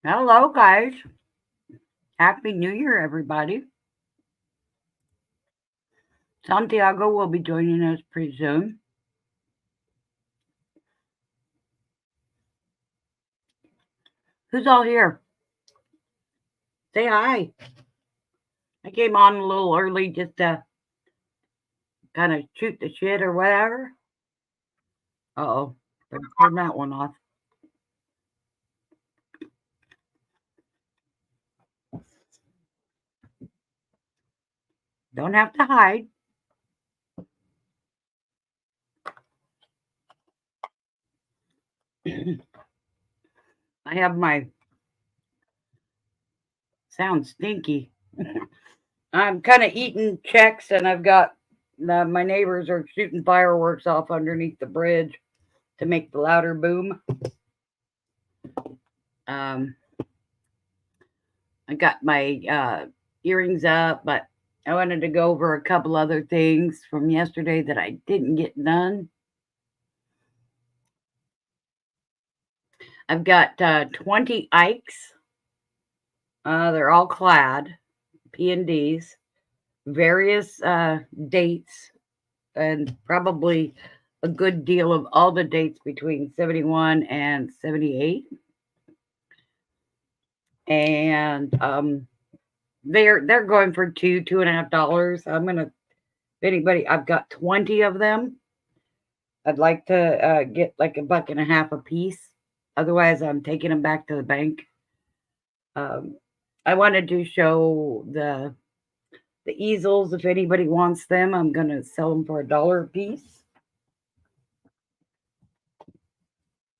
Hello, guys. Happy New Year, everybody. Santiago will be joining us pretty soon. Who's all here? Say hi. I came on a little early just to kind of shoot the shit or whatever. Uh-oh. Better turn that one off. Don't have to hide. I have my sound stinky. I'm kind of eating checks, and I've got my neighbors are shooting fireworks off underneath the bridge to make the louder boom. Um, I got my earrings up, but I wanted to go over a couple other things from yesterday that I didn't get done. I've got 20 Ikes. They're all clad, P&Ds, various dates, and probably a good deal of all the dates between 71 and 78. And they're going for $2.5. I'm gonna, if anybody, I've got 20 of them. I'd like to get like $1.50 a piece. Otherwise, I'm taking them back to the bank. I wanted to show the easels. If anybody wants them, I'm gonna sell them for $1 a piece.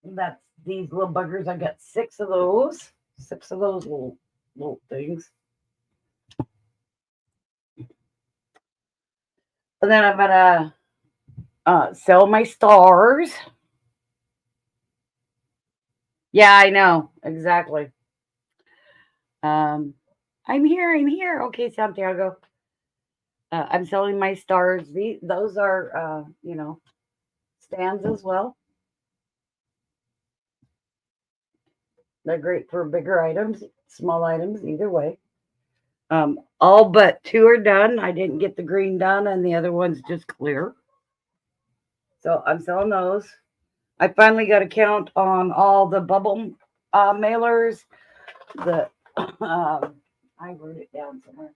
That's these little buggers. I got six of those. Six of those little things. And then I'm gonna sell my stars. Yeah, I know exactly. I'm here. I'm here. Okay, Santiago. I'm selling my stars. Those are stands as well. They're great for bigger items, small items, either way. All but two are done. I didn't get the green done, and the other one's just clear. So I'm selling those. I finally got a count on all the bubble mailers. The I wrote it down somewhere.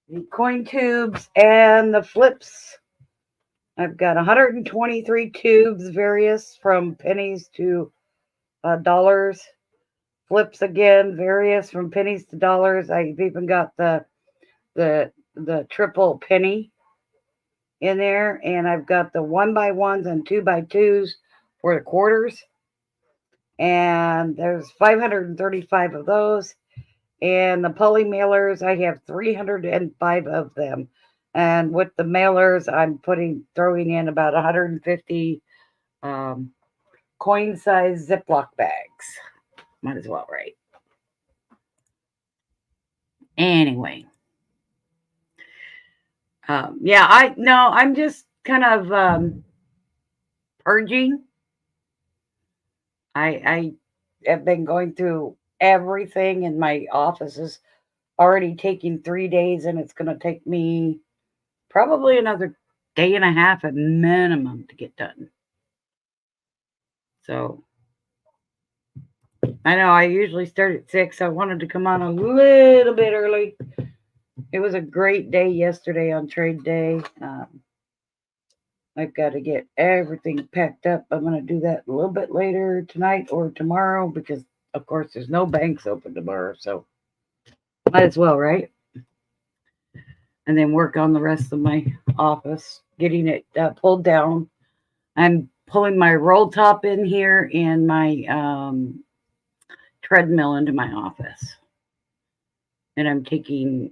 The coin tubes and the flips. I've got 123 tubes, various from pennies to dollars. Flips again, various from pennies to dollars. I've even got the triple penny in there, and I've got the 1x1s and 2x2s for the quarters. And there's 535 of those. And the pulley mailers, I have 305 of them. And with the mailers, I'm throwing in about 150 coin size Ziploc bags. Might as well, right? Anyway, yeah, I'm just kind of purging. I have been going through everything, and my office is already taking 3 days, and it's going to take me probably another day and a half at minimum to get done. So I know I usually start at 6. I wanted to come on a little bit early. It was a great day yesterday on trade day. I've got to get everything packed up. I'm going to do that a little bit later tonight or tomorrow because, of course, there's no banks open tomorrow. So might as well, right? And then work on the rest of my office, getting it pulled down. I'm pulling my roll top in here and my treadmill into my office. And I'm taking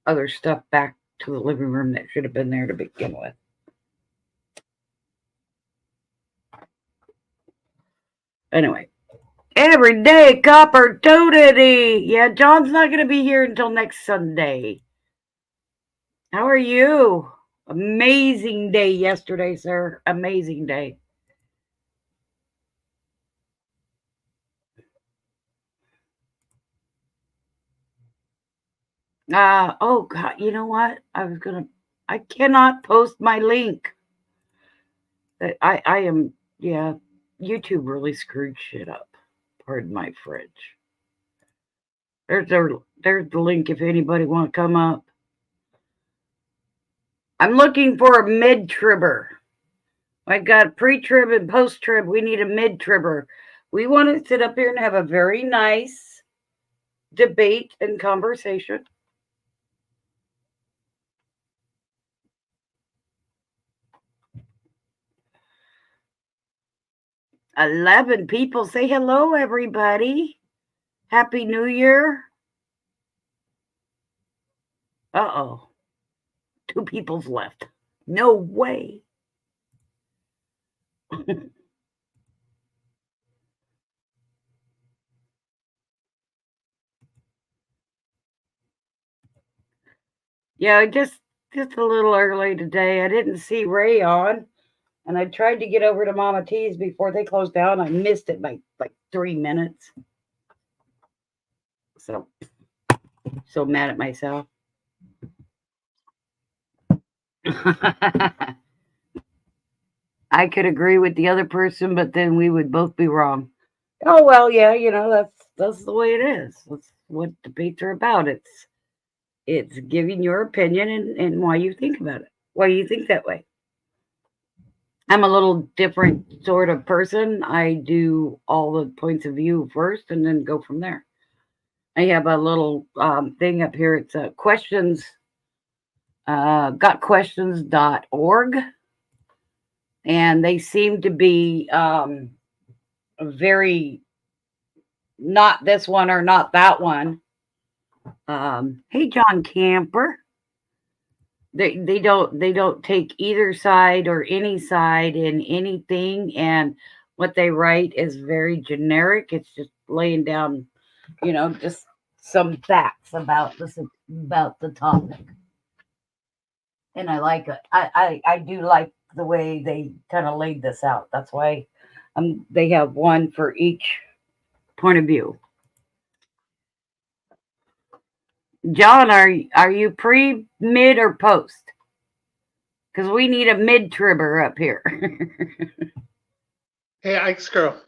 other stuff back to the living room that should have been there to begin with. Anyway, everyday copper totity. Yeah, John's not going to be here until next Sunday. How are you? Amazing day yesterday, sir. Amazing day. Oh God, you know what? I cannot post my link. I am, yeah, YouTube really screwed shit up. Pardon my French. There's the link if anybody want to come up. I'm looking for a mid-tribber. I got pre-trib and post-trib. We need a mid-tribber. We want to sit up here and have a very nice debate and conversation. $11 people. Say hello, everybody. Happy New Year. Uh-oh. 2 people's left. No way. Yeah, just a little early today. I didn't see Ray on, and I tried to get over to Mama T's before they closed down. I missed it by like 3 minutes. So mad at myself. I could agree with the other person, but then we would both be wrong. Oh well, yeah, that's the way it is. That's what debates are about. It's giving your opinion and why you think about it, why you think that way. I'm a little different sort of person. I do all the points of view first and then go from there. I have a little thing up here. It's questions, gotquestions.org. And they seem to be very not this one or not that one. Hey, John Camper. They don't take either side or any side in anything, and what they write is very generic. It's just laying down, just some facts about the topic, and I like it. I do like the way they kind of laid this out. That's why they have one for each point of view. John, are you pre, mid, or post? Because we need a mid-tribber up here. Hey, Ike's girl.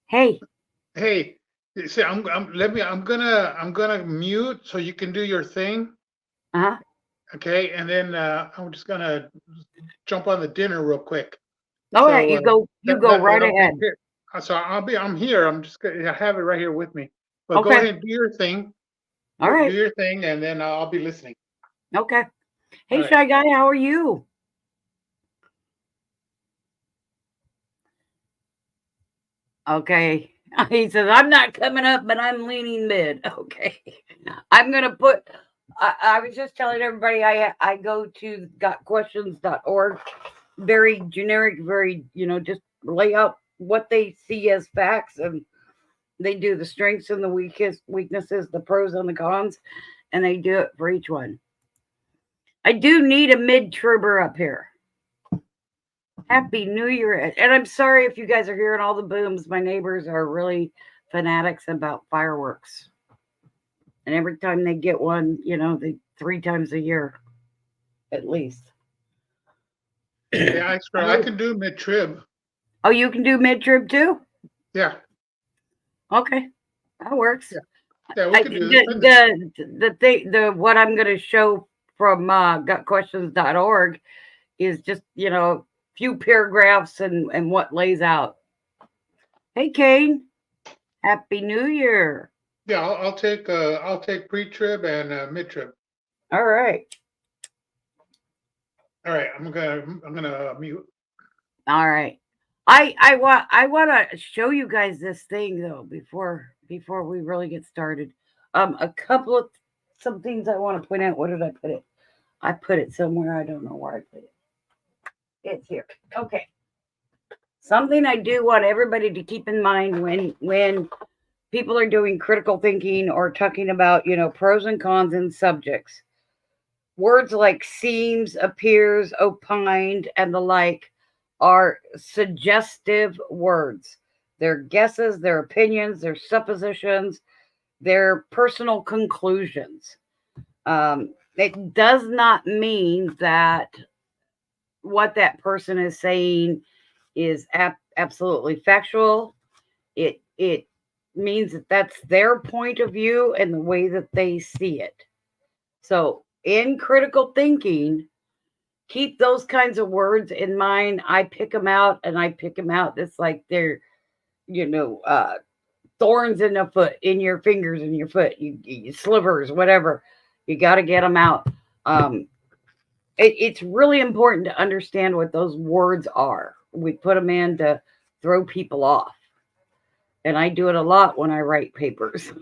Hey. Hey. See, I'm gonna mute so you can do your thing. Uh-huh. Okay, and then I'm just gonna jump on the dinner real quick. All right, you go right ahead. So I'm here. I'm just gonna have it right here with me. But okay. Go ahead and do your thing. All right. Do your thing, and then I'll be listening. Okay. Hey, right. Shy Guy, how are you? Okay. He says, I'm not coming up, but I'm leaning mid. Okay. I'm going to put, I was just telling everybody I go to gotquestions.org. Very generic, very, just lay out what they see as facts, and they do the strengths and the weaknesses, the pros and the cons, and they do it for each one. I do need a mid-tribber up here. Happy New Year. And I'm sorry if you guys are hearing all the booms. My neighbors are really fanatics about fireworks. And every time they get one, they 3 times a year, at least. Yeah, I can do mid-trib. Oh, you can do mid-trib too? Yeah. Okay. That works. Yeah, we can do this. What I'm going to show from gotquestions.org is just, few paragraphs and what lays out. Hey, Kane. Happy New Year. Yeah, I'll take pre-trib and mid-trib. All right. All right, I'm gonna mute. All right. I want to show you guys this thing though before we really get started. A couple of some things I want to point out. Where did I put it? I put it somewhere. I don't know where I put it. It's here. Okay. Something I do want everybody to keep in mind when people are doing critical thinking or talking about, pros and cons in subjects. Words like seems, appears, opined, and the like are suggestive words. They're guesses, their opinions, their suppositions, their personal conclusions. It does not mean that what that person is saying is absolutely factual. It means that that's their point of view and the way that they see it. So in critical thinking, keep those kinds of words in mind. I pick them out and I pick them out. It's like they're, you know, thorns in the foot, in your fingers, in your foot, you slivers, whatever. You got to get them out. It's really important to understand what those words are. We put them in to throw people off. And I do it a lot when I write papers.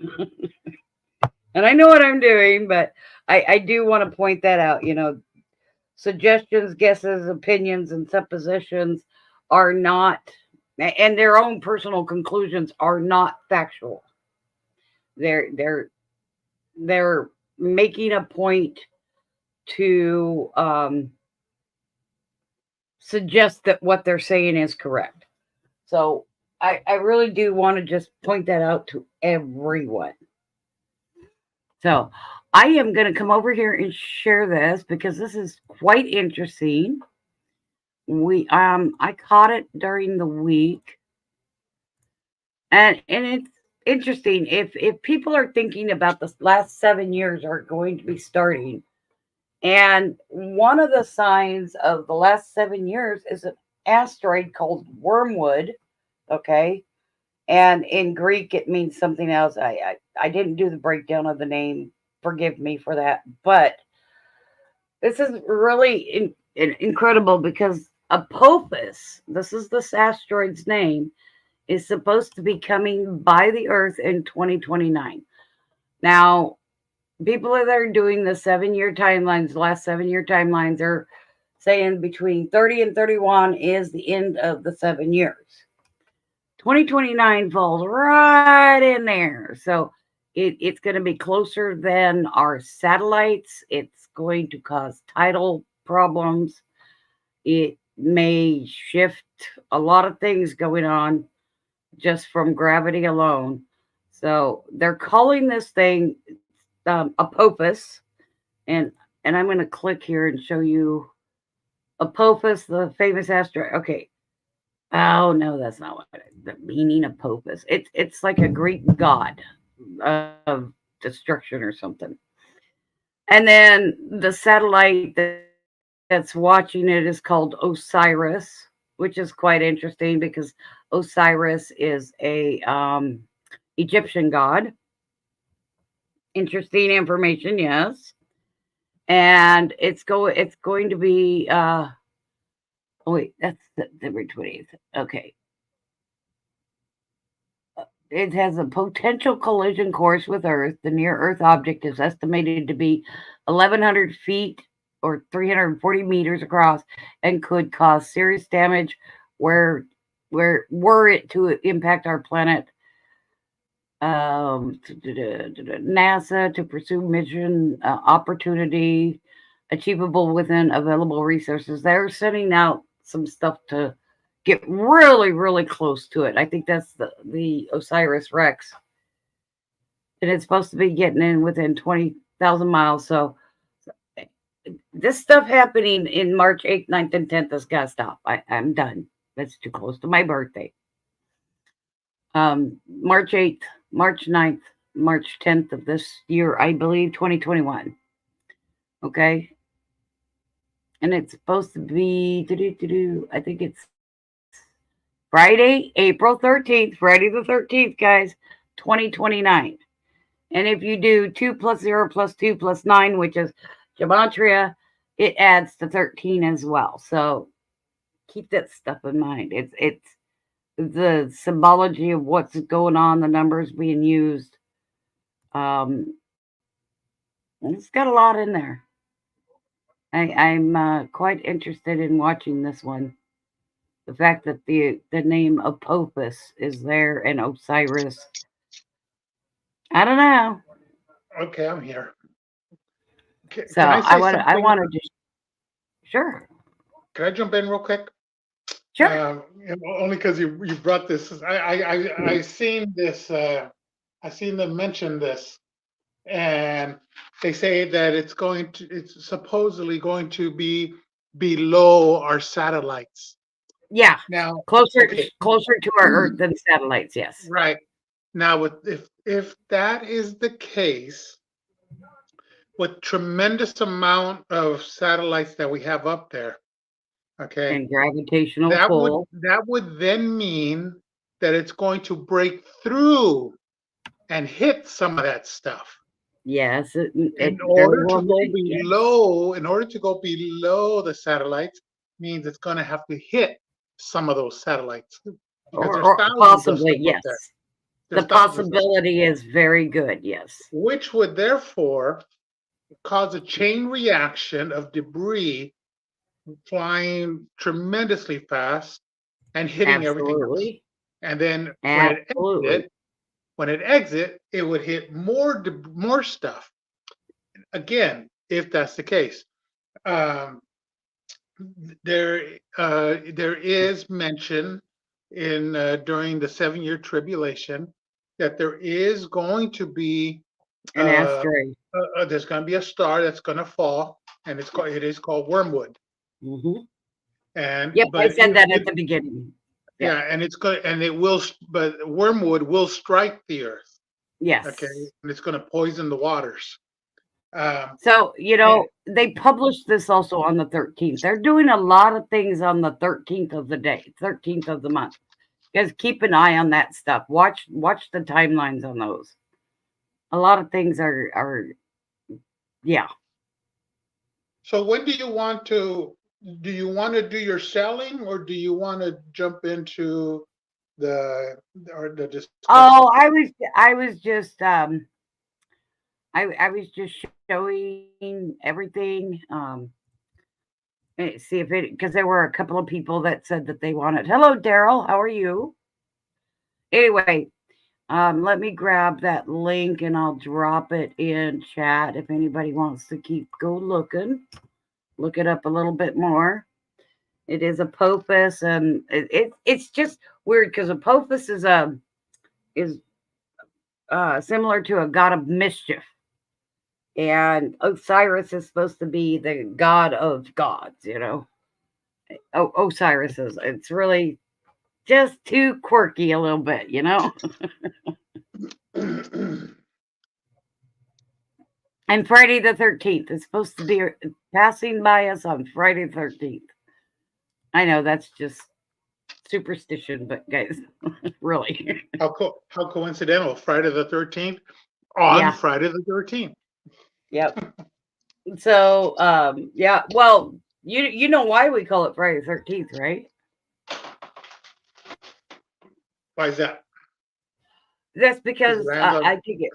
And I know what I'm doing, but I do want to point that out. You know, suggestions, guesses, opinions, and suppositions are not, and their own personal conclusions are not factual. They're they're making a point to suggest that what they're saying is correct. So I really do want to just point that out to everyone. So I am going to come over here and share this because this is quite interesting. I caught it during the week, and it's interesting. If people are thinking about the last 7 years are going to be starting, and one of the signs of the last 7 years is an asteroid called Wormwood. Okay. And in Greek, it means something else. I didn't do the breakdown of the name. Forgive me for that. But this is really incredible because Apophis, this is this asteroid's name, is supposed to be coming by the Earth in 2029. Now, people that are doing the 7 year timelines, the last 7 year timelines, are saying between 30 and 31 is the end of the 7 years. 2029 falls right in there. So it's going to be closer than our satellites. It's going to cause tidal problems. It may shift a lot of things going on just from gravity alone. So they're calling this thing Apophis, and I'm going to click here and show you Apophis, the famous asteroid. Okay. Oh no, that's not what the meaning of Apophis. It's like a Greek god of destruction or something. And then the satellite that's watching it is called Osiris, which is quite interesting because Osiris is a Egyptian god. Interesting information, yes. And it's going to be oh wait, that's September 20th. Okay. It has a potential collision course with Earth. The near Earth object is estimated to be 1,100 feet or 340 meters across and could cause serious damage were it to impact our planet. NASA to pursue mission opportunity achievable within available resources. They're sending out some stuff to get really, really close to it. I think that's the Osiris Rex. And it's supposed to be getting in within 20,000 miles. So this stuff happening in March 8th, 9th, and 10th has got to stop. I'm done. That's too close to my birthday. March 8th, March 9th, March 10th of this year, I believe, 2021. Okay. And it's supposed to be, I think it's Friday, April 13th, Friday the 13th, guys, 2029. And if you do 2 plus 0 plus 2 plus 9, which is gematria, it adds to 13 as well. So keep that stuff in mind. It's the symbology of what's going on, the numbers being used. It's got a lot in there. I'm quite interested in watching this one. The fact that the name Apophis is there and Osiris. I don't know. Okay, I'm here. So I want to just sure. Can I jump in real quick? Sure. Only because you brought this. I seen this. I seen them mention this and they say that it's supposedly going to be below our satellites. Yeah, Now, closer okay, closer to our Earth than satellites. Yes, right. Now, if that is the case, with tremendous amount of satellites that we have up there, okay, and gravitational pull. that would then mean that it's going to break through and hit some of that stuff. Yes, it In very order to well go may. Yes. below, in order to go below the satellites, means it's going to have to hit some of those satellites because there's Or thousands of possibly, stuff up yes. there. The There's thousands of stuff, possibility is very good. Yes, which would therefore cause a chain reaction of debris flying tremendously fast and hitting everything else. absolutely, And then absolutely. when it exit, it would hit more stuff. Again, if that's the case, um, there is mention in during the 7-year tribulation that there is going to be An uh, asteroid. there's going to be a star that's going to fall, and it is called wormwood. Mm-hmm. And Yep, I but said that at the beginning. Yep. yeah, and it's going and it will, but wormwood will strike the earth. Yes. Okay, and it's going to poison the waters. So, they published this also on the 13th. They're doing a lot of things on the 13th of the day, 13th of the month. You guys keep an eye on that stuff. Watch the timelines on those. A lot of things are yeah. So when do you want to do your selling, or do you want to jump into the discussion? Oh, I was just I was just showing everything. See if it, because there were a couple of people that said that they wanted. Hello, Daryl. How are you? Anyway, let me grab that link and I'll drop it in chat if anybody wants to go looking. Look it up a little bit more. It is Apophis, and it's just weird because Apophis is similar to a god of mischief, and Osiris is supposed to be the god of gods. Osiris is. It's really just too quirky a little bit. And Friday the 13th is supposed to be passing by us on Friday the 13th. I know that's just superstition, but guys, really. How coincidental! Friday the 13th on Yeah. Friday the 13th. Yep. So, yeah. Well, you know why we call it Friday the 13th, right? Why is that? That's because I think it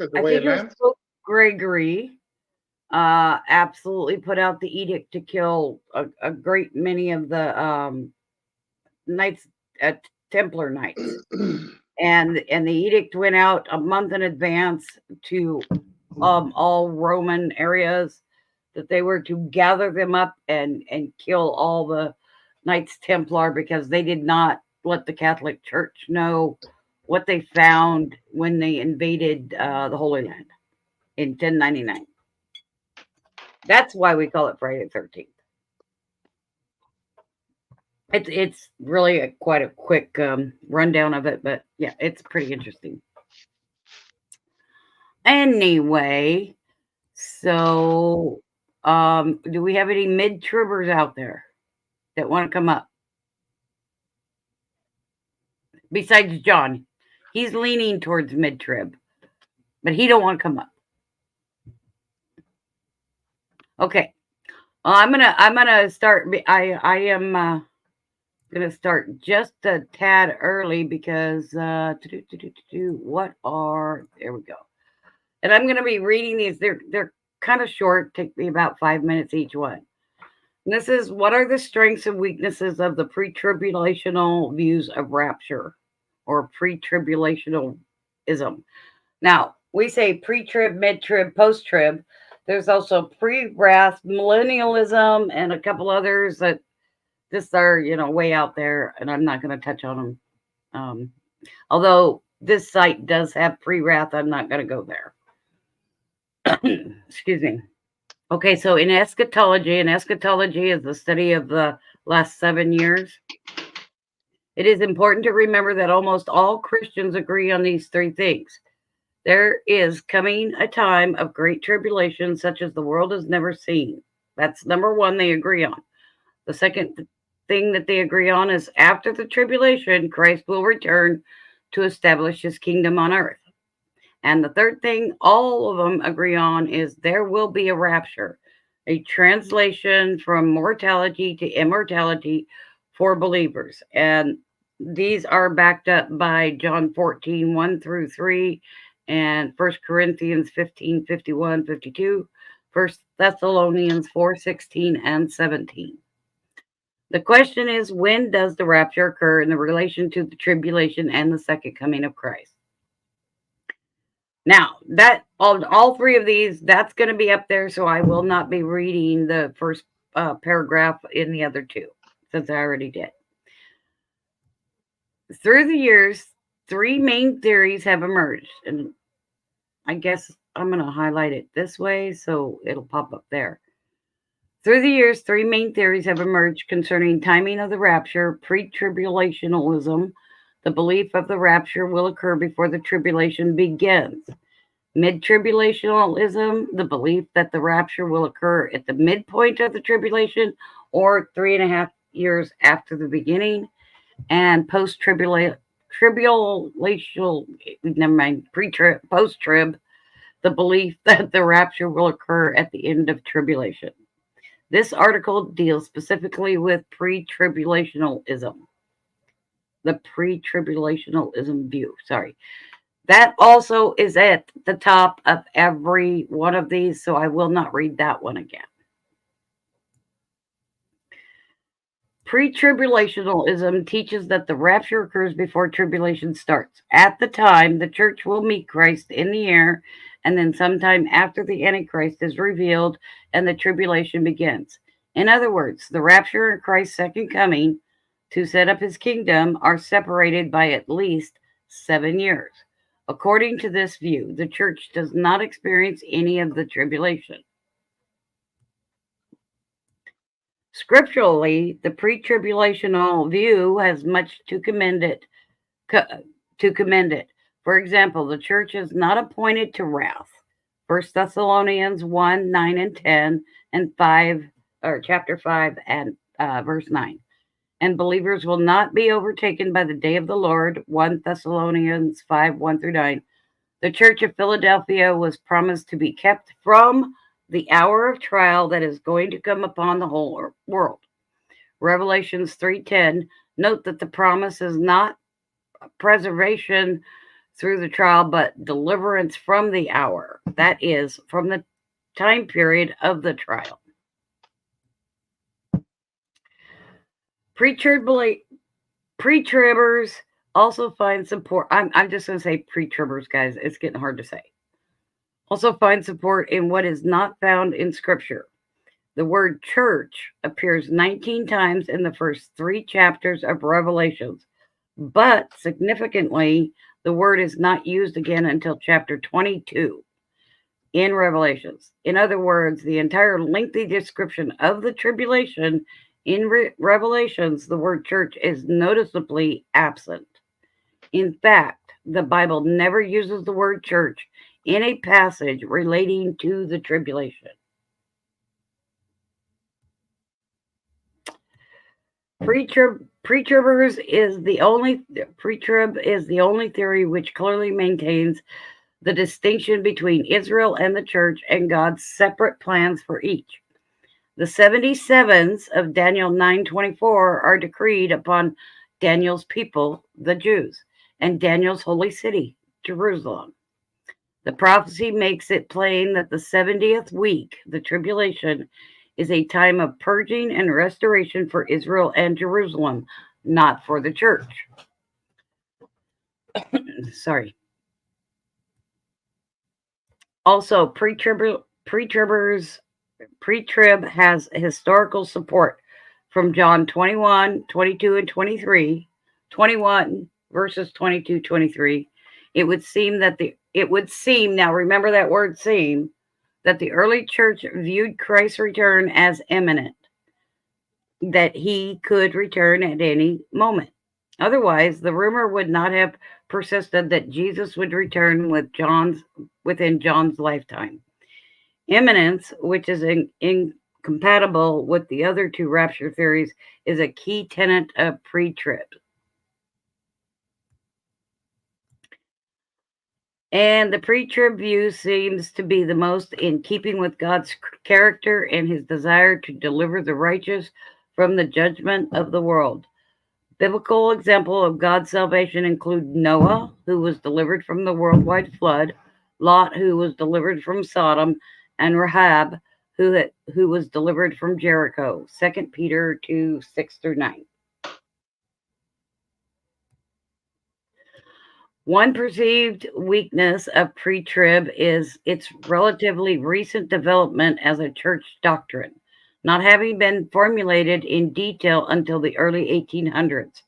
was Pope Gregory absolutely put out the edict to kill a great many of the knights, Templar knights, and the edict went out a month in advance to all Roman areas that they were to gather them up and kill all the Knights Templar because they did not let the Catholic Church know what they found when they invaded the Holy Land in 1099. That's why we call it Friday the 13th. It's really quite a quick rundown of it, but yeah, it's pretty interesting. Anyway, so do we have any mid-tribbers out there that want to come up? Besides John, he's leaning towards mid-trib, but he don't want to come up. Okay, I'm gonna start. I am gonna start just a tad early because there we go. And I'm gonna be reading these. They're kind of short. Take me about 5 minutes each one. And this is what are the strengths and weaknesses of the pre-tribulational views of rapture or pre-tribulationalism. Now, we say pre-trib, mid-trib, post-trib. There's also pre-wrath, millennialism, and a couple others that just are, way out there, and I'm not going to touch on them. Although this site does have pre-wrath, I'm not going to go there. Excuse me. Okay, so in eschatology, and eschatology is the study of the last 7 years, it is important to remember that almost all Christians agree on these three things. There is coming a time of great tribulation, such as the world has never seen. That's number one, they agree on. The second thing that they agree on is after the tribulation, Christ will return to establish his kingdom on earth. And the third thing all of them agree on is there will be a rapture, a translation from mortality to immortality for believers. And these are backed up by John 14, 1 through 3, and 1 Corinthians 15, 51, 52, 1 Thessalonians 4, 16, and 17. The question is, when does the rapture occur in the relation to the tribulation and the second coming of Christ? Now, that all three of these, that's going to be up there, so I will not be reading the first paragraph in the other two, since I already did. Through the years, three main theories have emerged, and I guess I'm going to highlight it this way so it'll pop up there. Through the years, three main theories have emerged concerning timing of the rapture: pre-tribulationalism, the belief of the rapture will occur before the tribulation begins; mid-tribulationalism, the belief that the rapture will occur at the midpoint of the tribulation or 3.5 years after the beginning; and post-trib, post-trib, the belief that the rapture will occur at the end of tribulation. This article deals specifically with pre-tribulationalism. The pre-tribulationalism view, sorry. That also is at the top of every one of these, so I will not read that one again. Pre-tribulationalism teaches that the rapture occurs before tribulation starts. At the time, the church will meet Christ in the air, and then sometime after the Antichrist is revealed and the tribulation begins. In other words, the rapture and Christ's second coming to set up his kingdom are separated by at least 7 years. According to this view, the church does not experience any of the tribulation. Scripturally, the pre-tribulational view has much to commend it. For example, the church is not appointed to wrath. 1 Thessalonians 1, 9 and 10, and 5, or chapter 5 and verse 9. And believers will not be overtaken by the day of the Lord. 1 Thessalonians 5, 1 through 9. The church of Philadelphia was promised to be kept from the hour of trial that is going to come upon the whole world. Revelations 3:10. Note that the promise is not preservation through the trial, but deliverance from the hour. That is, from the time period of the trial. Pre-tribbers also find support. I'm just going to say pre-tribbers, guys. It's getting hard to say. Also find support in what is not found in Scripture. The word church appears 19 times in the first 3 chapters of Revelations, but significantly, the word is not used again until chapter 22 in Revelations. In other words, the entire lengthy description of the tribulation in Revelations, the word church is noticeably absent. In fact, the Bible never uses the word church in a passage relating to the tribulation. Pre-trib is the only theory which clearly maintains the distinction between Israel and the church and God's separate plans for each. The 77s of Daniel 9:24 are decreed upon Daniel's people, the Jews, and Daniel's holy city, Jerusalem. The prophecy makes it plain that the 70th week, the tribulation, is a time of purging and restoration for Israel and Jerusalem, not for the church. Sorry. Also, pre-trib has historical support from John 21, 22, and 23, 21 verses 22, 23. It would seem, now remember that word seem, that the early church viewed Christ's return as imminent, that he could return at any moment. Otherwise, the rumor would not have persisted that Jesus would return within John's lifetime. Imminence, which is incompatible with the other two rapture theories, is a key tenet of pre-trib. And the pre-trib view seems to be the most in keeping with God's character and his desire to deliver the righteous from the judgment of the world. Biblical examples of God's salvation include Noah, who was delivered from the worldwide flood, Lot, who was delivered from Sodom, and Rahab, who was delivered from Jericho. 2 Peter 2, 6-9. One perceived weakness of pre-trib is its relatively recent development as a church doctrine, not having been formulated in detail until the early 1800s.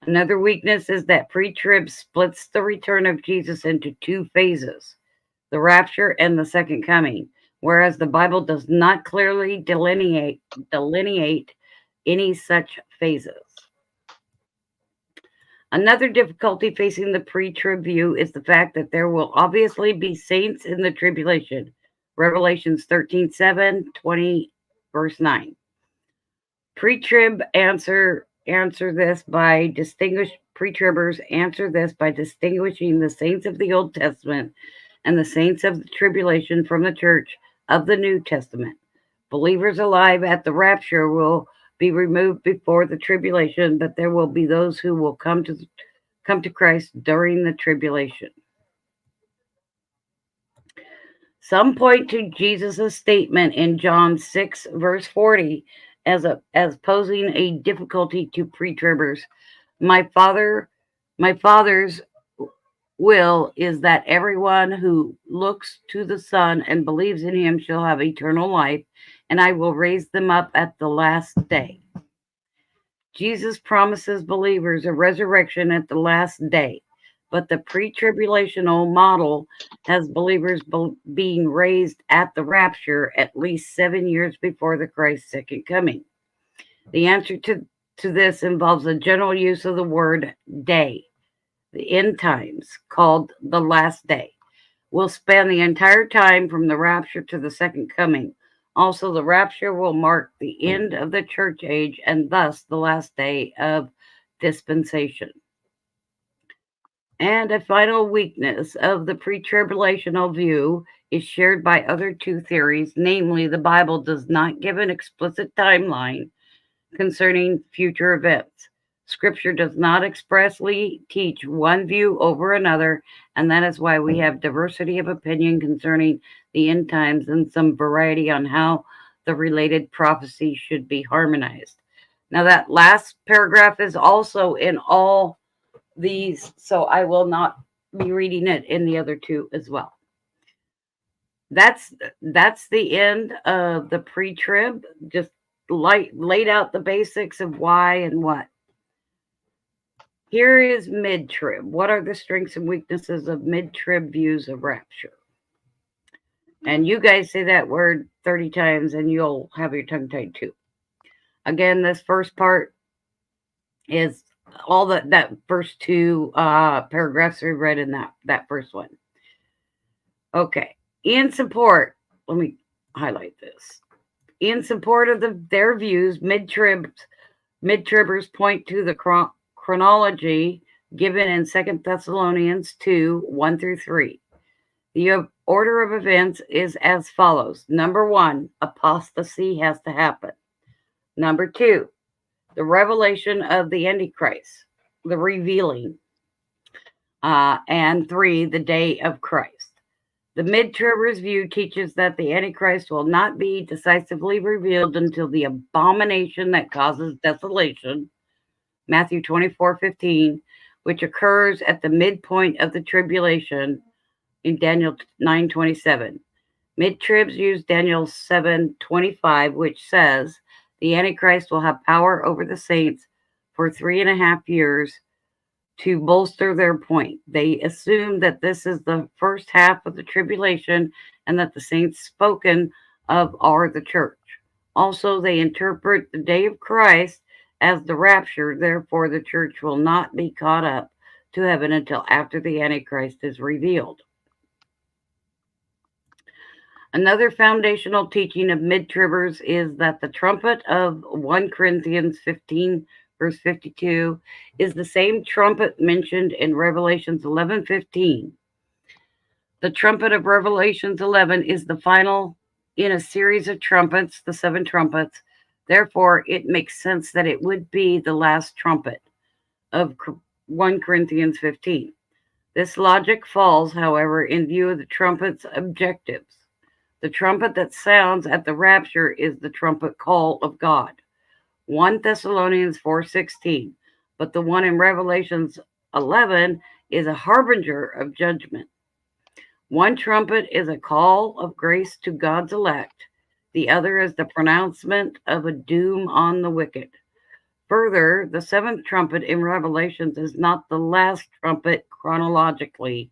Another weakness is that pre-trib splits the return of Jesus into two phases, the rapture and the second coming, whereas the Bible does not clearly delineate any such phases. Another difficulty facing the pre-trib view is the fact that there will obviously be saints in the tribulation. Revelations 13:7, 20, verse 9. Pre-trib pre-tribbers answer this by distinguishing the saints of the Old Testament and the saints of the tribulation from the church of the New Testament. Believers alive at the rapture will be removed before the tribulation, but there will be those who will come to Christ during the tribulation. Some point to Jesus' statement in John 6, verse 40 as posing a difficulty to pre-tribbers. My Father's will is that everyone who looks to the Son and believes in him shall have eternal life, and I will raise them up at the last day. Jesus promises believers a resurrection at the last day, but the pre-tribulational model has believers being raised at the rapture at least 7 years before the Christ's second coming. The answer to this involves a general use of the word day. The end times, called the last day, will span the entire time from the rapture to the second coming. Also, the rapture will mark the end of the church age and thus the last day of dispensation. And a final weakness of the pre-tribulational view is shared by other two theories, namely, the Bible does not give an explicit timeline concerning future events. Scripture does not expressly teach one view over another, and that is why we have diversity of opinion concerning the end times and some variety on how the related prophecies should be harmonized. Now, that last paragraph is also in all these, so I will not be reading it in the other two as well. That's the end of the pre-trib. Just laid out the basics of why and what. Here is mid-trib. What are the strengths and weaknesses of mid-trib views of rapture? And you guys say that word 30 times and you'll have your tongue tied too. Again, this first part is all that first two paragraphs we read in that first one. Okay. In support, let me highlight this. In support of their views, mid-tribbers point to the chronology given in 2 Thessalonians 2, 1-3. The order of events is as follows. Number 1, apostasy has to happen. Number 2, the revelation of the Antichrist, the revealing. And 3, the day of Christ. The mid-tribbers view teaches that the Antichrist will not be decisively revealed until the abomination that causes desolation, Matthew 24:15, which occurs at the midpoint of the tribulation in Daniel 9:27. Mid-tribs use Daniel 7:25, which says the Antichrist will have power over the saints for 3.5 years to bolster their point. They assume that this is the first half of the tribulation and that the saints spoken of are the church. Also, they interpret the day of Christ as the rapture, therefore, the church will not be caught up to heaven until after the Antichrist is revealed. Another foundational teaching of mid-tribbers is that the trumpet of 1 Corinthians 15, verse 52, is the same trumpet mentioned in Revelations 11:15. The trumpet of Revelations 11 is the final in a series of trumpets, the 7 trumpets. Therefore, it makes sense that it would be the last trumpet of 1 Corinthians 15. This logic falls, however, in view of the trumpet's objectives. The trumpet that sounds at the rapture is the trumpet call of God. 1 Thessalonians 4:16. But the one in Revelations 11 is a harbinger of judgment. One trumpet is a call of grace to God's elect. The other is the pronouncement of a doom on the wicked. Further, the 7th trumpet in Revelations is not the last trumpet chronologically.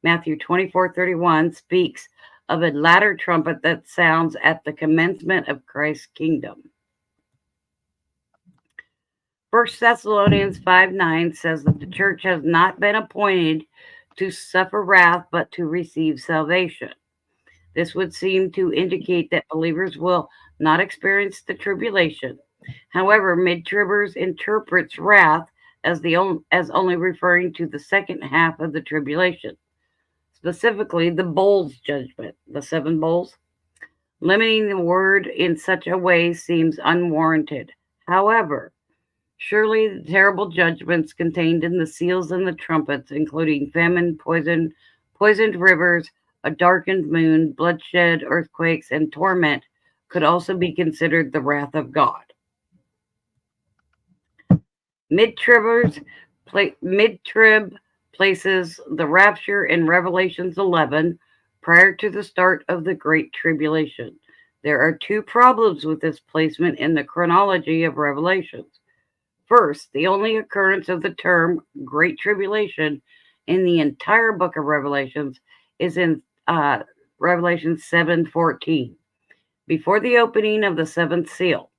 Matthew 24:31 speaks of a latter trumpet that sounds at the commencement of Christ's kingdom. 1 Thessalonians 5:9 says that the church has not been appointed to suffer wrath, but to receive salvation. This would seem to indicate that believers will not experience the tribulation. However, mid-tribbers interprets wrath as only referring to the second half of the tribulation, specifically the bowls judgment, the 7 bowls. Limiting the word in such a way seems unwarranted. However, surely the terrible judgments contained in the seals and the trumpets, including famine, poisoned rivers, a darkened moon, bloodshed, earthquakes, and torment, could also be considered the wrath of God. Mid-Trib places the rapture in Revelations 11 prior to the start of the Great Tribulation. There are 2 problems with this placement in the chronology of Revelations. First, the only occurrence of the term Great Tribulation in the entire book of Revelations is in Revelation 7:14, before the opening of the 7th seal.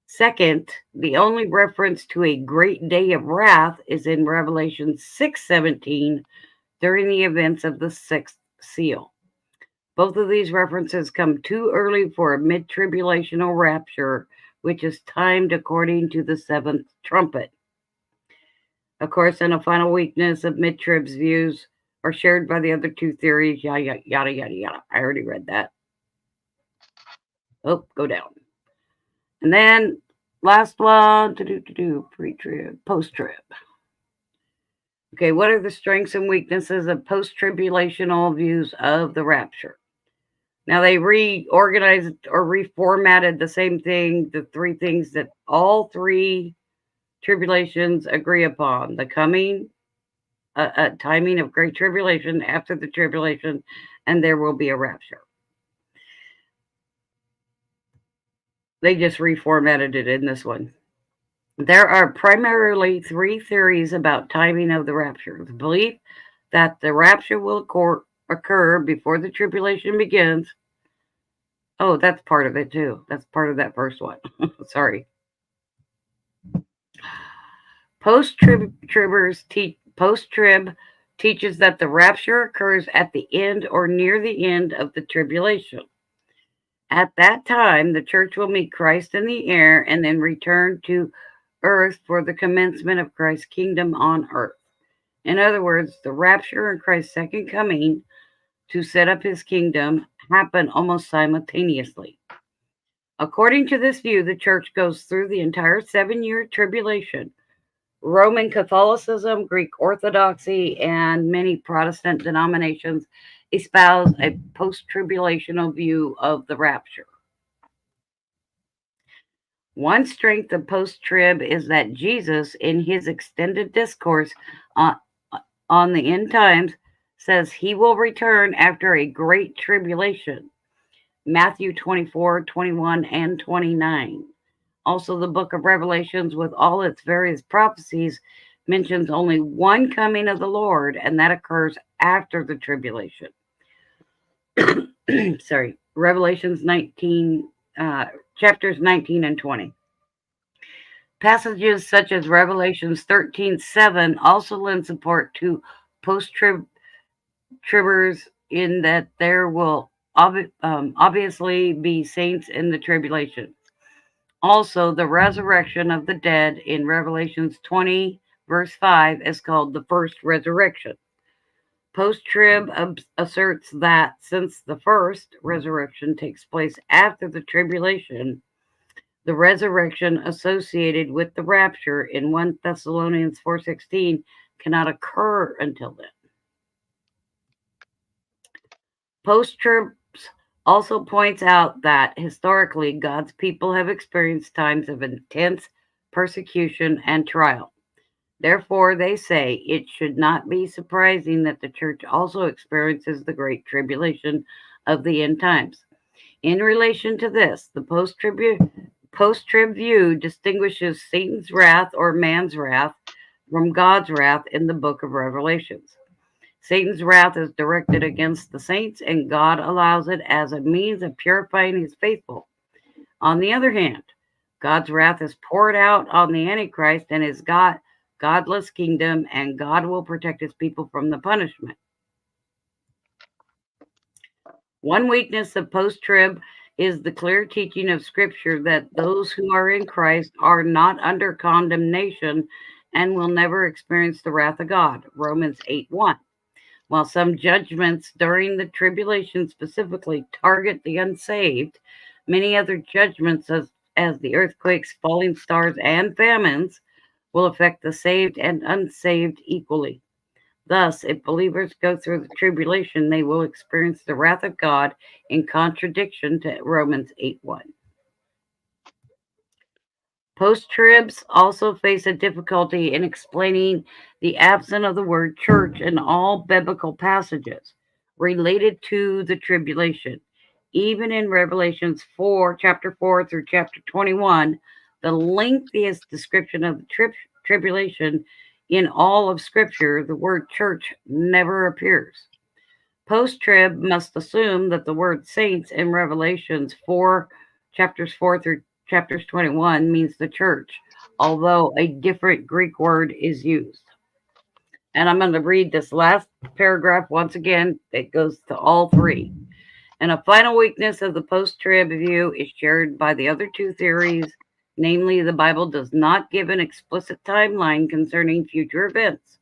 Second, the only reference to a great day of wrath is in Revelation 6:17 during the events of the 6th seal. Both of these references come too early for a mid-tribulational rapture, which is timed according to the 7th trumpet. Of course, and a final weakness of mid-trib's views are shared by the other 2 theories, yada, yada, yada, yada. I already read that. Oh, go down. And then last one, pre-trib, post-trib. Okay, what are the strengths and weaknesses of post-tribulational views of the rapture? Now, they reorganized or reformatted the same thing, the 3 things that all 3 tribulations agree upon: the coming, timing of great tribulation, after the tribulation, and there will be a rapture. They just reformatted it in this one. There are primarily 3 theories about timing of the rapture. The belief that the rapture will occur before the tribulation begins. Oh, that's part of it too. That's part of that first one. Sorry. Post-trib teaches that the rapture occurs at the end or near the end of the tribulation. At that time, the church will meet Christ in the air and then return to earth for the commencement of Christ's kingdom on earth. In other words, the rapture and Christ's second coming to set up his kingdom happen almost simultaneously. According to this view, the church goes through the entire 7-year tribulation. Roman Catholicism, Greek Orthodoxy, and many Protestant denominations espouse a post-tribulational view of the rapture. One strength of post-trib is that Jesus, in his extended discourse on the end times, says he will return after a great tribulation. Matthew 24:21 and 29. Also, the book of Revelations, with all its various prophecies, mentions only one coming of the Lord, and that occurs after the tribulation. Sorry, Revelations 19, chapters 19 and 20. Passages such as Revelations 13:7 also lend support to post-tribbers in that there will obviously be saints in the tribulation. Also, the resurrection of the dead in Revelations 20, verse 5 is called the first resurrection. Post-trib asserts that since the first resurrection takes place after the tribulation, the resurrection associated with the rapture in 1 Thessalonians 4:16 cannot occur until then. Post-trib also points out that historically God's people have experienced times of intense persecution and trial. Therefore, they say it should not be surprising that the church also experiences the great tribulation of the end times. In relation to this, the post-trib view distinguishes Satan's wrath or man's wrath from God's wrath in the book of Revelations. Satan's wrath is directed against the saints, and God allows it as a means of purifying his faithful. On the other hand, God's wrath is poured out on the Antichrist and his godless kingdom, and God will protect his people from the punishment. One weakness of post-trib is the clear teaching of Scripture that those who are in Christ are not under condemnation and will never experience the wrath of God. Romans 8:1. While some judgments during the tribulation specifically target the unsaved, many other judgments, as the earthquakes, falling stars, and famines, will affect the saved and unsaved equally. Thus, if believers go through the tribulation, they will experience the wrath of God in contradiction to Romans 8:1. Post-tribs also face a difficulty in explaining the absence of the word church in all biblical passages related to the tribulation. Even in Revelations 4, chapter 4 through chapter 21, the lengthiest description of the tribulation in all of Scripture, the word church never appears. Post-trib must assume that the word saints in Revelations 4, chapters 4 through chapters 21 means the church, although a different Greek word is used. And I'm going to read this last paragraph once again. It goes to all three. And a final weakness of the post-trib view is shared by the other two theories, namely the Bible does not give an explicit timeline concerning future events.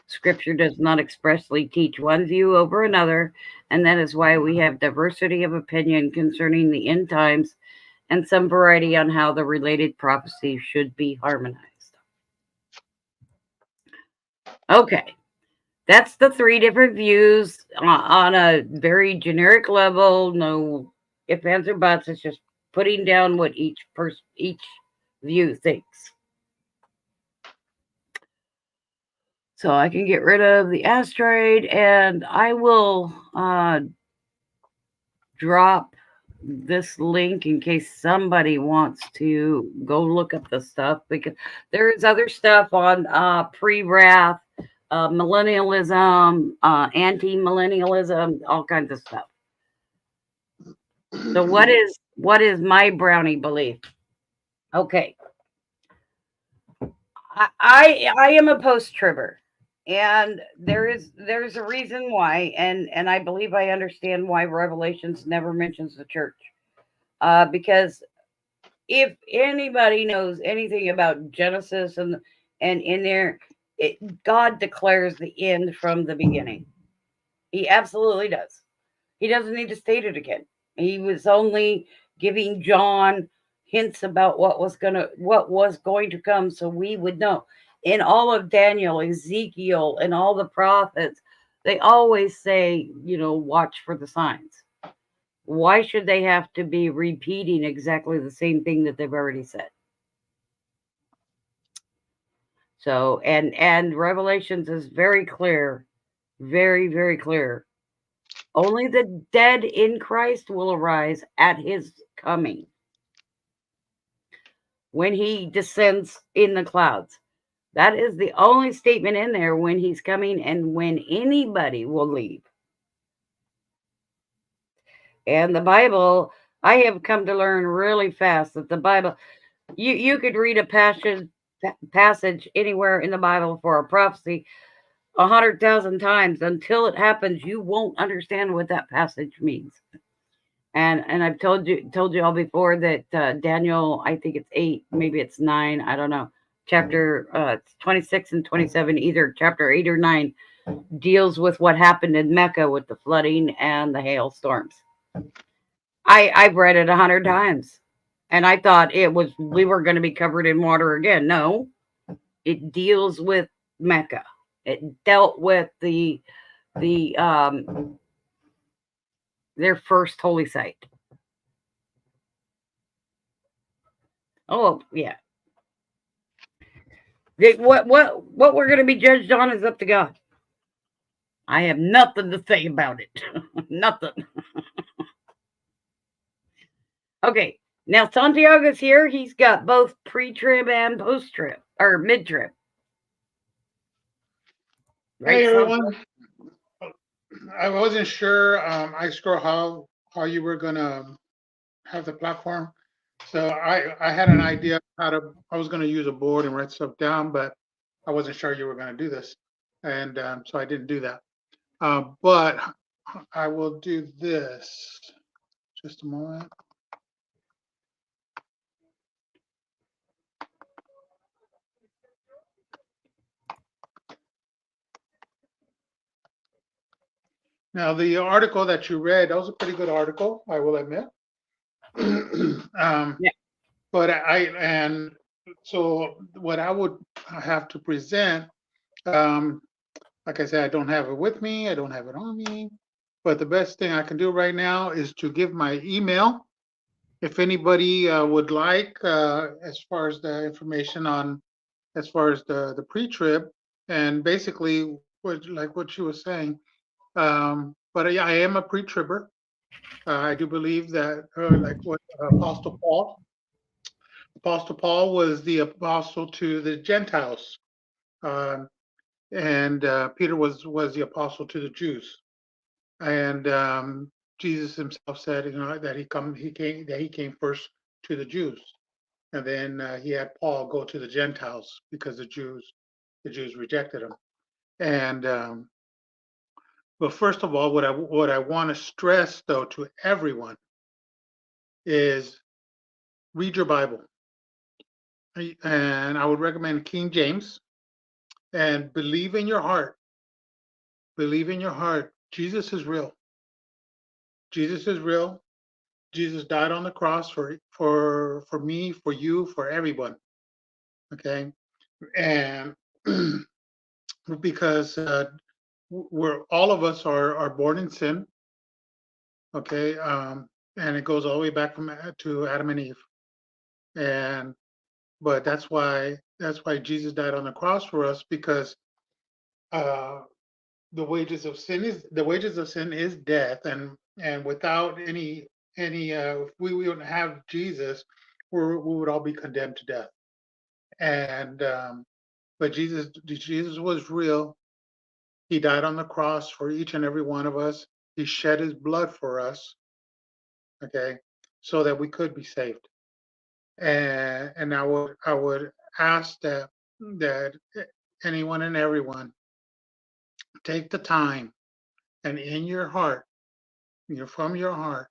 Scripture does not expressly teach one view over another, and that is why we have diversity of opinion concerning the end times and some variety on how the related prophecies should be harmonized. Okay, that's the three different views on a very generic level. No ifs, ands, or buts. It's just putting down what each view thinks. So I can get rid of the asteroid, and I will drop this link in case somebody wants to go look up the stuff, because there is other stuff on pre-wrath, millennialism, anti-millennialism, all kinds of stuff. So what is my brownie belief? Okay. I am a post-tribber, and there's a reason why, and I believe I understand why Revelations never mentions the church. Because if anybody knows anything about Genesis and in there, God declares the end from the beginning. He absolutely does. He doesn't need to state it again. He was only giving John hints about what was going to come, so we would know. In all of Daniel, Ezekiel, and all the prophets, they always say, watch for the signs. Why should they have to be repeating exactly the same thing that they've already said? So, and Revelations is very clear, very, very clear. Only the dead in Christ will arise at his coming when he descends in the clouds. That is the only statement in there when he's coming and when anybody will leave. And the Bible, I have come to learn really fast that the Bible, you could read a passage anywhere in the Bible for a prophecy 100,000 times until it happens. You won't understand what that passage means. And I've told you all before that Daniel, I think it's 8, maybe it's 9, I don't know. Chapter 26 and 27, either chapter 8 or 9, deals with what happened in Mecca with the flooding and the hailstorms. I've read it 100 times, and I thought we were going to be covered in water again. No, it deals with Mecca. It dealt with their first holy site. Oh yeah. What we're going to be judged on is up to God. I have nothing to say about it. Nothing. Okay, now Santiago's here. He's got both pre-trib and post-trib, or mid-trib. Right, hey everyone. I wasn't sure, I scroll how you were gonna have the platform. So I had an idea I was gonna use a board and write stuff down, but I wasn't sure you were gonna do this. And so I didn't do that. But I will do this. Just a moment. Now, the article that you read, that was a pretty good article, I will admit. Yeah. But so what I would have to present, like I said, I don't have it with me, I don't have it on me, but the best thing I can do right now is to give my email. If anybody would like, as far as the information on, as far as the pre-trib, and basically like what you were saying, but I am a pre-tribber. I do believe that, like what Apostle Paul was the apostle to the Gentiles, and Peter was the apostle to the Jews. And Jesus himself said, that he came first to the Jews, and then he had Paul go to the Gentiles because the Jews rejected him. And but first of all, what I want to stress though to everyone is read your Bible. And I would recommend King James, and believe in your heart. Believe in your heart. Jesus is real. Jesus is real. Jesus died on the cross for me, for you, for everyone. Okay, and because all of us are born in sin. Okay, and it goes all the way back to Adam and Eve, but that's why Jesus died on the cross for us, because the wages of sin is death, and without any if we wouldn't have Jesus, we would all be condemned to death. And but Jesus was real. He died on the cross for each and every one of us. He shed his blood for us, okay, so that we could be saved. And I would ask that anyone and everyone take the time, and in your heart, from your heart,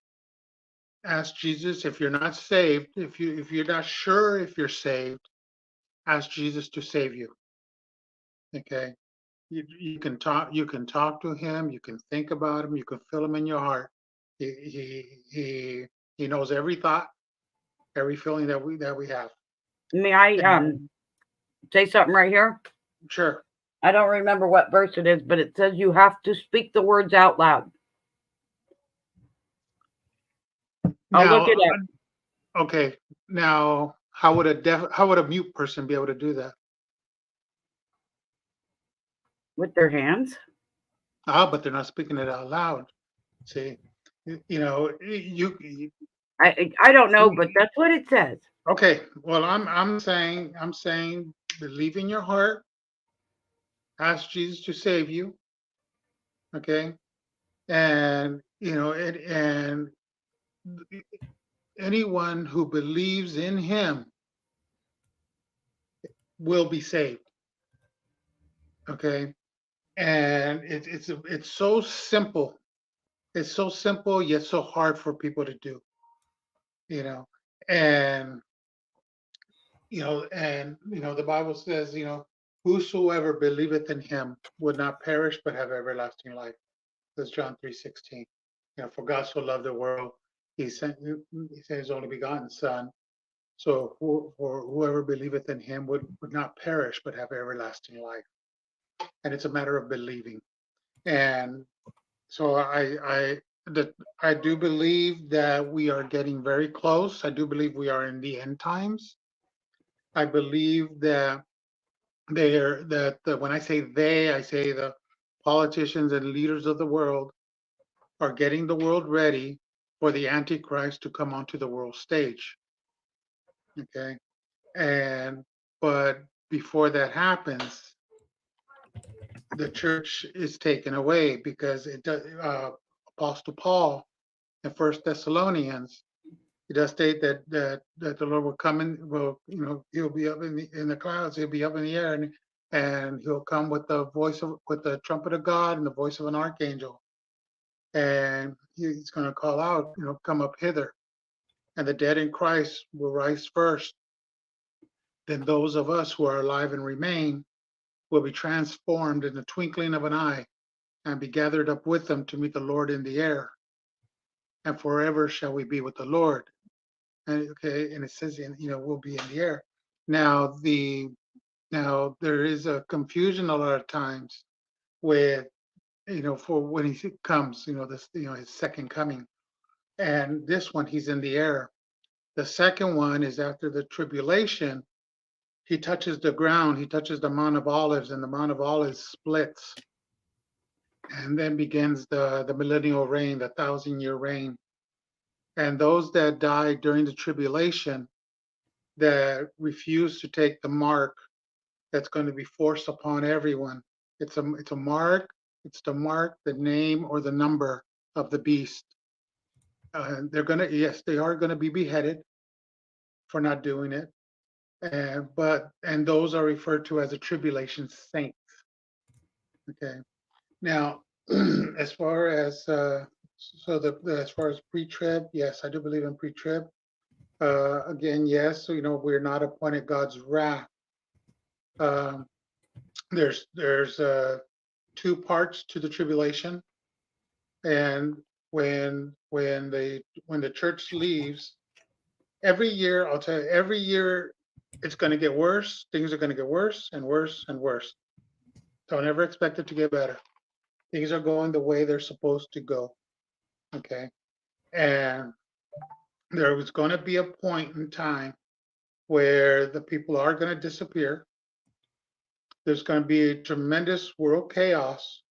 ask Jesus. If you're not saved, if you're not sure if you're saved, ask Jesus to save you. Okay, you can talk to him. You can think about him. You can feel him in your heart. He knows every thought, every feeling that we have. May I say something right here? Sure. I don't remember what verse it is, but it says you have to speak the words out loud. I'll look it up. Okay. Now, how would a mute person be able to do that? With their hands. But they're not speaking it out loud. See, I don't know, but that's what it says. Okay. Well, I'm saying believe in your heart, ask Jesus to save you, okay, and and anyone who believes in Him will be saved, okay, and it's so simple. It's so simple yet so hard for people to do, you know, and the Bible says, whosoever believeth in Him would not perish but have everlasting life. That's John 3:16. For God so loved the world, He sent His only begotten Son. So whoever believeth in Him would not perish but have everlasting life. And it's a matter of believing. And so I do believe that we are getting very close. I do believe we are in the end times. I believe that when I say they, I say the politicians and leaders of the world are getting the world ready for the Antichrist to come onto the world stage. Okay, but before that happens, the church is taken away because it does. Apostle Paul in First Thessalonians, he does state that the Lord will come in. He'll be up in the clouds. He'll be up in the air, and he'll come with the trumpet of God and the voice of an archangel, and he's going to call out, come up hither, and the dead in Christ will rise first. Then those of us who are alive and remain will be transformed in the twinkling of an eye and be gathered up with them to meet the Lord in the air, and forever shall we be with the Lord. And it says, we'll be in the air. Now there is a confusion a lot of times with, for when He comes, His second coming, and this one He's in the air. The second one is after the tribulation. He touches the ground. He touches the Mount of Olives, and the Mount of Olives splits, and then begins the millennial reign, the 1,000-year reign. And those that died during the tribulation, that refuse to take the mark that's going to be forced upon everyone. It's a mark. It's the mark, the name, or the number of the beast. They are going to be beheaded for not doing it. And those are referred to as the tribulation saints. Okay. Now, as far as as far as pre-trib, yes, I do believe in pre-trib. Again, yes, we're not appointed God's wrath. There's two parts to the tribulation, and when the church leaves, every year, I'll tell you, every year it's going to get worse. Things are going to get worse and worse and worse. Don't ever expect it to get better. Things are going the way they're supposed to go. Okay, and there was going to be a point in time where the people are going to disappear. There's going to be a tremendous world chaos,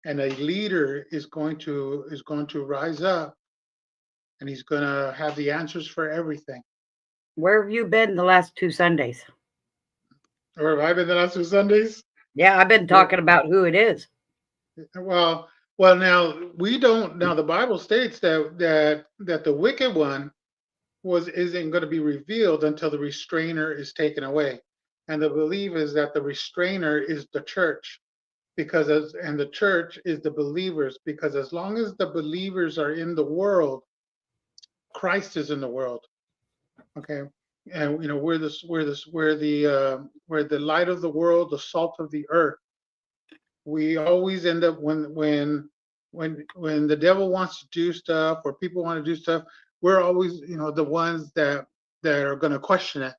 and a leader is going to rise up, and he's going to have the answers for everything. Where have you been the last 2 Sundays? Or have I been the last 2 Sundays? Yeah, I've been talking about who it is. Well, now we don't. Now the Bible states that the wicked one isn't going to be revealed until the restrainer is taken away, and the belief is that the restrainer is the church, and the church is the believers, because as long as the believers are in the world, Christ is in the world. Okay, and we're the light of the world, the salt of the earth. We always end up when the devil wants to do stuff, or people want to do stuff, we're always the ones that are going to question it,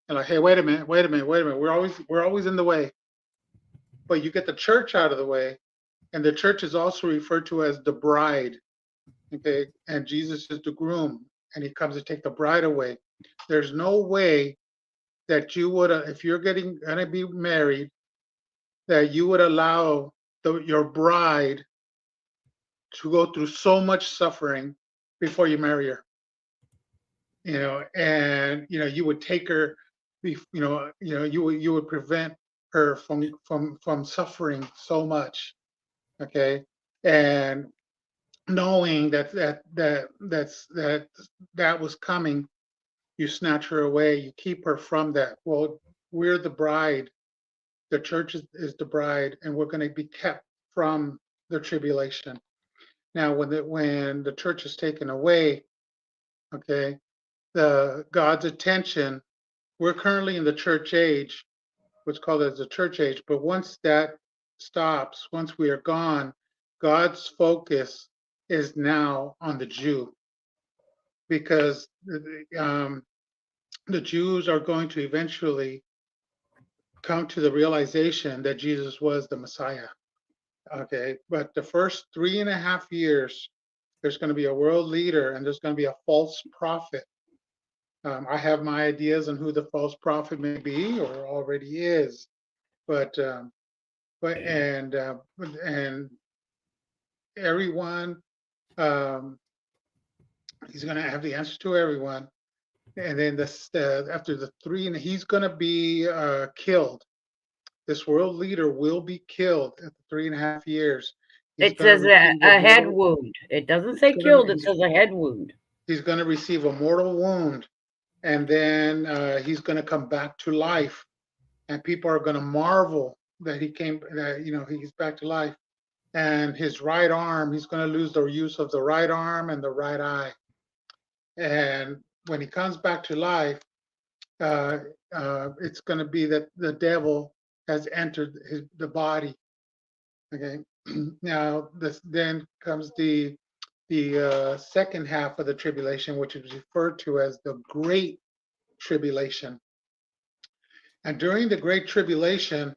and like, hey, wait a minute, we're always in the way. But you get the church out of the way, and the church is also referred to as the bride. Okay, and Jesus is the groom, and He comes to take the bride away. There's no way that you would, if you're gonna be married, that you would allow your bride to go through so much suffering before you marry her. And you would take her you would prevent her from suffering so much. Okay, and knowing that was coming, you snatch her away, you keep her from that. Well, we're the bride. The church is the bride, and we're going to be kept from the tribulation. Now, when the church is taken away, okay, the God's attention. We're currently in the church age, what's called as the church age. But once that stops, once we are gone, God's focus is now on the Jew, because the Jews are going to eventually come to the realization that Jesus was the Messiah. Okay, but the first 3.5 years, there's going to be a world leader and there's going to be a false prophet. I have my ideas on who the false prophet may be or already is, but and everyone, um, he's going to have the answer to everyone. And then after the three, and he's going to be killed. This world leader will be killed at the 3.5 years. He's It going to says receive a head wound. It doesn't say killed. It says a head wound. He's going to receive a mortal wound, and then he's going to come back to life, and people are going to marvel that he came. That he's back to life, and his right arm. He's going to lose the use of the right arm and the right eye, and when he comes back to life, it's going to be that the devil has entered the body. Okay. Now this then comes the second half of the tribulation, which is referred to as the Great Tribulation. And during the Great Tribulation,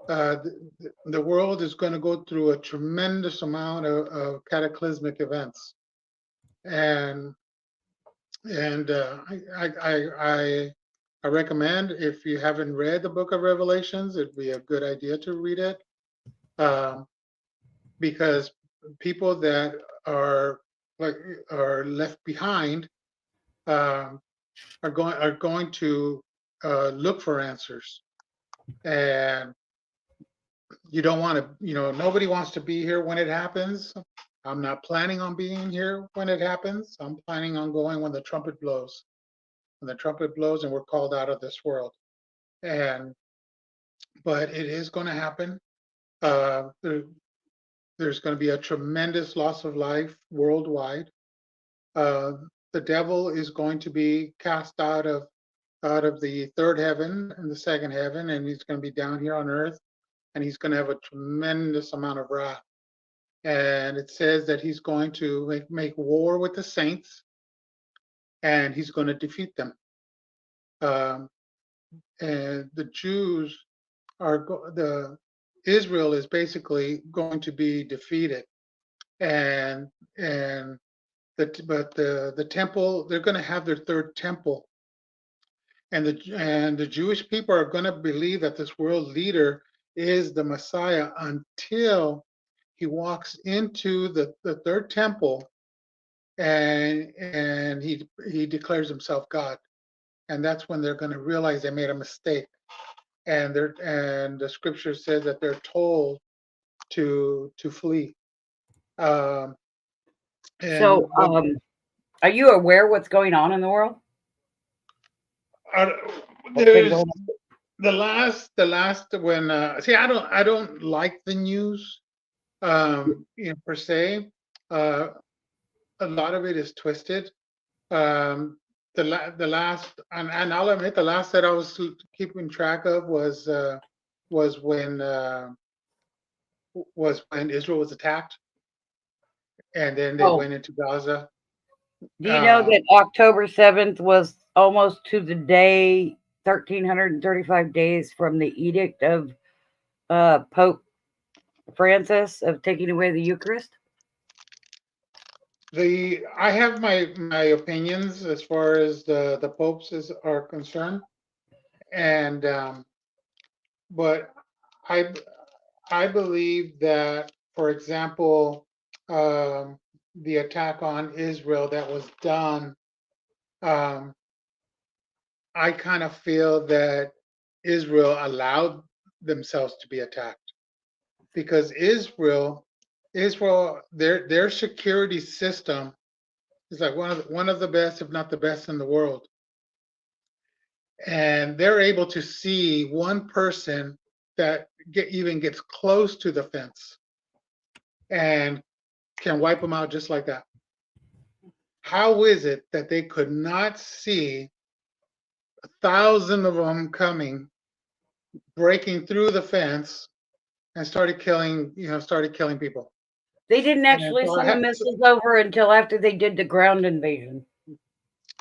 the world is going to go through a tremendous amount of cataclysmic events, and I recommend, if you haven't read the Book of Revelations, it'd be a good idea to read it, because people that are left behind are going to look for answers, and you don't want to. Nobody wants to be here when it happens. I'm not planning on being here when it happens. I'm planning on going when the trumpet blows. When the trumpet blows and we're called out of this world. But it is going to happen. There's going to be a tremendous loss of life worldwide. The devil is going to be cast out of the third heaven and the second heaven, and he's going to be down here on earth, and he's going to have a tremendous amount of wrath. And it says that he's going to make war with the saints, and he's going to defeat them. And the Jews Israel is basically going to be defeated, but the temple, they're going to have their third temple, and the Jewish people are going to believe that this world leader is the Messiah until he walks into the third temple and he declares himself God, and that's when they're going to realize they made a mistake, and the scripture says that they're told to flee. So, are you aware what's going on in the world? There's the last when see, I don't like the news, per se. A lot of it is twisted. The last, and I'll admit, the last that I was keeping track of was when Israel was attacked, and then they went into Gaza. Do you know that October 7th was almost to the day 1,335 days from the edict of Pope Francis of taking away the Eucharist? I have my opinions as far as the popes are concerned, and but I believe that, for example, the attack on Israel that was done, I kind of feel that Israel allowed themselves to be attacked because Israel, their security system is like one of the best, if not the best, in the world, and they're able to see one person that even gets close to the fence and can wipe them out just like that. How is it that they could not see 1,000 of them coming, breaking through the fence, and started killing people? They didn't And actually so I send the had, missiles over until after they did the ground invasion,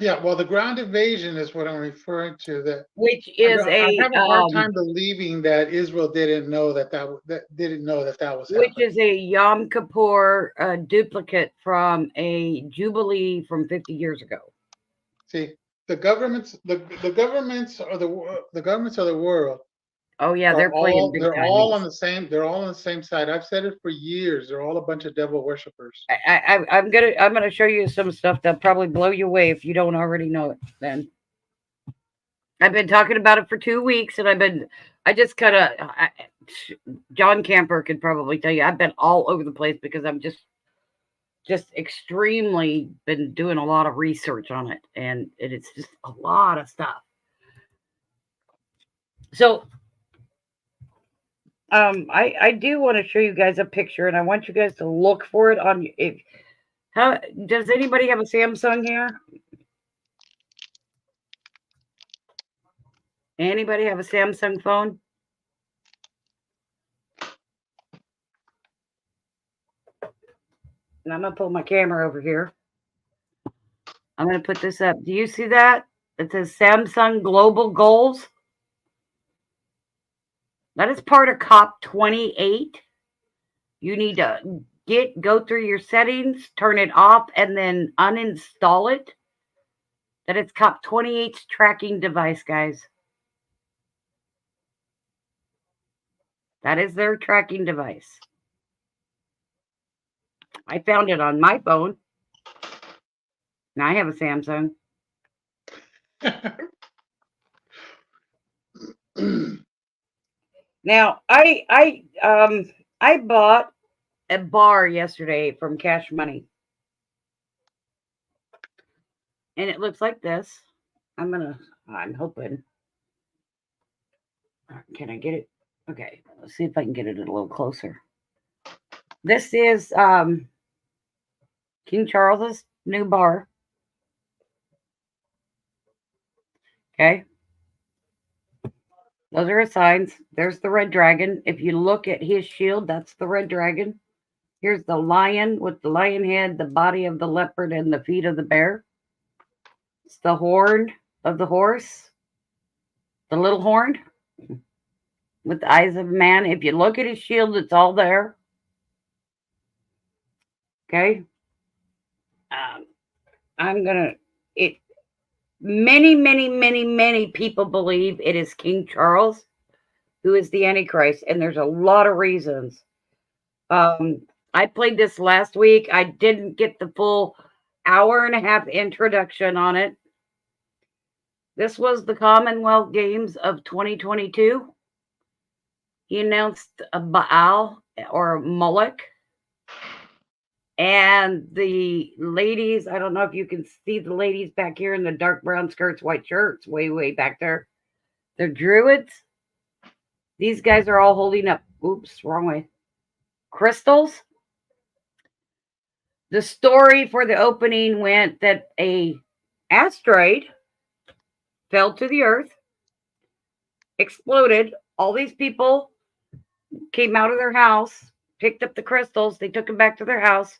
yeah, well, the ground invasion is what I'm referring to. That which I, is I a have a hard time believing that Israel didn't know that was happening. Yom Kippur duplicate from a Jubilee from 50 years ago. See, the governments of the governments of the world Oh yeah, are they're playing big they're time. all on the same side. I've said it for years. They're all a bunch of devil worshippers. I'm gonna show you some stuff that'll probably blow you away if you don't already know it. Then I've been talking about it for 2 weeks, and I just kind of John Camper could probably tell you I've been all over the place because I'm just extremely been doing a lot of research on it, and it's just a lot of stuff. So I do want to show you guys a picture, and I want you guys to look for it on if how does anybody have a Samsung here? Anybody have a Samsung phone? And I'm gonna pull my camera over here. I'm gonna put this up. Do you see that? It says Samsung Global Goals. That is part of COP28. You need to go through your settings, turn it off, and then uninstall it. That it's COP28's tracking device, guys. That is their tracking device. I found it on my phone. And I have a Samsung. Now, I bought a bar yesterday from Cash Money. And it looks like this. I'm hoping. Can I get it? Okay, let's see if I can get it a little closer. This is King Charles's new bar. Okay. Those are his signs. There's the red dragon. If you look at his shield, that's the red dragon. Here's the lion with the lion head, the body of the leopard, and the feet of the bear. It's the horn of the horse, the little horn with the eyes of a man. If you look at his shield, it's all there. Okay. I'm gonna it many people believe it is King Charles who is the Antichrist, and there's a lot of reasons. I played this last week. I didn't get the full hour and a half introduction on it. This was the Commonwealth Games of 2022. He announced a Baal or Moloch. And the ladies, I don't know if you can see the ladies back here in the dark brown skirts, white shirts, way back there. They're druids. These guys are all holding up, oops, wrong way, crystals. The story for the opening went that a asteroid fell to the earth, exploded. All these people came out of their house, picked up the crystals, they took them back to their house,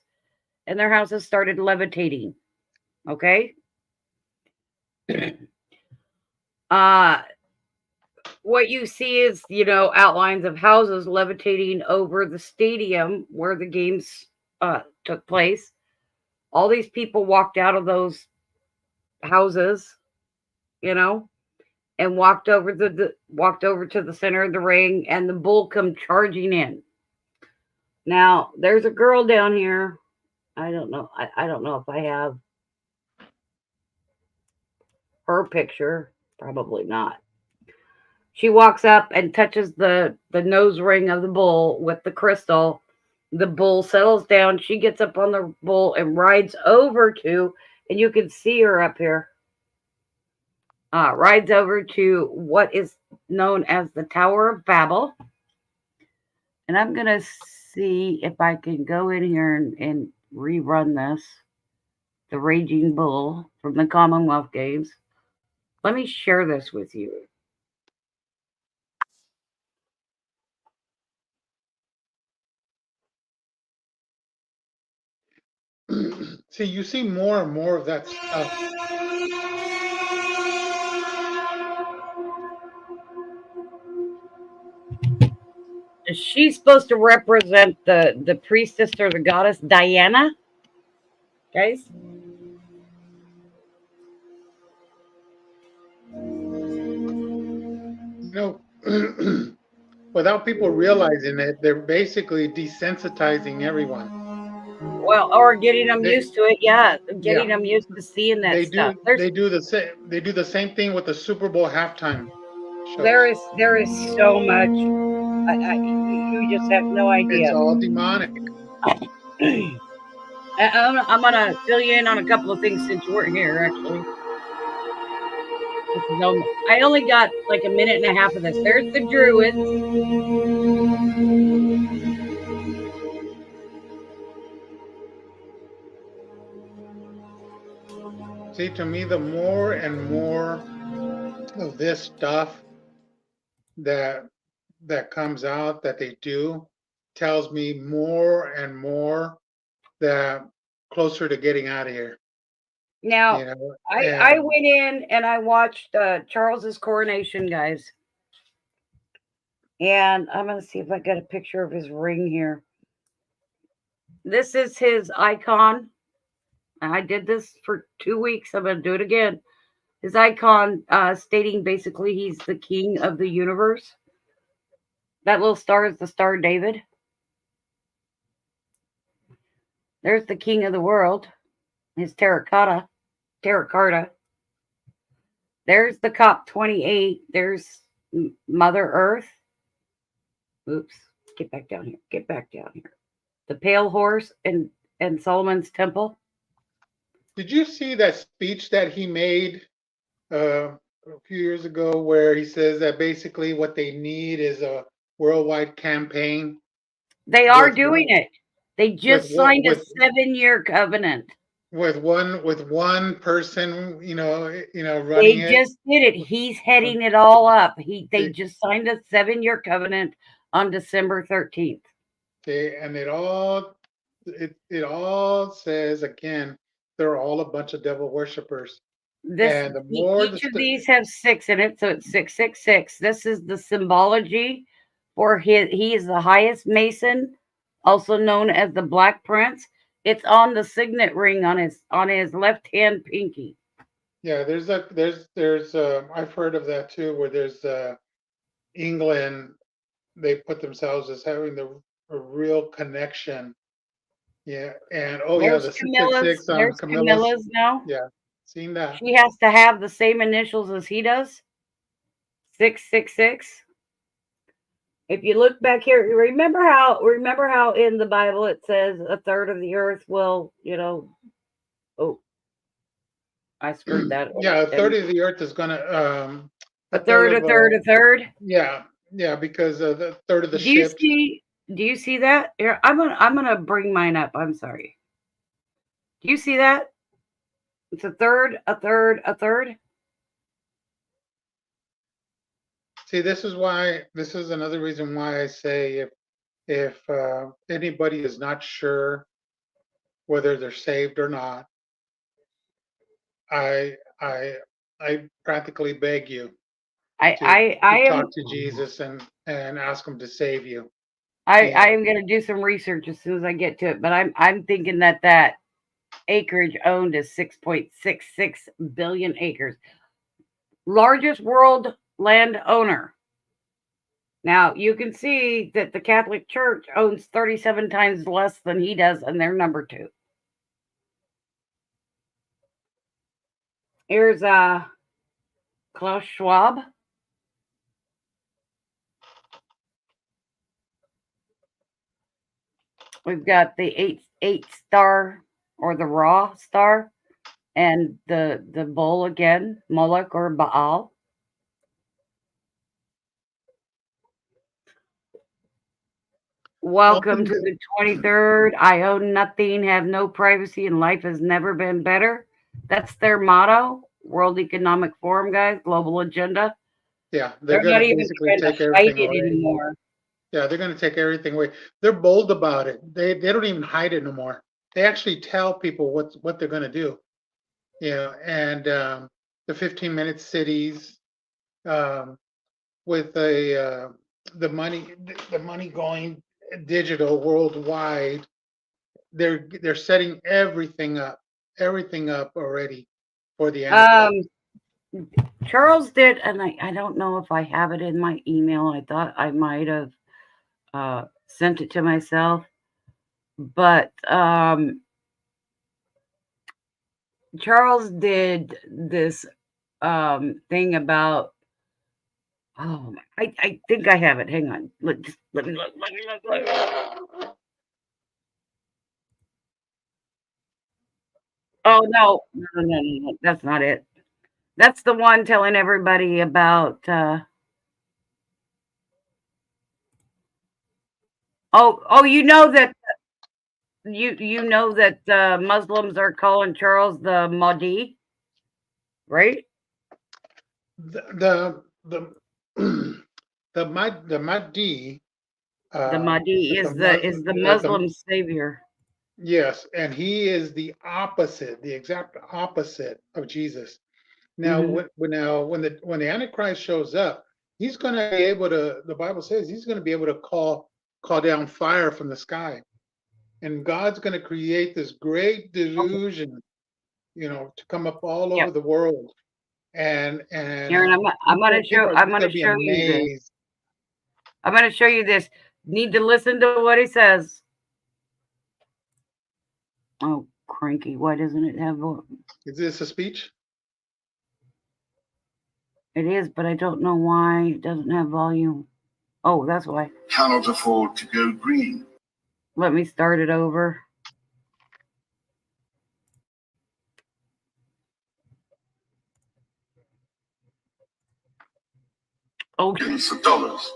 and their houses started levitating. Okay? What you see is, outlines of houses levitating over the stadium where the games took place. All these people walked out of those houses, and walked over to the center of the ring, and the bull come charging in. Now, there's a girl down here. I don't know. I don't know if I have her picture. Probably not. She walks up and touches the nose ring of the bull with the crystal. The bull settles down. She gets up on the bull and rides over to, and you can see her up here. Rides over to what is known as the Tower of Babel. And I'm going to see if I can go in here and rerun this. The Raging Bull from the Commonwealth Games. Let me share this with you. See, you see more and more of that stuff. Is she supposed to represent the priestess or the goddess Diana? Guys? You know, without people realizing it, they're basically desensitizing everyone. Well, or getting them used to it, yeah. Getting them used to seeing that They stuff. they do the same. They do the same thing with the Super Bowl halftime shows. There is so much. You just have no idea. It's all demonic. I'm gonna fill you in on a couple of things since you weren't here. Actually, I only got like a minute and a half of this. There's the Druids. See, to me, the more and more of this stuff that comes out that they do tells me more and more that closer to getting out of here. Now, you know, I went in and I watched Charles's coronation, guys. And I'm going to see if I got a picture of his ring here. This is his icon. I did this for 2 weeks. I'm going to do it again. His icon stating basically he's the king of the universe. That little star is the Star of David. There's the king of the world. His terracotta. There's the COP28. There's Mother Earth. Oops. Get back down here. The pale horse and Solomon's temple. Did you see that speech that he made a few years ago where he says that basically what they need is a worldwide campaign? They are doing it. They just signed a 7-year covenant. With one person, you know, running it. They just did it. He's heading it all up. They just signed a 7-year covenant on December 13th. Okay, and it all says again, they're all a bunch of devil worshippers. And the more each of these have 6 in it, so it's 666. This is the symbology for he is the highest Mason, also known as the Black Prince. It's on the signet ring on his left hand pinky. Yeah, there's I've heard of that too, where there's England, they put themselves as having a real connection. Yeah, and there's the 666 on Camilla's now. Yeah, seen that. She has to have the same initials as he does. 666. If you look back here, remember how in the Bible it says a third of the earth will, I screwed that. Yeah, a third of the earth is gonna a third. Yeah, because the third of the ships. Do you see that? Here, I'm gonna bring mine up. I'm sorry. Do you see that? It's a third. See, this is another reason why I say if anybody is not sure whether they're saved or not, I practically beg you to talk to Jesus and ask him to save you. I am going to do some research as soon as I get to it, but I'm thinking that acreage owned is 6.66 billion acres. Largest world land owner. Now, you can see that the Catholic Church owns 37 times less than he does, and they're number 2. Here's Klaus Schwab. We've got the eight star or the Raw star, and the bull again, Moloch or Baal. Welcome to the 23rd. I own nothing, have no privacy, and life has never been better. That's their motto. World Economic Forum, guys, global agenda. Yeah, they're not even trying to hide it anymore. Yeah, they're going to take everything away. They're bold about it. They don't even hide it no more. They actually tell people what they're going to do. You know, and the 15-minute cities, with the money going digital worldwide. They're setting everything up already for the Antichrist. Charles did, and I don't know if I have it in my email. I thought I might have sent it to myself, but Charles did this thing about. Oh, I think I have it. Hang on. Let me look. Oh no, no. That's not it. That's the one telling everybody about. You know that you know that Muslims are calling Charles the Mahdi, right? The Mahdi. The Mahdi is the Muslim savior. Yes, and he is the exact opposite of Jesus. Now, when the Antichrist shows up, he's going to be able to. The Bible says he's going to be able to call down fire from the sky, and God's going to create this great delusion, to come up all over the world. And Aaron, I'm going to show you this. I'm going to show you this. Need to listen to what he says. Oh, cranky! Why doesn't it have? Is this a speech? It is, but I don't know why it doesn't have volume. Oh, that's why. Cannot afford to go green. Let me start it over. Billions of dollars.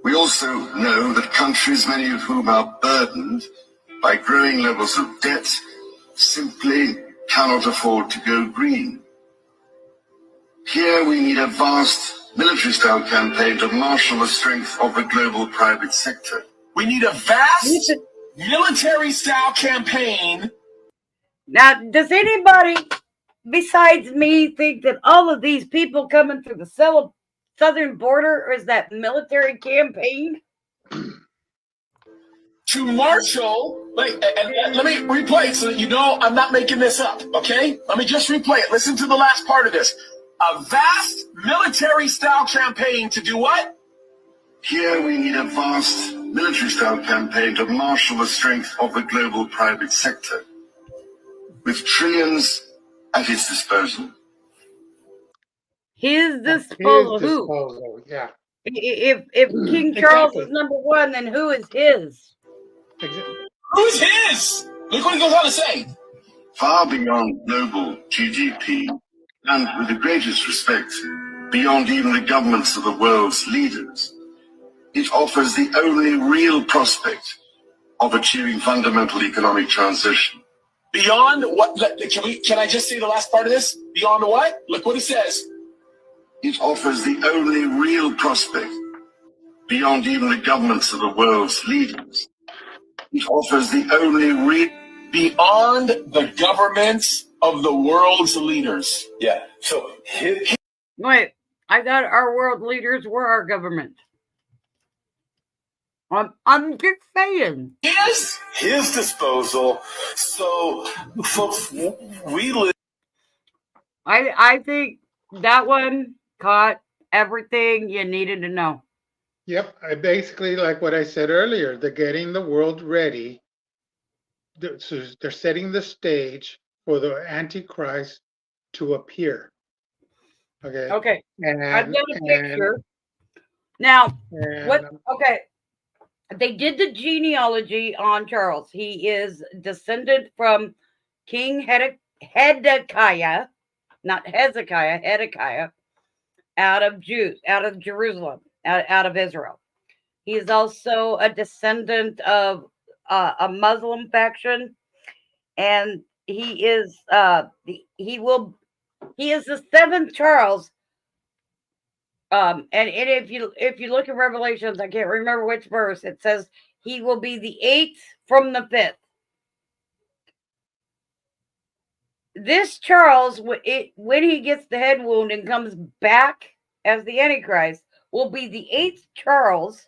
We also know that countries, many of whom are burdened by growing levels of debt, simply cannot afford to go green. Here we need a vast military-style campaign to marshal the strength of the global private sector. We need a vast military-style campaign. Now, does anybody besides me think that all of these people coming through the southern border is that military campaign? To marshal, and let me replay it so that you know I'm not making this up, okay? Let me just replay it. Listen to the last part of this. A vast military-style campaign to do what? Here we need a vast military-style campaign to marshal the strength of the global private sector, with trillions at his disposal. His disposal. Yeah. If King Charles is number one, then who is his? Who's his? Look what he goes on to say. Far beyond global GDP, and with the greatest respect, beyond even the governments of the world's leaders, it offers the only real prospect of achieving fundamental economic transition. Beyond what? Can I just say the last part of this? Beyond what? Look what he says. It offers the only real prospect, beyond even the governments of the world's leaders. It offers the only real... Beyond the governments of the world's leaders. Yeah. So... Wait, I thought our world leaders were our government. I'm just saying. His disposal. So, folks, we live... I think that one caught everything you needed to know. Yep, basically like what I said earlier, they're getting the world ready. So they're setting the stage for the Antichrist to appear. Okay. Okay. I've And got a picture. Now, what? and Okay. They did the genealogy on Charles. He is descended from King Hezekiah, not Hezekiah, Hezekiah, out of Jerusalem, out of Israel. He is also a descendant of a Muslim faction, and he is the seventh Charles. And if you look at Revelations, I can't remember which verse, it says he will be the eighth from the fifth. This Charles, when he gets the head wound and comes back as the Antichrist, will be the eighth Charles,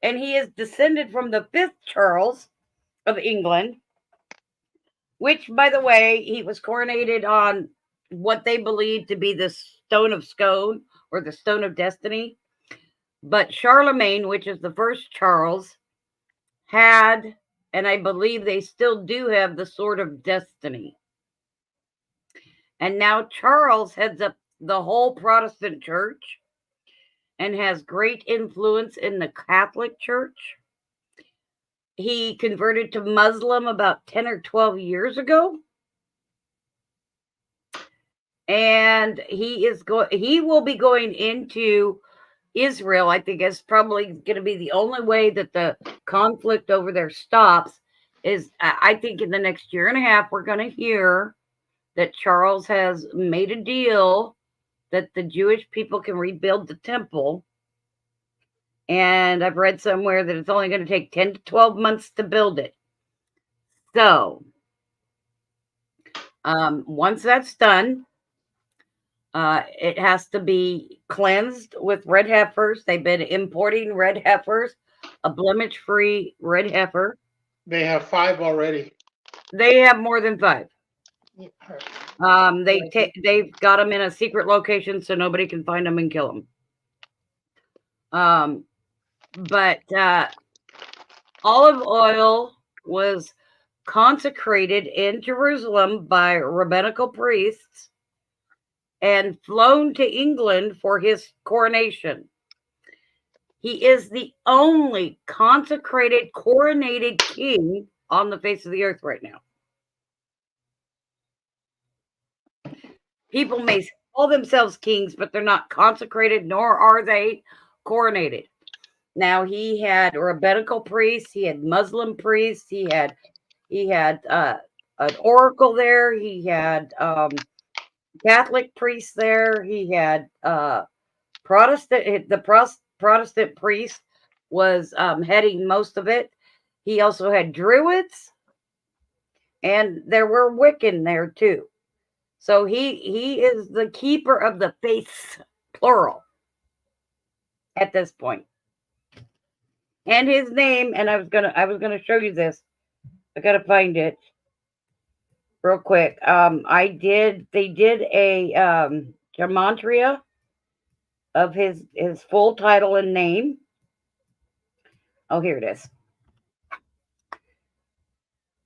and he is descended from the fifth Charles of England, which, by the way, he was coronated on what they believe to be the Stone of Scone or the Stone of Destiny. But Charlemagne, which is the first Charles, had, and I believe they still do have, the Sword of Destiny. And now Charles heads up the whole Protestant church and has great influence in the Catholic Church. He converted to Muslim about 10 or 12 years ago. And he will be going into Israel. I think it's probably going to be the only way that the conflict over there stops. Is I think in the next year and a half we're going to hear that Charles has made a deal that the Jewish people can rebuild the temple. And I've read somewhere that it's only going to take 10 to 12 months to build it. So once that's done, it has to be cleansed with red heifers. They've been importing red heifers, a blemish-free red heifer. they have 5 already. They have more than 5. They've got them in a secret location so nobody can find them and kill them. But olive oil was consecrated in Jerusalem by rabbinical priests and flown to England for his coronation. He is the only consecrated, coronated king on the face of the earth right now. People may call themselves kings, but they're not consecrated, nor are they coronated. Now, he had rabbinical priests, he had Muslim priests, he had an oracle there, he had Catholic priests there, he had Protestant. The Protestant priest was heading most of it. He also had Druids, and there were Wiccan there too. So he is the keeper of the faiths, plural, at this point. And his name, and I was gonna show you this. I gotta find it real quick. They did a gematria of his full title and name. Oh, here it is.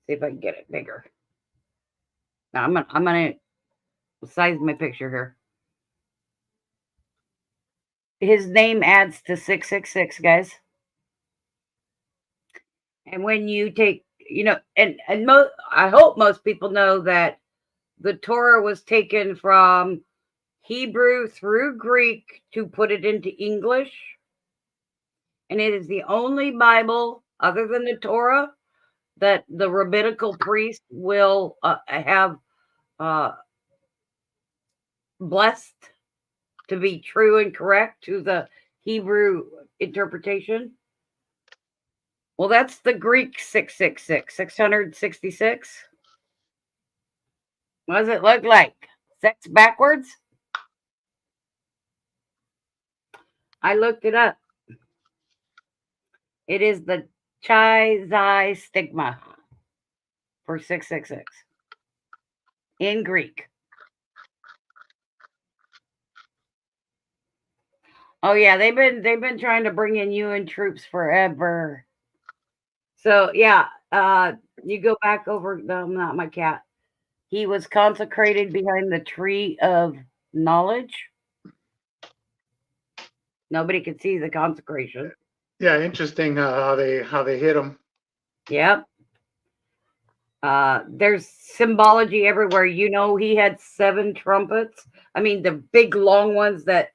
See if I can get it bigger. Now I'm gonna size my picture here. His name adds to 666, guys. And when you take, I hope most people know that the Torah was taken from Hebrew through Greek to put it into English. And it is the only Bible, other than the Torah, that the rabbinical priest will have blessed to be true and correct to the Hebrew interpretation. Well, that's the Greek 666. What does it look like? Sex backwards? I looked it up. It is the Chi stigma for 666 in Greek. Oh yeah, they've been trying to bring in UN troops forever. So yeah, you go back over. No, not my cat. He was consecrated behind the tree of knowledge. Nobody could see the consecration. Yeah, interesting how they hit him. Yep. There's symbology everywhere. You know, he had 7 trumpets. I mean, the big long ones that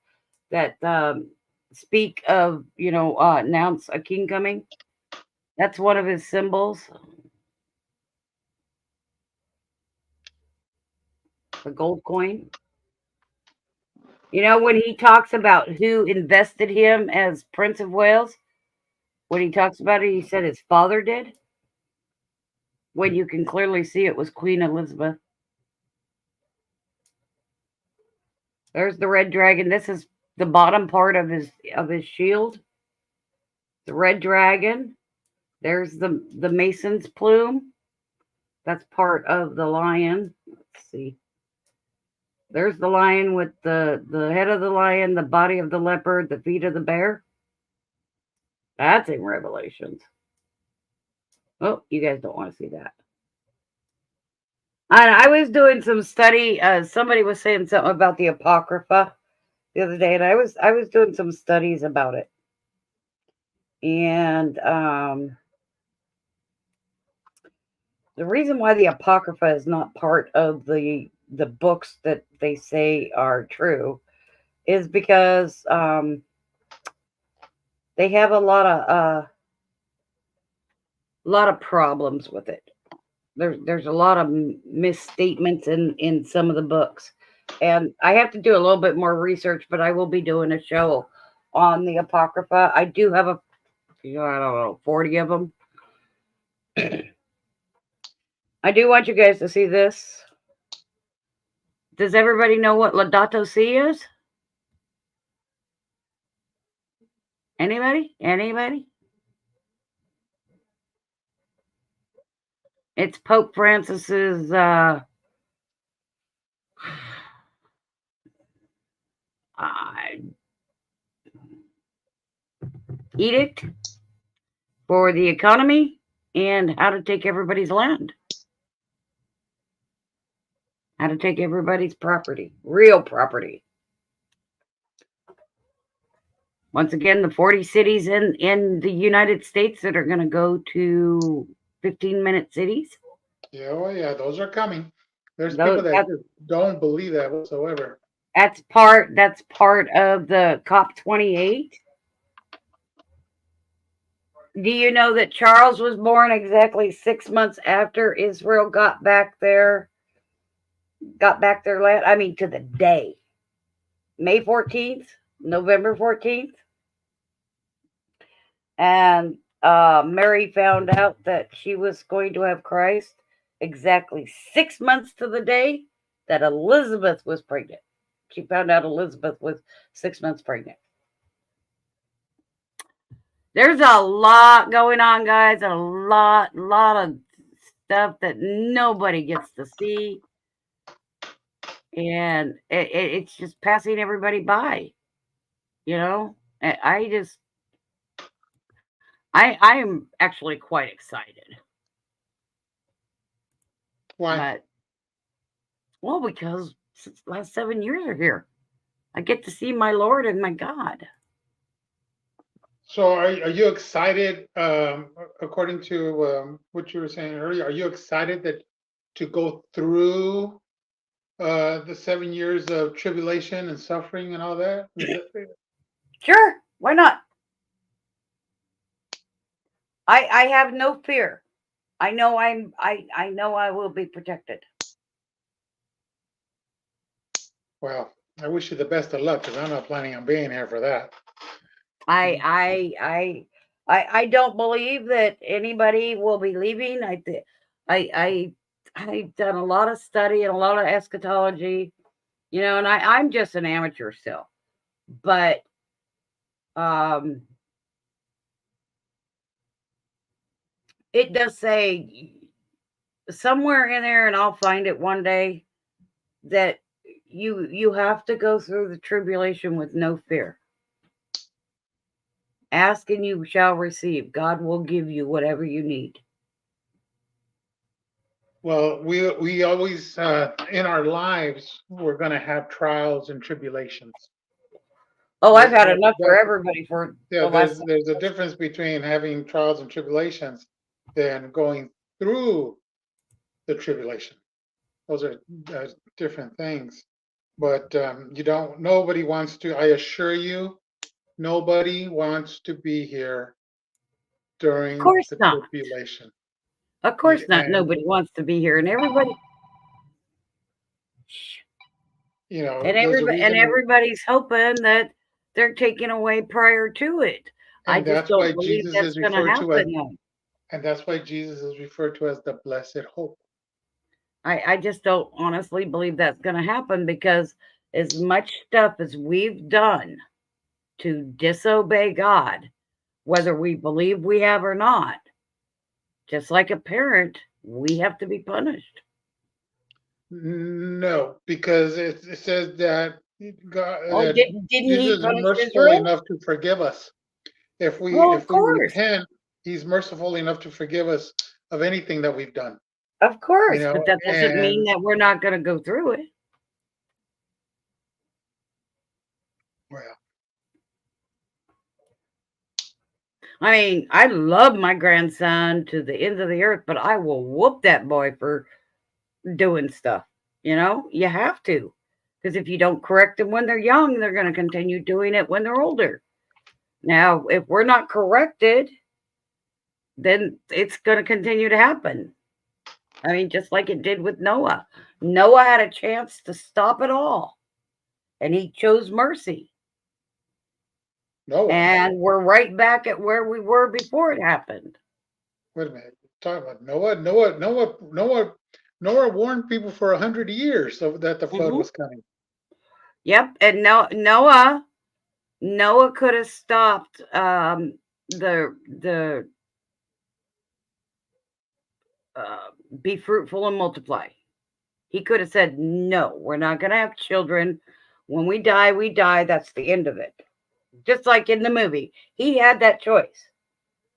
speak of, announce a king coming. That's one of his symbols. The gold coin. You know, when he talks about who invested him as Prince of Wales, when he talks about it, he said his father did. When you can clearly see it was Queen Elizabeth. There's the red dragon. This is the bottom part of his shield. The red dragon. There's the mason's plume. That's part of the lion. Let's see. There's the lion with the head of the lion, the body of the leopard, the feet of the bear. That's in Revelations. Oh, you guys don't want to see that. I was doing some study. Somebody was saying something about the Apocrypha the other day, and I was doing some studies about it. And the reason why the Apocrypha is not part of the books that they say are true is because they have a lot of problems with it. There's a lot of misstatements in some of the books, and I have to do a little bit more research. But I will be doing a show on the Apocrypha. I do have I don't know, 40 of them. I do want you guys to see this. Does everybody know what Laudato Si is? Anybody? Anybody? It's Pope Francis's edict for the economy and how to take everybody's land. How to take everybody's property, real property. Once again, the 40 cities in the United States that are going to go to 15-minute cities. Yeah, oh yeah, those are coming. There's people that just don't believe that whatsoever. That's part of the COP28. Do you know that Charles was born exactly 6 months after Israel got back their land? I mean, to the day. May 14th, November 14th. And Mary found out that she was going to have Christ exactly 6 months to the day that Elizabeth was pregnant. She found out Elizabeth was 6 months pregnant. There's a lot going on, guys. A lot of stuff that nobody gets to see. And it's just passing everybody by. You know? I am actually quite excited. Why? Because since the last 7 years are here. I get to see my Lord and my God. So are you excited, according to what you were saying earlier, are you excited to go through the 7 years of tribulation and suffering and all that? Sure, why not? I have no fear. I know I know I will be protected. Well, I wish you the best of luck because I'm not planning on being here for that. I don't believe that anybody will be leaving. I've done a lot of study and a lot of eschatology, and I'm just an amateur still. But it does say somewhere in there, and I'll find it one day, that you have to go through the tribulation with no fear. Ask and you shall receive. God will give you whatever you need. Well, we always in our lives we're going to have trials and tribulations. Oh, I've had That- enough for that- everybody for Yeah, the last. there's a difference between having trials and tribulations than going through the tribulation. Those are different things. But nobody wants to, I assure you, nobody wants to be here Of during course the not. tribulation. Of course not. And, Nobody wants to be here, and everybody, there's a reason, everybody's hoping that they're taken away prior to it. I and just that's why don't believe Jesus that's is going to referred to as, happen. Now. and that's why Jesus is referred to as the blessed hope. I just don't honestly believe that's going to happen, because as much stuff as we've done to disobey God, whether we believe we have or not, just like a parent, we have to be punished. No, because it says that God, Oh, didn't he Jesus is punish merciful Israel? enough to forgive us. If we Well, of course. repent, He's merciful enough to forgive us of anything that we've done. Of course, You know, but that doesn't mean and- that we're not going to go through it. Well, I mean, I love my grandson to the ends of the earth, but I will whoop that boy for doing stuff. You have to. Because if you don't correct them when they're young, they're going to continue doing it when they're older. Now, if we're not corrected, then it's going to continue to happen. I mean, just like it did with Noah. Noah had a chance to stop it all, and he chose mercy. Noah. And we're right back at where we were before it happened. Wait a minute. Talk about Noah. Noah warned people for 100 years that the flood was coming. Yep, and Noah could have stopped the be fruitful and multiply. He could have said, no, we're not going to have children. When we die, we die. That's the end of it. Just like in the movie, he had that choice.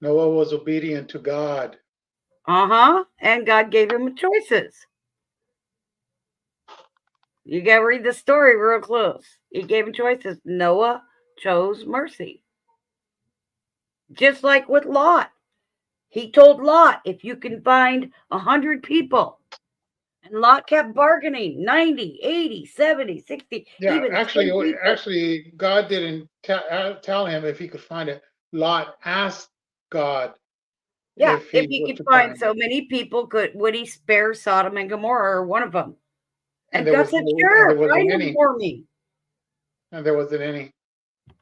Noah was obedient to God. And God gave him choices. You got to read the story real close. He gave him choices. Noah chose mercy. Just like with Lot. He told Lot, if you can find 100 people. And Lot kept bargaining, 90, 80, 70, 60. Yeah, even actually, God didn't tell him if he could find it. Lot asked God. Yeah, if he was could to find so many people, would he spare Sodom and Gomorrah, or one of them? And God said, sure, find them for me. And there wasn't any.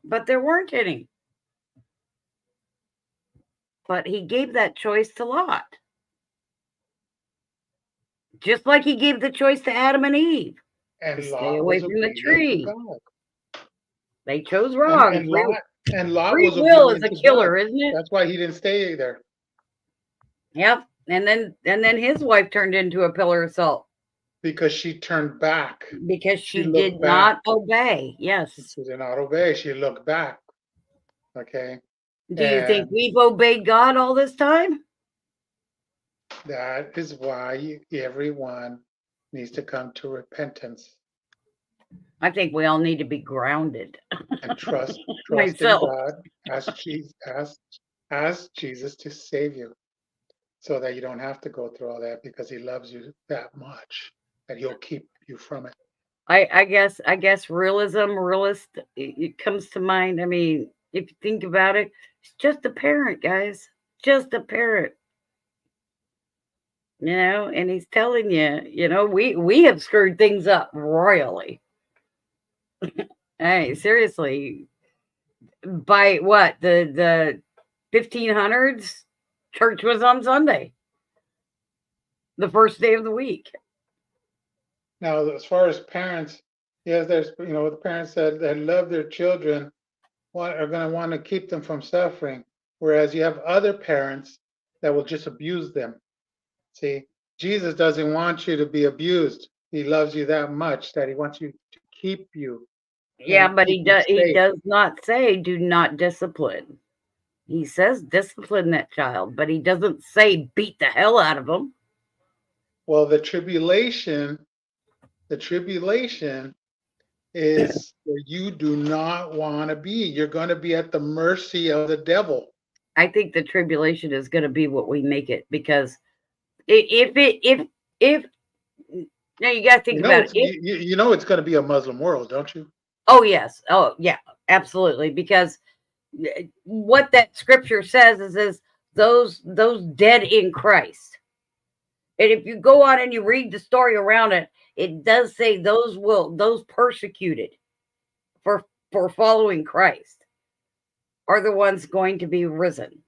But there weren't any. But he gave that choice to Lot. Just like he gave the choice to Adam and Eve. And to stay away from the tree. They chose And wrong. Lot Free was will is a obedient to killer, God. isn't it? That's why he didn't stay there. Yep. And then his wife turned into a pillar of salt. Because she turned back. Because she did not obey. Yes. She did not obey. She looked back. Okay. Do you think we've obeyed God all this time? That is why everyone needs to come to repentance. I think we all need to be grounded. And trust in God. Ask Jesus to save you, so that you don't have to go through all that, because he loves you that much that he'll keep you from it. I guess realist, it comes to mind. I mean, if you think about it, it's just a parent, guys. Just a parent. And he's telling you, we have screwed things up royally. Hey, seriously. By what? The 1500s, church was on Sunday. The first day of the week. Now, as far as parents, yes, there's, the parents that love their children are going to want to keep them from suffering. Whereas you have other parents that will just abuse them. See, Jesus doesn't want you to be abused. He loves you that much that he wants you to keep you. Yeah, but he does not say do not discipline. He says discipline that child, but he doesn't say beat the hell out of them. Well, the tribulation is where you do not want to be. You're going to be at the mercy of the devil. I think the tribulation is going to be what we make it, because if now you got to think about it. You know it's going to be a Muslim world, don't you? Oh yes, oh yeah, absolutely. Because what that scripture says is those dead in Christ. And if you go on and you read the story around it, it does say those persecuted for following Christ are the ones going to be risen.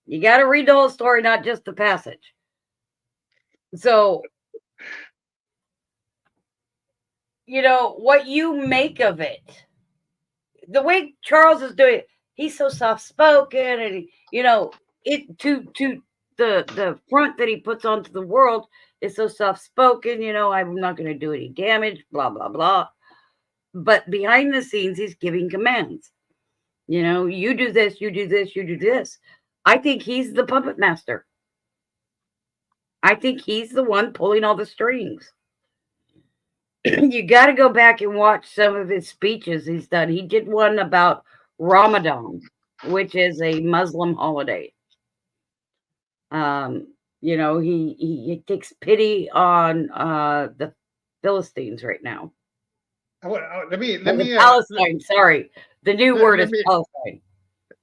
You got to read the whole story, not just the passage. So, what you make of it, the way Charles is doing it, he's so soft spoken, and it to the front that he puts onto the world is so soft spoken. I'm not going to do any damage, blah blah blah. But behind the scenes, he's giving commands. You do this, you do this, you do this. I think he's the puppet master. I think he's the one pulling all the strings. You got to go back and watch some of his speeches he's done. He did one about Ramadan, which is a Muslim holiday. He takes pity on the Philistines right now. Let me Palestine. Sorry, the new word is Palestine.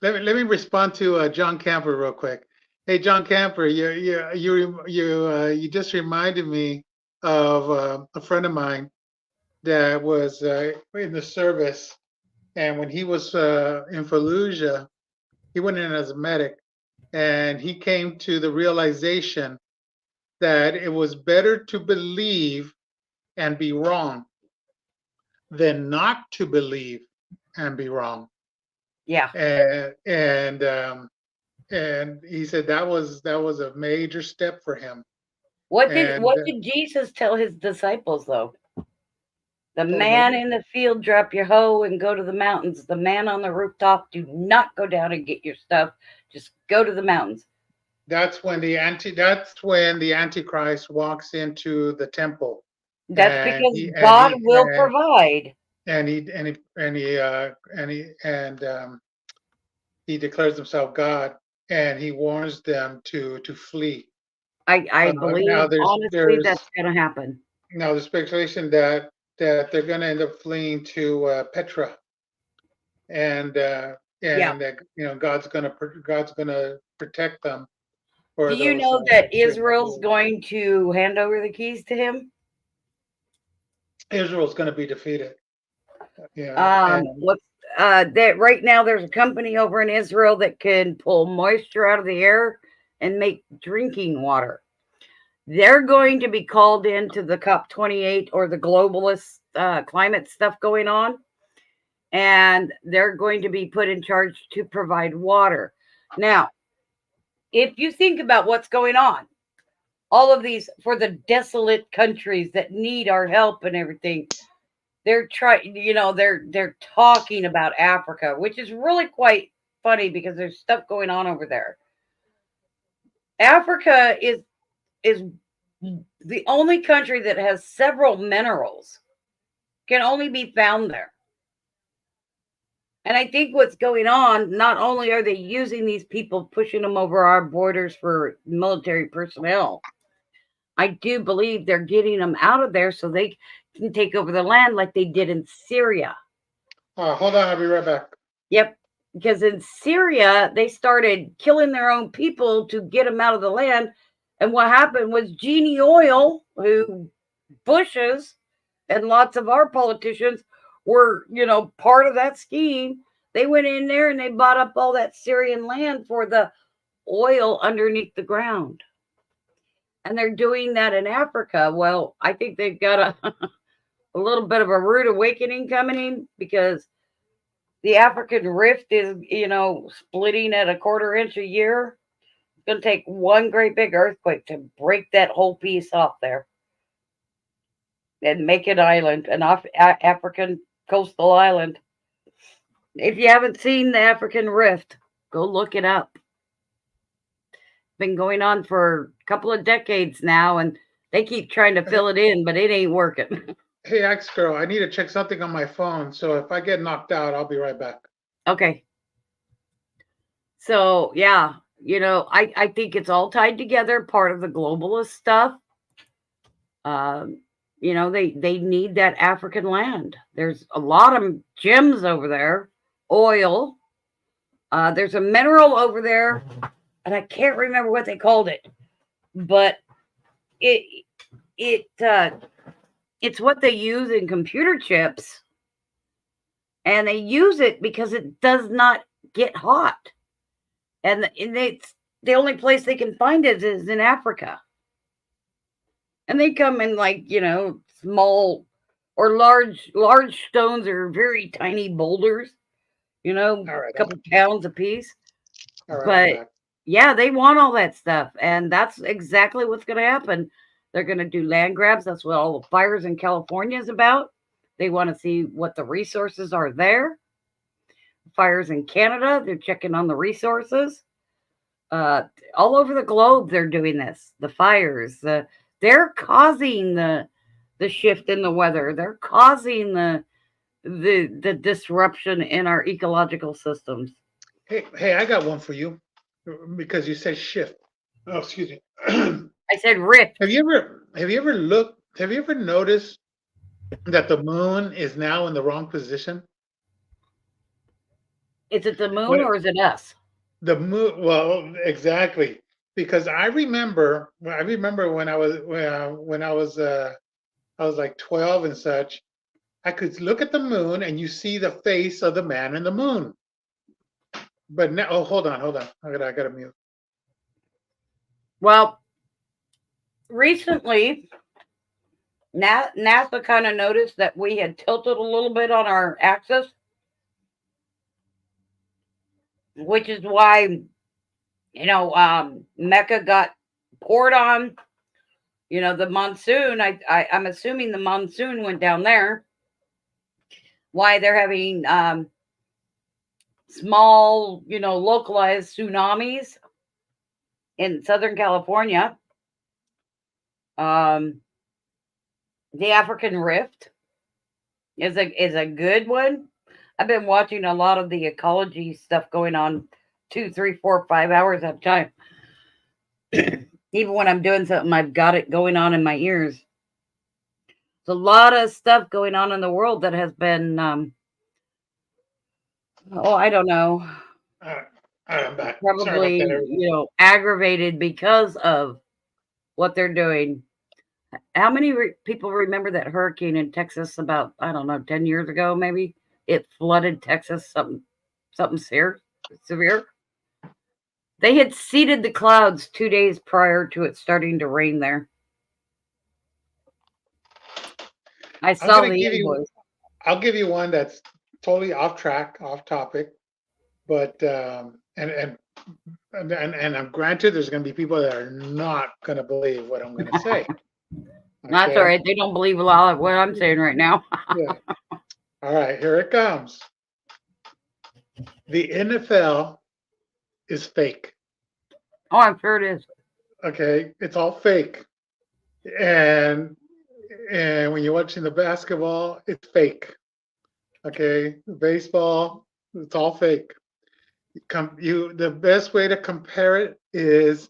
Let me respond to John Camper real quick. Hey, John Camper, you just reminded me of a friend of mine that was in the service, and when he was in Fallujah, he went in as a medic, and he came to the realization that it was better to believe and be wrong than not to believe and be wrong. Yeah. And he said that was a major step for him. What did Jesus tell his disciples though? The man in the field, drop your hoe and go to the mountains. The man on the rooftop, do not go down and get your stuff. Just go to the mountains. That's when the Antichrist walks into the temple. That's because God will provide. And he declares himself God, and he warns them to flee. I believe honestly that's going to happen. Now there's speculation that they're going to end up fleeing to Petra, and that God's going to protect them. Do you know that Israel's going to hand over the keys to him? Israel's going to be defeated. That right now there's a company over in Israel that can pull moisture out of the air and make drinking water. They're going to be called into the COP28 or the globalist climate stuff going on, and they're going to be put in charge to provide water. Now, if you think about what's going on, all of these for the desolate countries that need our help and everything, they're trying, they're talking about Africa, which is really quite funny because there's stuff going on over there. Africa is the only country that has several minerals, can only be found there. And I think what's going on, not only are they using these people, pushing them over our borders for military personnel, I do believe they're getting them out of there so they can take over the land like they did in Syria. Hold on, I'll be right back. Yep, because in Syria, they started killing their own people to get them out of the land. And what happened was Genie Oil, who Bush's and lots of our politicians were, part of that scheme. They went in there and they bought up all that Syrian land for the oil underneath the ground. And they're doing that in Africa. Well, I think they've got a little bit of a rude awakening coming in, because the African rift is, splitting at 1/4 inch a year. It's going to take one great big earthquake to break that whole piece off there and make an island, an African coastal island. If you haven't seen the African rift, go look it up. Been going on for a couple of decades now, and they keep trying to fill it in, but it ain't working. Hey, X girl, I need to check something on my phone. So if I get knocked out, I'll be right back. Okay. So yeah, I think it's all tied together, part of the globalist stuff. Um, they need that African land. There's a lot of gems over there, oil. There's a mineral over there, and I can't remember what they called it, but it it it's what they use in computer chips, and they use it because it does not get hot, and it's the only place they can find it is in Africa. And they come in like small or large stones or very tiny boulders, All a right. couple pounds a piece. All right. I'm But back. yeah, they want all that stuff, and that's exactly what's going to happen. They're going to do land grabs. That's what all the fires in California is about. They want to see what the resources are there. Fires in Canada, they're checking on the resources. All over the globe, they're doing this. The fires, they're causing the shift in the weather. They're causing the disruption in our ecological systems. Hey, I got one for you because you said shift. Oh, excuse me. I said rift. Have you ever noticed that the moon is now in the wrong position? Is it the moon When or is it us? the moon, well, exactly. Because I remember when I was like 12 and such, I could look at the moon and you see the face of the man in the moon. But now, oh, hold on. I gotta mute. Well, recently, NASA kind of noticed that we had tilted a little bit on our axis, which is why, Mecca got poured on. The monsoon. I'm assuming the monsoon went down there. Why they're having small, localized tsunamis in Southern California. The African Rift is a good one. I've been watching a lot of the ecology stuff going on 2, 3, 4, 5 hours at a time. Even when I'm doing something, I've got it going on in my ears. There's a lot of stuff going on in the world that has been, I don't know, All right, I'm back. Sorry about probably, that, everybody. aggravated because of what they're doing. How many people remember that hurricane in Texas about, I don't know, 10 years ago, maybe? It flooded Texas, something severe. They had seeded the clouds 2 days prior to it starting to rain there. I I'm saw gonna the give you. invoice. I'll give you one that's totally off track, off topic, but and I'm granted there's going to be people that are not going to believe what I'm going to say. That's all Okay. right. They don't believe a lot of what I'm saying right now. Yeah. All right. Here it comes. The NFL is fake. Oh, I'm sure it is. Okay. It's all fake. And when you're watching the basketball, it's fake. Okay. Baseball, it's all fake. The best way to compare it is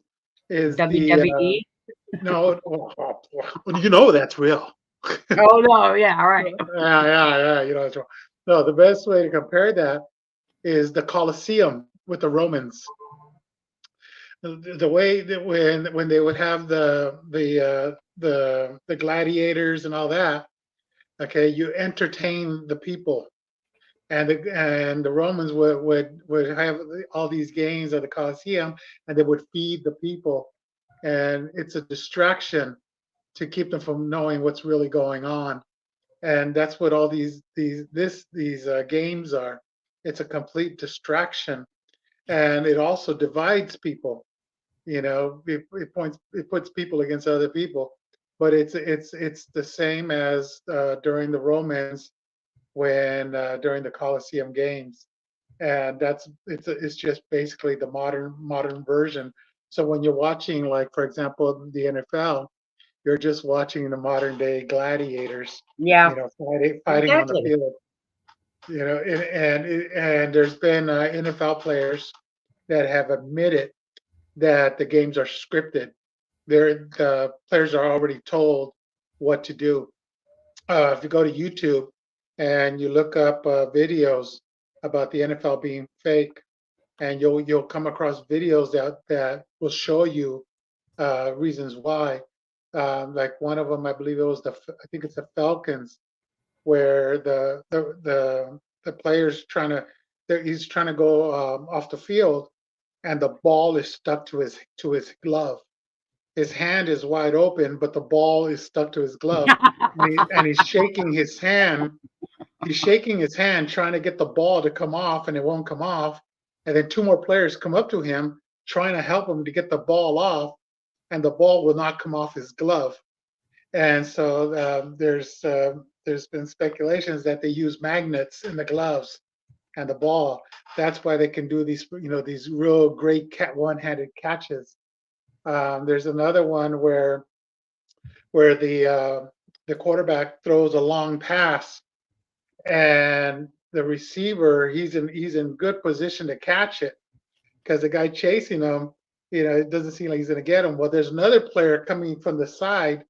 the WWE. no, you know that's real. Oh no, yeah, all right. Yeah, you know that's real. No, the best way to compare that is the Colosseum with the Romans. The way that when they would have the gladiators and all that, okay, you entertain the people, and the Romans would have all these games at the Colosseum, and they would feed the people, and it's a distraction to keep them from knowing what's really going on, and that's what all these games are. It's a complete distraction, and it also divides people. It puts people against other people, but it's the same as during the Romans when during the Colosseum games, and it's just basically the modern version. So when you're watching, like for example, the NFL, you're just watching the modern day gladiators, Yeah, fighting on the exactly. field. And there's been NFL players that have admitted that the games are scripted. The players are already told what to do. If you go to YouTube and you look up videos about the NFL being fake, and you'll come across videos that will show you reasons why. Like one of them, I believe it was I think it's the Falcons, where the player's he's trying to go off the field, and the ball is stuck to his glove. His hand is wide open, but the ball is stuck to his glove, and he's shaking his hand. He's shaking his hand, trying to get the ball to come off, and it won't come off. And then two more players come up to him, trying to help him to get the ball off, and the ball will not come off his glove. And so there's been speculations that they use magnets in the gloves and the ball. That's why they can do these real great one-handed catches. There's another one where the quarterback throws a long pass, and the receiver he's in good position to catch it, because the guy chasing him, it doesn't seem like he's going to get him. Well, there's another player coming from the side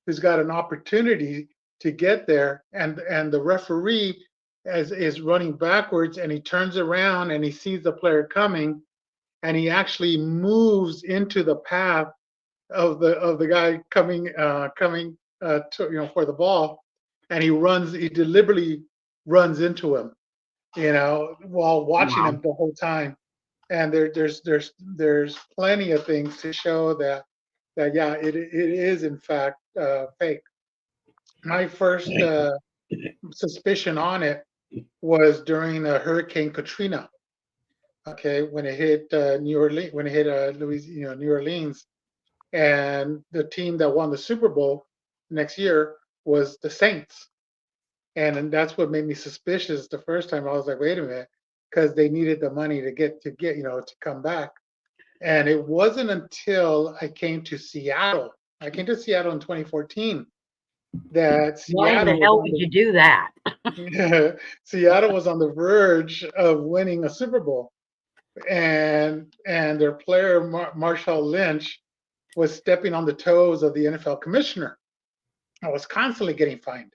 who's got an opportunity to get there, and the referee is running backwards, and he turns around and he sees the player coming, and he actually moves into the path of the guy coming to, for the ball, and he deliberately runs into him, while watching him the whole time. And there's plenty of things to show that yeah, it is in fact fake. My first suspicion on it was during Hurricane Katrina. Okay, when it hit New Orleans, New Orleans, and the team that won the Super Bowl next year was the Saints, and that's what made me suspicious the first time. I was like, wait a minute, because they needed the money to come back. And it wasn't until I came to Seattle. I came to Seattle in 2014 that Why in the hell would you do that? Seattle was on the verge of winning a Super Bowl, and their player Marshawn Lynch was stepping on the toes of the NFL commissioner. I was constantly getting fined,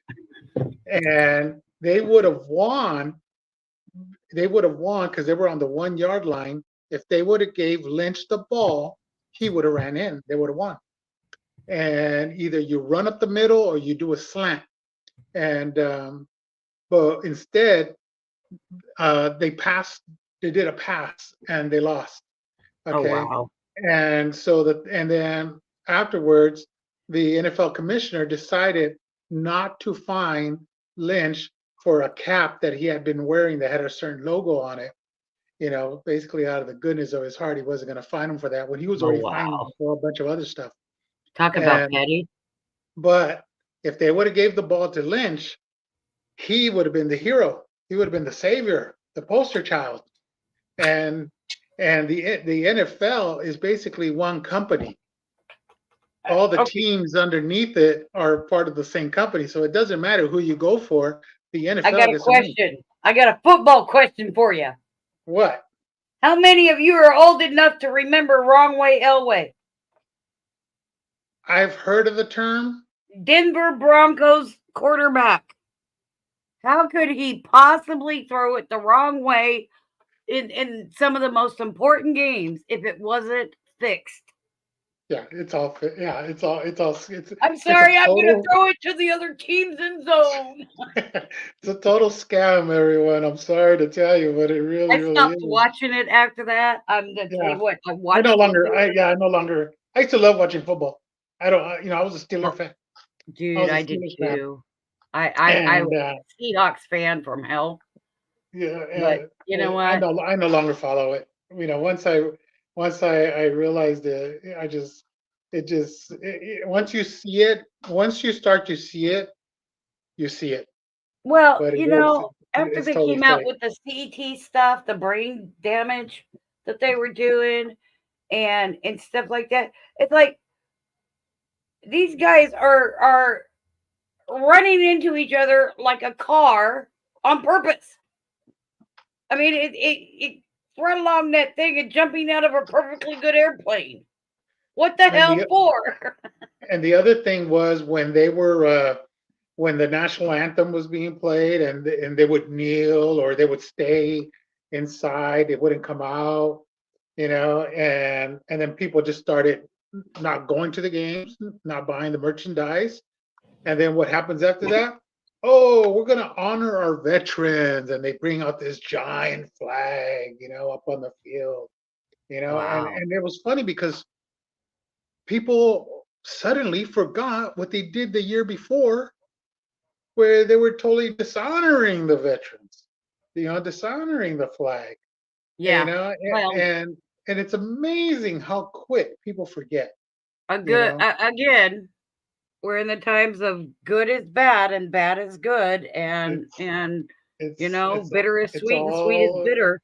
and they would have won. They would have won because they were on the 1 yard line. If they would have gave Lynch the ball, he would have ran in. They would have won. And either you run up the middle or you do a slant. And but instead, they passed. They did a pass and they lost. Okay. Oh, wow. And then afterwards, the NFL commissioner decided not to fine Lynch for a cap that he had been wearing that had a certain logo on it. Basically out of the goodness of his heart, he wasn't going to fine him for that when he was already fined for a bunch of other stuff. Talk about petty. But if they would have gave the ball to Lynch, he would have been the hero. He would have been the savior, the poster child. And the NFL is basically one company. All the teams underneath it are part of the same company, so it doesn't matter who you go for. The NFL. I got a question. I got a football question for you. What? How many of you are old enough to remember Wrong Way Elway? I've heard of the term. Denver Broncos quarterback. How could he possibly throw it the wrong way in some of the most important games if it wasn't fixed? Yeah, it's all. I'm sorry, I'm going to throw it to the other team's end zone. It's a total scam, everyone. I'm sorry to tell you, but it really is. I stopped watching it after that. I'm going to tell you what. I no longer. I used to love watching football. I was a Steelers fan. Dude, I did too. I was a Seahawks fan from hell. Yeah, but you know what? I no longer follow it. Once I realized it, once you see it, once you start to see it, you see it. Well, after they came out with the CT stuff, the brain damage that they were doing and stuff like that, it's like these guys are running into each other like a car on purpose. I mean, it run along that thing and jumping out of a perfectly good airplane. What the And hell for? and the other thing was when they were when the national anthem was being played, and they would kneel or they would stay inside, they wouldn't come out, and then people just started not going to the games, not buying the merchandise. And then what happens after that? Oh, we're going to honor our veterans. And they bring out this giant flag, up on the field, and Wow. it was funny because people suddenly forgot what they did the year before, where they were totally dishonoring the veterans, dishonoring the flag, Yeah. Well, and it's amazing how quick people forget, again, we're in the times of good is bad and bad is good, and it's it's bitter is it's sweet and sweet is all bitter.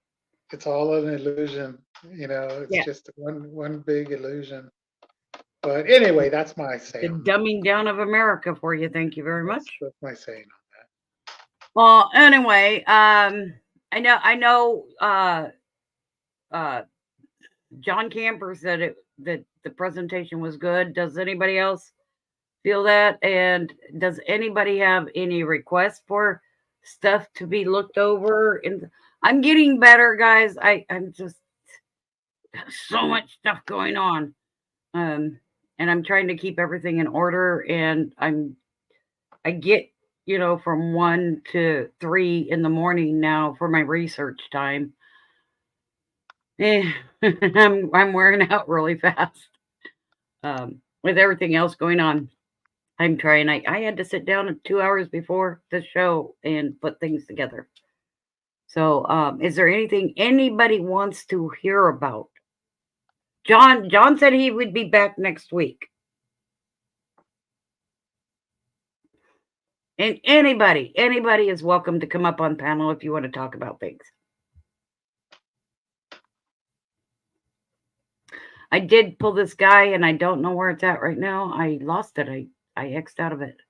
it's all an illusion, it's Yeah. just one big illusion. But anyway, that's my say The on that. dumbing down of America for you. Thank you very much. That's my saying on that. Well, anyway, I know John Camper said that the presentation was good. Does anybody else feel that? And does anybody have any requests for stuff to be looked over? And I'm getting better, guys. I'm just so much stuff going on. And I'm trying to keep everything in order, and I get, from 1 to 3 in the morning now for my research time. I'm wearing out really fast. With everything else going on, I'm trying. I had to sit down 2 hours before the show and put things together. So, is there anything anybody wants to hear about? John said he would be back next week. And anybody is welcome to come up on panel if you want to talk about things. I did pull this guy, and I don't know where it's at right now. I lost it. I X'd out of it.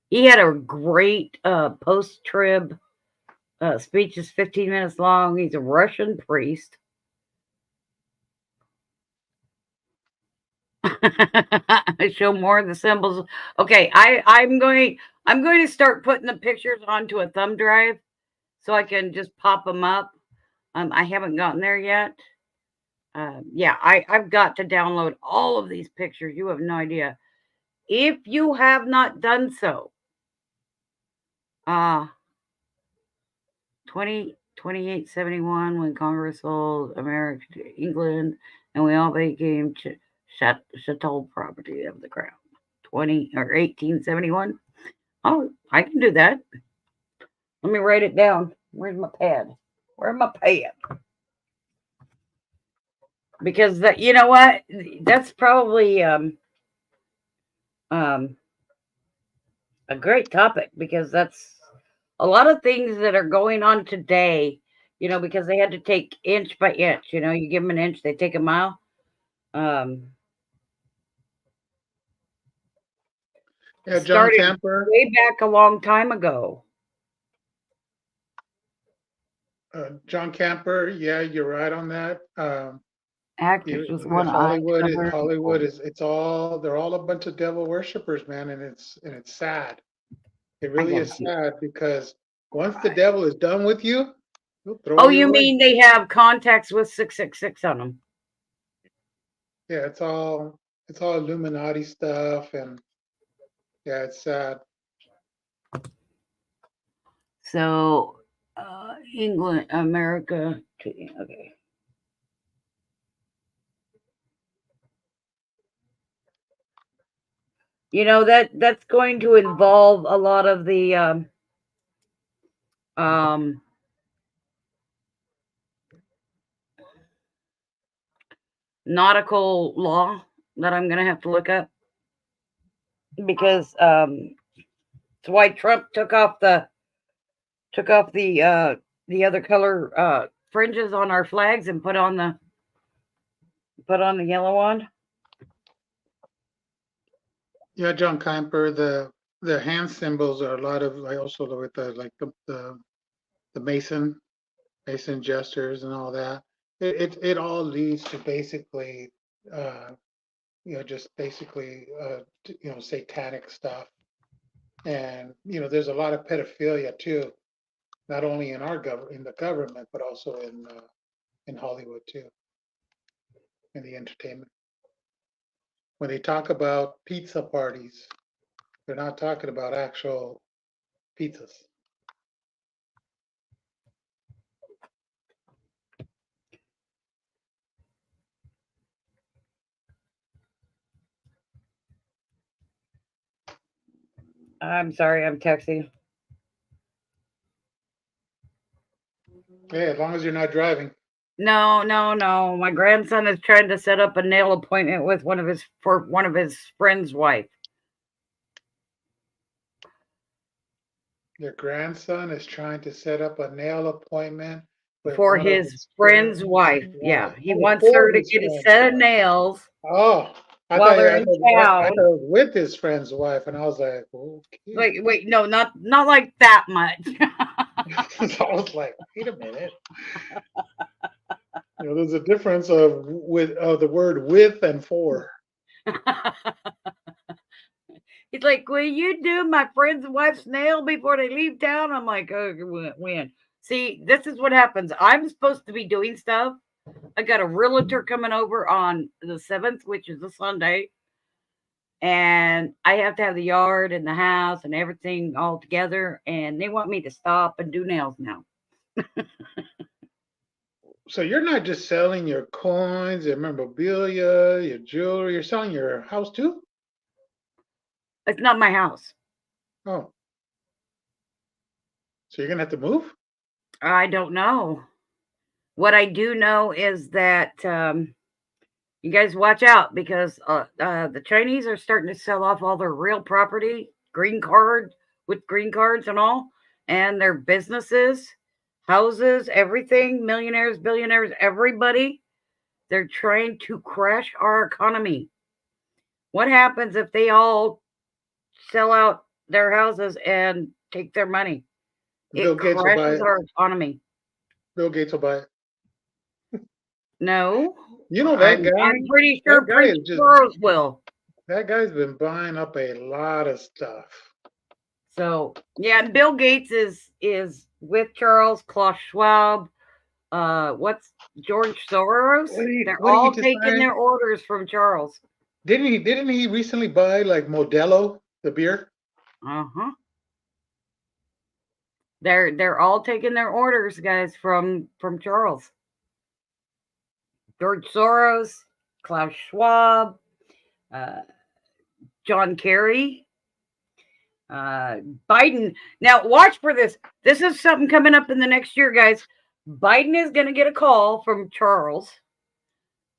He had a great post-trib speech. Is 15 minutes long. He's a Russian priest. I show more of the symbols. Okay, I'm going to start putting the pictures onto a thumb drive so I can just pop them up. I haven't gotten there yet. Yeah, I've got to download all of these pictures. You have no idea. If you have not done so, 2871, when Congress sold America to England, and we all became chattel property of the crown. 1871. Oh, I can do that. Let me write it down. Where's my pad? Where's my pad? Because that, you know what? That's probably a great topic, because that's a lot of things that are going on today, because they had to take inch by inch. You give them an inch, they take a mile. Yeah, John started Camper. way back a long time ago. John Camper, yeah, you're right on that. Actors with one Hollywood, eye. Hollywood is they're all a bunch of devil worshippers, man, and it's sad. It really is sad, because once the devil is done with you, he'll throw you away. Mean they have contacts with 666 on them? Yeah, it's all Illuminati stuff, and yeah, it's sad. So, England, America, okay. That's going to involve a lot of the nautical law that I'm going to have to look up, because it's why Trump took off the other color fringes on our flags and put on the yellow one. Yeah, John Kemper, the hand symbols are a lot of like also with the Mason gestures and all that. It all leads to basically just basically satanic stuff. And there's a lot of pedophilia too, not only in in the government, but also in Hollywood too, in the entertainment. When they talk about pizza parties, they're not talking about actual pizzas. I'm sorry, I'm texting. Yeah, as long as you're not driving. No. My grandson is trying to set up a nail appointment with one of his friend's wife. Your grandson is trying to set up a nail appointment with For one of his his friend's wife. Yeah, he Oh, wants for her to his get a friend's set of wife. nails Oh, I while thought they're I in thought, I town. thought it was with his friend's wife, and I was like, okay. Wait, no, not like that much. I was like, wait a minute. There's a difference of the word with and for. He's like, will you do my friend's wife's nail before they leave town? I'm like, oh, when? See, this is what happens. I'm supposed to be doing stuff. I got a realtor coming over on the 7th, which is a Sunday. And I have to have the yard and the house and everything all together. And they want me to stop and do nails now. So you're not just selling your coins, your memorabilia, your jewelry. You're selling your house too? It's not my house. Oh. So you're going to have to move? I don't know. What I do know is that you guys watch out because the Chinese are starting to sell off all their real property, green cards and all, and their businesses, houses, everything, millionaires, billionaires, everybody. They're trying to crash our economy. What happens if they all sell out their houses and take their money? Bill It Gates will buy crashes it. our economy. Bill Gates will buy it. No. You know that guy? I'm pretty sure That guy Prince is just Charles will. that guy's been buying up a lot of stuff. So yeah, and Bill Gates is with Charles, Klaus Schwab, what's George Soros? They're What did he all just taking buy? their orders from Charles. Didn't he recently buy like Modelo, the beer? Uh-huh. They're all taking their orders, guys, from Charles. George Soros, Klaus Schwab, John Kerry, Biden. Now watch for this. This is something coming up in the next year, guys. Biden is going to get a call from Charles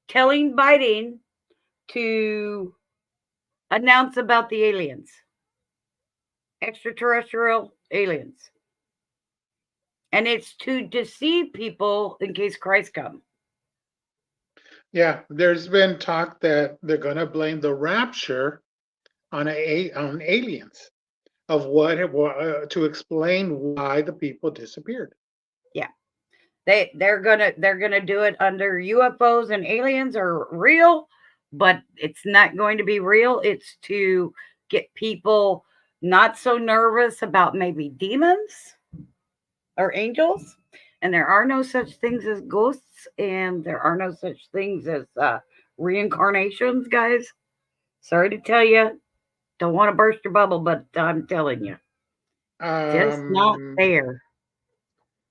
telling Biden to announce about the aliens, extraterrestrial aliens. And it's to deceive people in case Christ comes. Yeah, there's been talk that they're going to blame the rapture on aliens of to explain why the people disappeared. Yeah, they're gonna do it under UFOs and aliens are real, but it's not going to be real. It's to get people not so nervous about maybe demons or angels. And there are no such things as ghosts, and there are no such things as reincarnations, guys. Sorry to tell you, don't want to burst your bubble, but I'm telling you, just not there.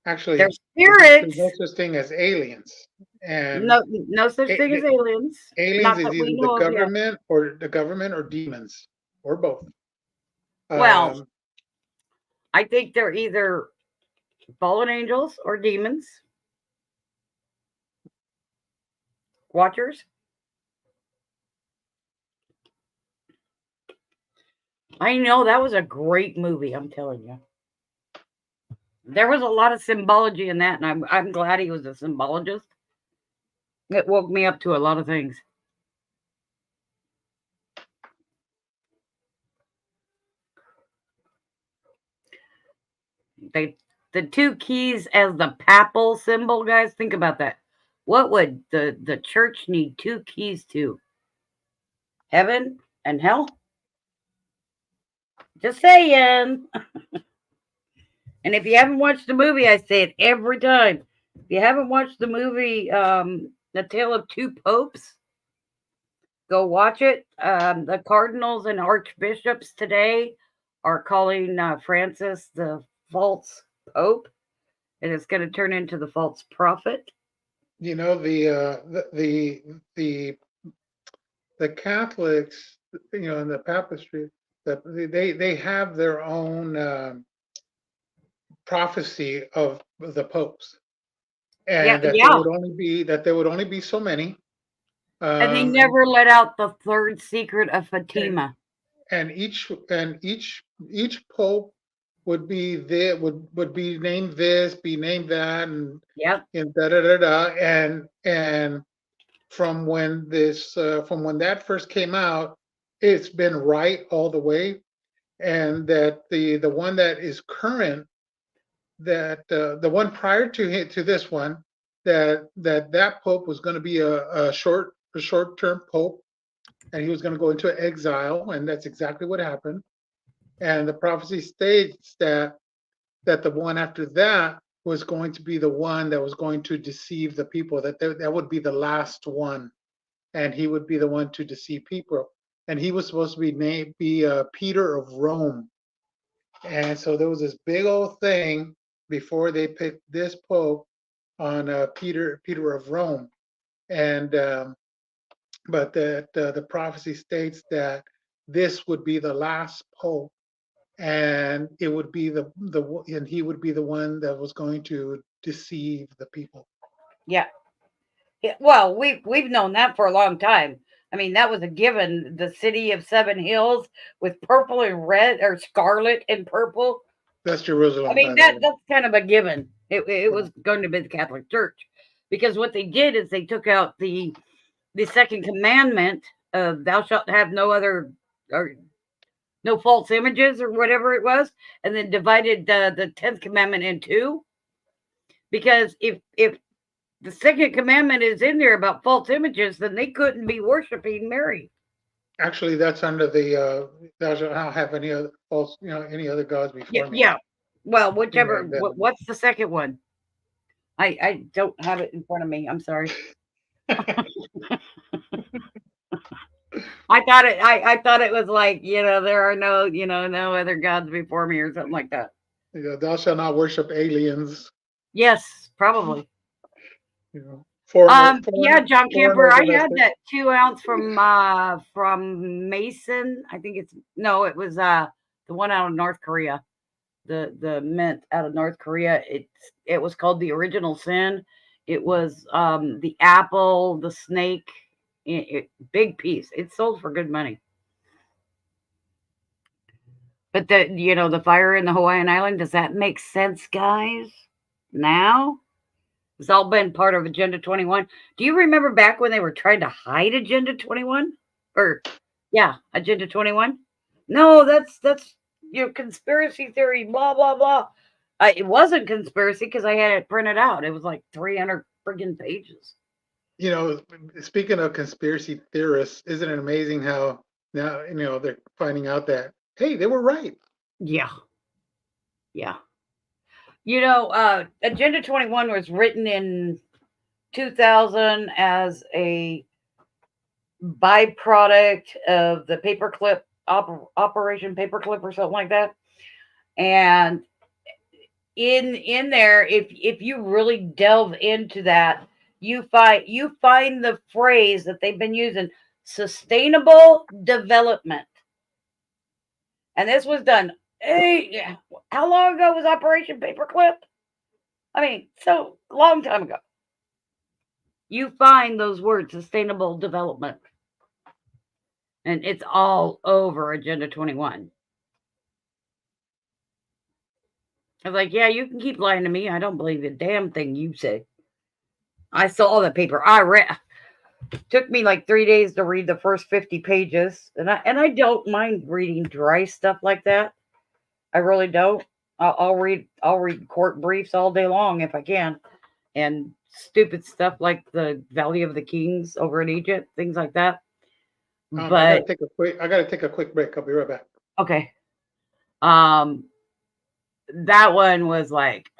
Actually, They're spirits. there's no such thing as aliens, and no such thing as aliens. Aliens not is that we either know the government or demons or both. Well, I think they're either fallen angels or demons. Watchers. I know that was a great movie. I'm telling you, there was a lot of symbology in that, and I'm glad he was a symbologist. It woke me up to a lot of things. the 2 keys as the papal symbol, guys. Think about that. What would the church need 2 keys to? Heaven and hell? Just saying. And if you haven't watched the movie, I say it every time. If you haven't watched the movie, The Tale of Two Popes, go watch it. The cardinals and archbishops today are calling Francis the false pope, and it's going to turn into the false prophet. You know, the Catholics, you know, in the papistry, they have their own prophecy of the popes, and that there would only be so many. And they never let out the 3rd secret of Fatima. And each pope would be would be named this, be named that, and and da da da da, and from when that first came out, it's been right all the way, and that the one that is current, that the one prior to this one, that pope was going to be a short-term pope, and he was going to go into exile, and that's exactly what happened. And the prophecy states that the one after that was going to be the one that was going to deceive the people, that would be the last one, and he would be the one to deceive people. And he was supposed to be Peter of Rome. And so there was this big old thing before they picked this pope on Peter of Rome. And but that the prophecy states that this would be the last pope, and it would be and he would be the one that was going to deceive the people. Yeah. Well, we've known that for a long time. I mean, that was a given. The city of 7 hills with purple and red, or scarlet and purple. That's Jerusalem. I mean, that's kind of a given. It was going to be the Catholic Church, because what they did is they took out the 2nd commandment of "Thou shalt have no other," or no false images, or whatever it was, and then divided the 10th commandment in 2. Because if the 2nd commandment is in there about false images, then they couldn't be worshiping Mary. Actually, that's under the "Thou shalt not have any other false, any other gods before me." Yeah. Well, whichever. What's the 2nd one? I don't have it in front of me. I'm sorry. I thought it was like, there are no, no other gods before me, or something like that. Thou shalt not worship aliens. Yes, probably. Yeah, John Camper, I had that 2 ounce from Mason. I think it was the one out of North Korea. The mint out of North Korea. It was called the Original Sin. It was the apple, the snake, big piece. It sold for good money. But the fire in the Hawaiian Island, does that make sense, guys? Now? It's all been part of Agenda 21. Do you remember back when they were trying to hide Agenda 21? Agenda 21? No, that's conspiracy theory, blah, blah, blah. It wasn't conspiracy because I had it printed out. It was like 300 friggin' pages. Speaking of conspiracy theorists, isn't it amazing how now, they're finding out that, hey, they were right. Yeah. Agenda 21 was written in 2000 as a byproduct of the paperclip Operation Paperclip or something like that. And in there, if you really delve into that, you find the phrase that they've been using, sustainable development. And this was done. How long ago was Operation Paperclip? I mean, so long time ago. You find those words, sustainable development. And it's all over Agenda 21. I was like, yeah, you can keep lying to me. I don't believe a damn thing you say. I saw the paper. I read. Took me like 3 days to read the first 50 pages. And I don't mind reading dry stuff like that. I really don't. I'll read court briefs all day long if I can, and stupid stuff like the Valley of the Kings over in Egypt, things like that. I But gotta take a quick break. I'll be right back. okay, that one was like,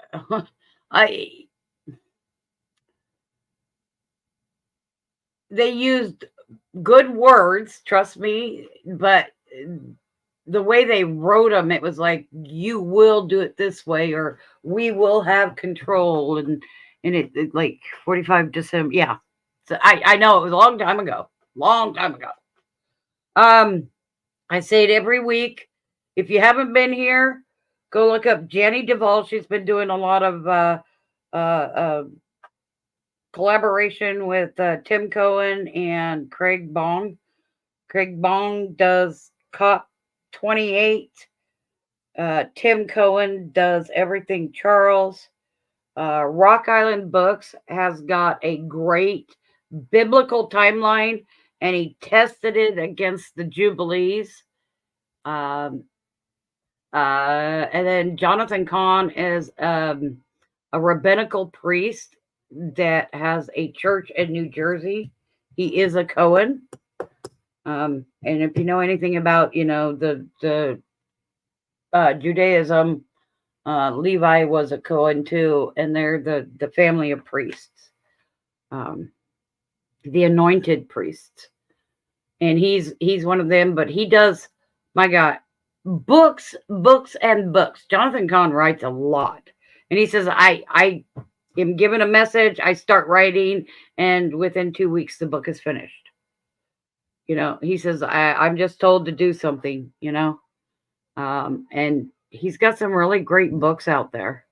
they used good words, trust me, but the way they wrote them, it was like, you will do it this way, or we will have control, and it like 45 December, yeah. So I know it was a long time ago. I say it every week. If you haven't been here, go look up Jenny Duvall. She's been doing a lot of collaboration with Tim Cohen and Craig Bong. Craig Bong does Cop 28. Tim Cohen does Everything Charles. Rock Island Books has got a great biblical timeline, and he tested it against the Jubilees. And then Jonathan Kahn is a rabbinical priest that has a church in New Jersey. He is a Cohen. And if you know anything about, the Judaism, Levi was a Cohen too, and they're the family of priests, the anointed priests, and he's one of them. But he does, my God, books and books. Jonathan Kahn writes a lot, and he says, I am given a message, I start writing, and within 2 weeks the book is finished. He says, I'm just told to do something, and he's got some really great books out there.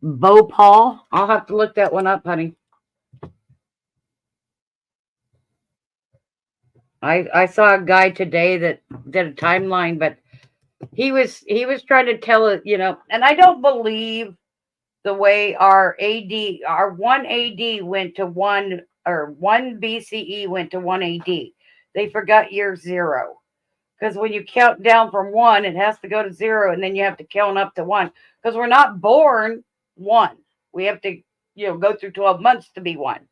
Bo Paul, I'll have to look that one up, honey. I saw a guy today that did a timeline, but he was trying to tell it, and I don't believe the way our one AD went to one, or 1 BCE went to 1 AD. They forgot year 0. Because when you count down from 1, it has to go to 0, and then you have to count up to 1. Because we're not born 1. We have to, go through 12 months to be 1.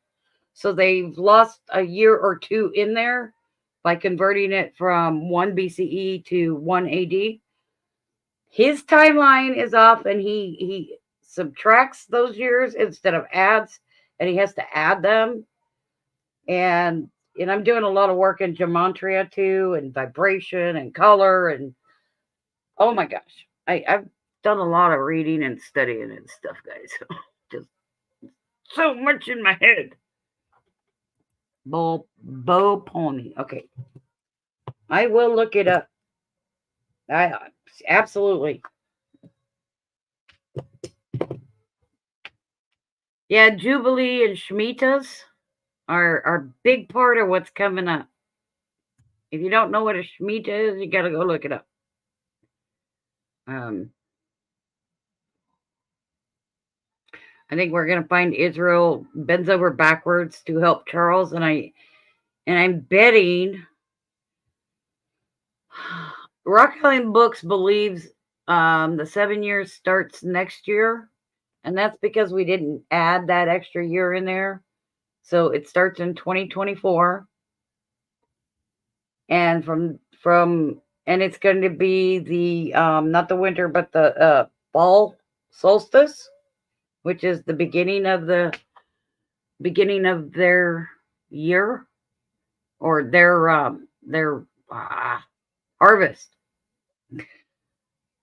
So they've lost a year or 2 in there by converting it from 1 BCE to 1 AD. His timeline is off, and he subtracts those years instead of adds, and he has to add them. And I'm doing a lot of work in gematria too, and vibration and color, and oh my gosh, I've done a lot of reading and studying and stuff, guys. Just so much in my head. Bo Pony. Okay, I will look it up. I absolutely. Yeah, Jubilee and Shemitahs are a big part of what's coming up. If you don't know what a Shemitah is, you got to go look it up. I think we're going to find Israel bends over backwards to help Charles, and I'm betting Rock Island Books believes the 7 years starts next year, and that's because we didn't add that extra year in there. So it starts in 2024, and and it's going to be the not the winter, but the fall solstice, which is the beginning of their year, or their harvest.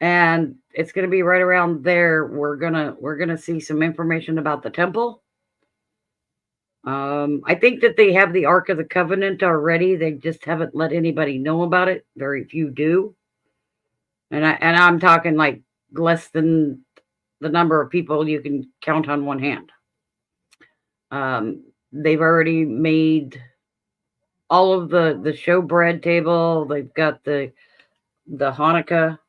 And it's going to be right around there. We're gonna see some information about the temple. I think that they have the Ark of the Covenant already. They just haven't let anybody know about it. Very few do. And I'm talking like less than the number of people you can count on one hand. They've already made all of the showbread table. They've got the Hanukkah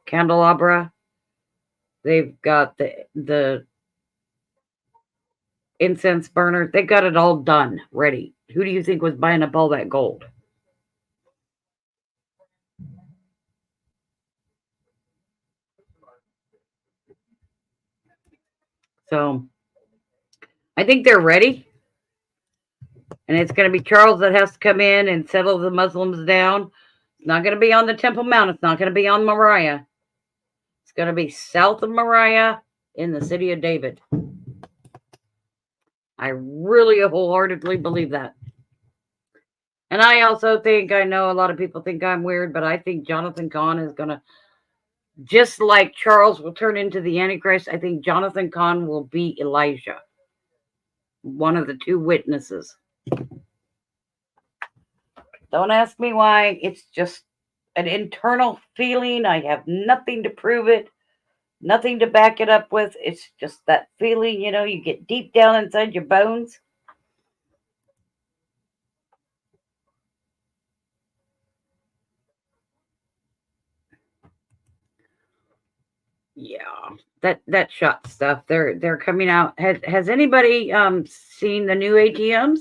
candelabra. They've got the incense burner. They got it all done, ready. Who do you think was buying up all that gold? So I think they're ready. And it's going to be Charles that has to come in and settle the Muslims down. It's not going to be on the Temple Mount. It's not going to be on Moriah. It's going to be south of Moriah in the city of David. I really wholeheartedly believe that. And I also think, I know a lot of people think I'm weird, but I think Jonathan Cahn is going to, just like Charles will turn into the Antichrist, I think Jonathan Cahn will be Elijah, one of the two witnesses. Don't ask me why. It's just an internal feeling. I have nothing to prove it, nothing to back it up with. It's just that feeling, you get deep down inside your bones. Yeah, that shot stuff. They're coming out. Has anybody seen the new ATMs?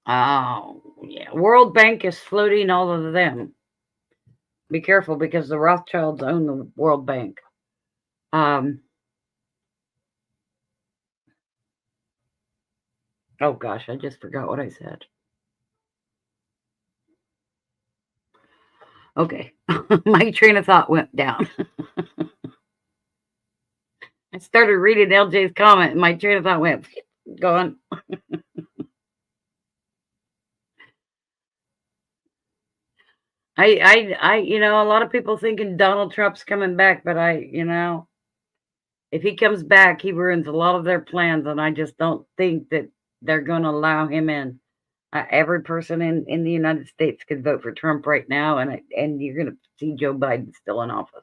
Oh, yeah. World Bank is floating all of them. Be careful because the Rothschilds own the World Bank. Oh gosh, I just forgot what I said. Okay. My train of thought went down. I started reading LJ's comment and my train of thought went gone. A lot of people thinking Donald Trump's coming back, but if he comes back, he ruins a lot of their plans, and I just don't think that they're going to allow him in. Every person in the United States could vote for Trump right now, and you're going to see Joe Biden still in office.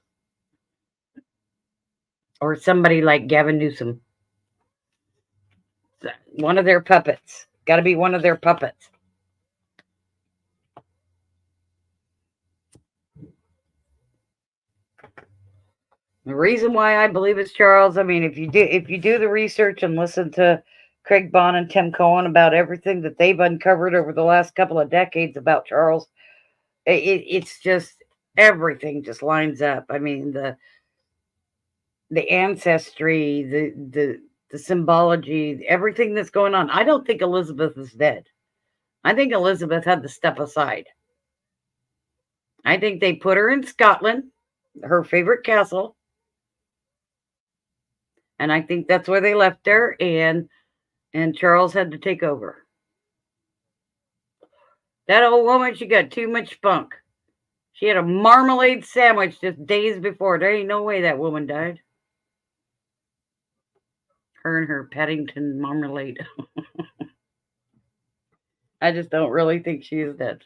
Or somebody like Gavin Newsom. One of their puppets. Got to be one of their puppets. The reason why I believe it's Charles, I mean, if you do the research and listen to Craig Bond and Tim Cohen about everything that they've uncovered over the last couple of decades about Charles, it's just everything just lines up. I mean, the ancestry, the symbology, everything that's going on. I don't think Elizabeth is dead. I think Elizabeth had to step aside. I think they put her in Scotland, her favorite castle. And I think that's where they left her, and Charles had to take over. That old woman, she got too much spunk. She had a marmalade sandwich just days before. There ain't no way that woman died. Her and her Paddington marmalade. I just don't really think she is dead.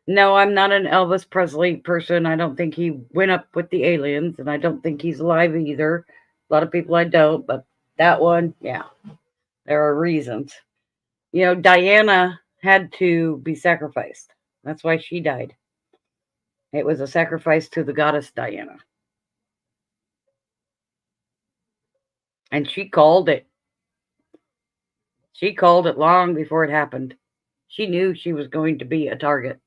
No, I'm not an Elvis Presley person. I don't think he went up with the aliens, and I don't think he's alive either. A lot of people I don't, but that one, yeah, there are reasons. Diana had to be sacrificed. That's why she died. It was a sacrifice to the goddess Diana. And she called it. She called it long before it happened. She knew she was going to be a target.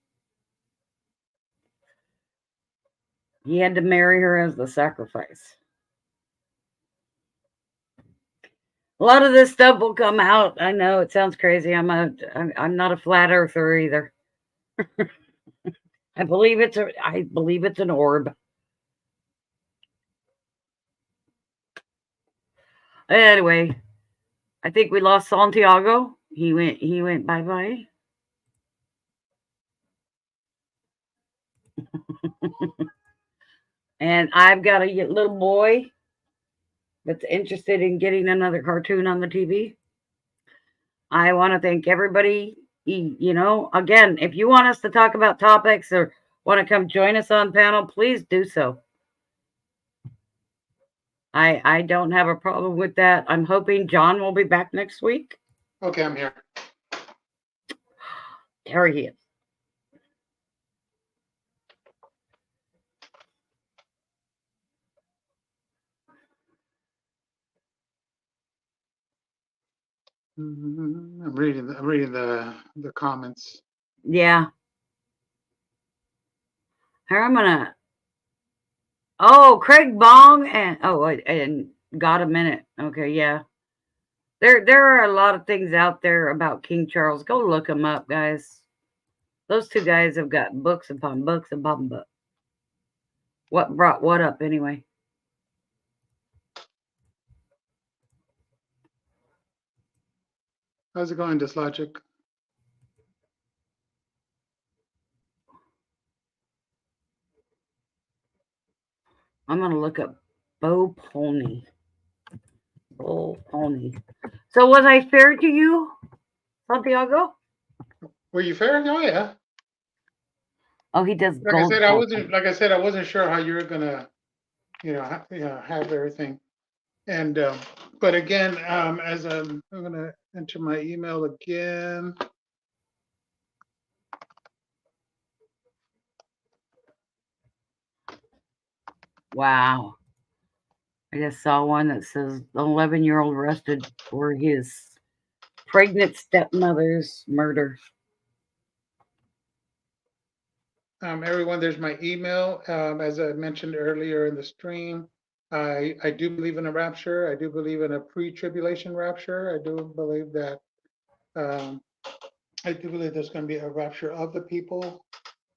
He had to marry her as the sacrifice. A lot of this stuff will come out. I know it sounds crazy. I'm not a flat earther either. I believe it's an orb. Anyway, I think we lost Santiago. He went bye-bye. And I've got a little boy that's interested in getting another cartoon on the TV. I want to thank everybody. Again, if you want us to talk about topics or want to come join us on panel, please do so. I don't have a problem with that. I'm hoping John will be back next week. Okay, I'm here. There he is. I'm reading the comments. Yeah. Here I'm gonna. Oh, Craig Bong and got a minute. Okay, yeah. There are a lot of things out there about King Charles. Go look them up, guys. Those two guys have got books upon books upon books. What brought what up anyway? How's it going, Dislogic? I'm gonna look up Bo Pony. Bo Pony. So was I fair to you, Santiago? Were you fair? Oh yeah. Oh, he does Like I gold. said, I wasn't sure how you were gonna, have everything. And but again, as I'm gonna enter my email again. Wow. I just saw one that says 11-year-old arrested for his pregnant stepmother's murder. Everyone, there's my email. As I mentioned earlier in the stream, I do believe in a rapture. I do believe in a pre-tribulation rapture. I do believe that I do believe there's going to be a rapture of the people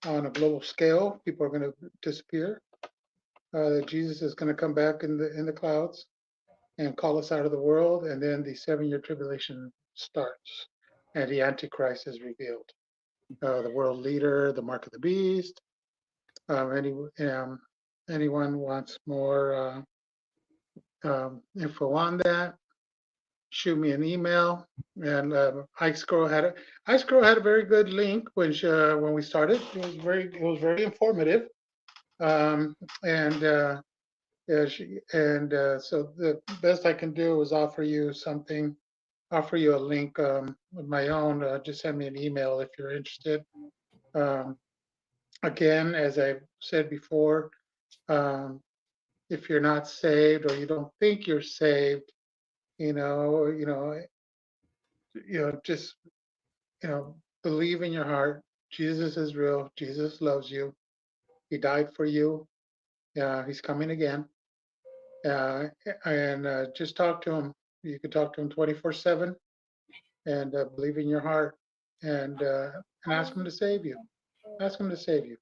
on a global scale. People are going to disappear. That Jesus is going to come back in the clouds and call us out of the world, and then the 7-year tribulation starts, and the Antichrist is revealed. The world leader, the mark of the beast. Anyone wants more info on that? Shoot me an email. And Ice Girl had a very good link when we started. It was very informative. So the best I can do is offer you a link of my own. Just send me an email if you're interested. Again, as I've said before, if you're not saved or you don't think you're saved, just believe in your heart. Jesus is real. Jesus loves you. He died for you. He's coming again. And just talk to him. You can talk to him 24/7, and believe in your heart, and ask him to save you. Ask him to save you.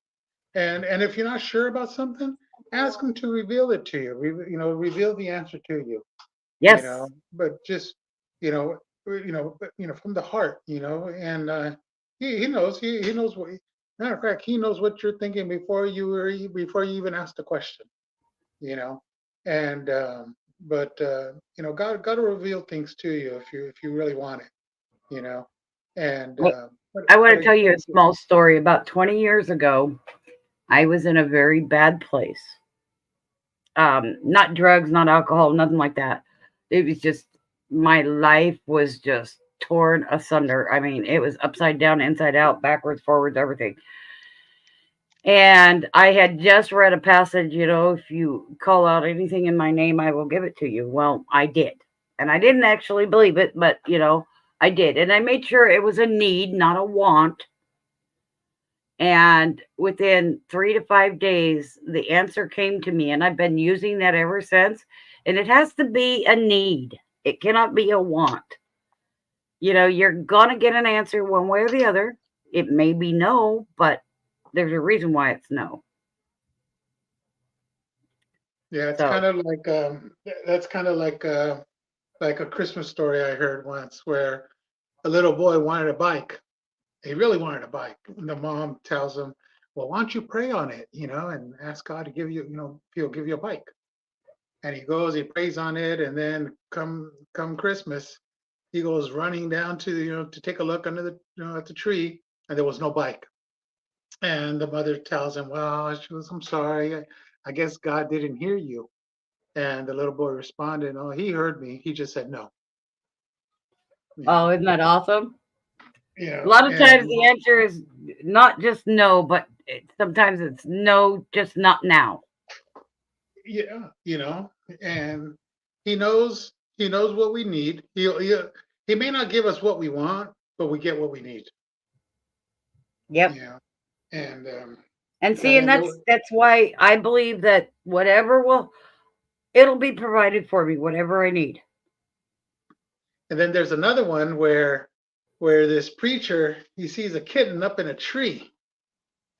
And if you're not sure about something, ask him to reveal it to you. Reveal the answer to you. Yes. But just from the heart. And he knows. He knows what. Matter of fact, he knows what you're thinking before you even ask the question. And God will reveal things to you if you really want it. And I want to tell you a small story. About 20 years ago, I was in a very bad place. Not drugs, not alcohol, nothing like that. It was just my life was just torn asunder. I mean, it was upside down, inside out, backwards, forwards, everything. And I had just read a passage, if you call out anything in my name, I will give it to you. Well, I did. And I didn't actually believe it, but, I did. And I made sure it was a need, not a want. And within 3 to 5 days, the answer came to me. And I've been using that ever since. And it has to be a need. It cannot be a want. You're going to get an answer one way or the other. It may be no, but there's a reason why it's no. Yeah, it's kind of like that's kind of like a Christmas story I heard once, where a little boy wanted a bike. He really wanted a bike, and the mom tells him, "Well, why don't you pray on it, and ask God to give you, if He'll give you a bike." And he goes, he prays on it, and then come Christmas, he goes running down to to take a look under the at the tree, and there was no bike. And the mother tells him, "Well, I'm sorry. I guess God didn't hear you." And the little boy responded, "Oh, he heard me. He just said no." Oh, isn't that awesome? Yeah. A lot of times the answer is not just no, but sometimes it's no, just not now. Yeah, and he knows what we need. He may not give us what we want, but we get what we need. Yep. Yeah. And And see, And and then there, that's why I believe that whatever it'll be provided for me, whatever I need. and then there's another one where this preacher, he sees a kitten up in a tree,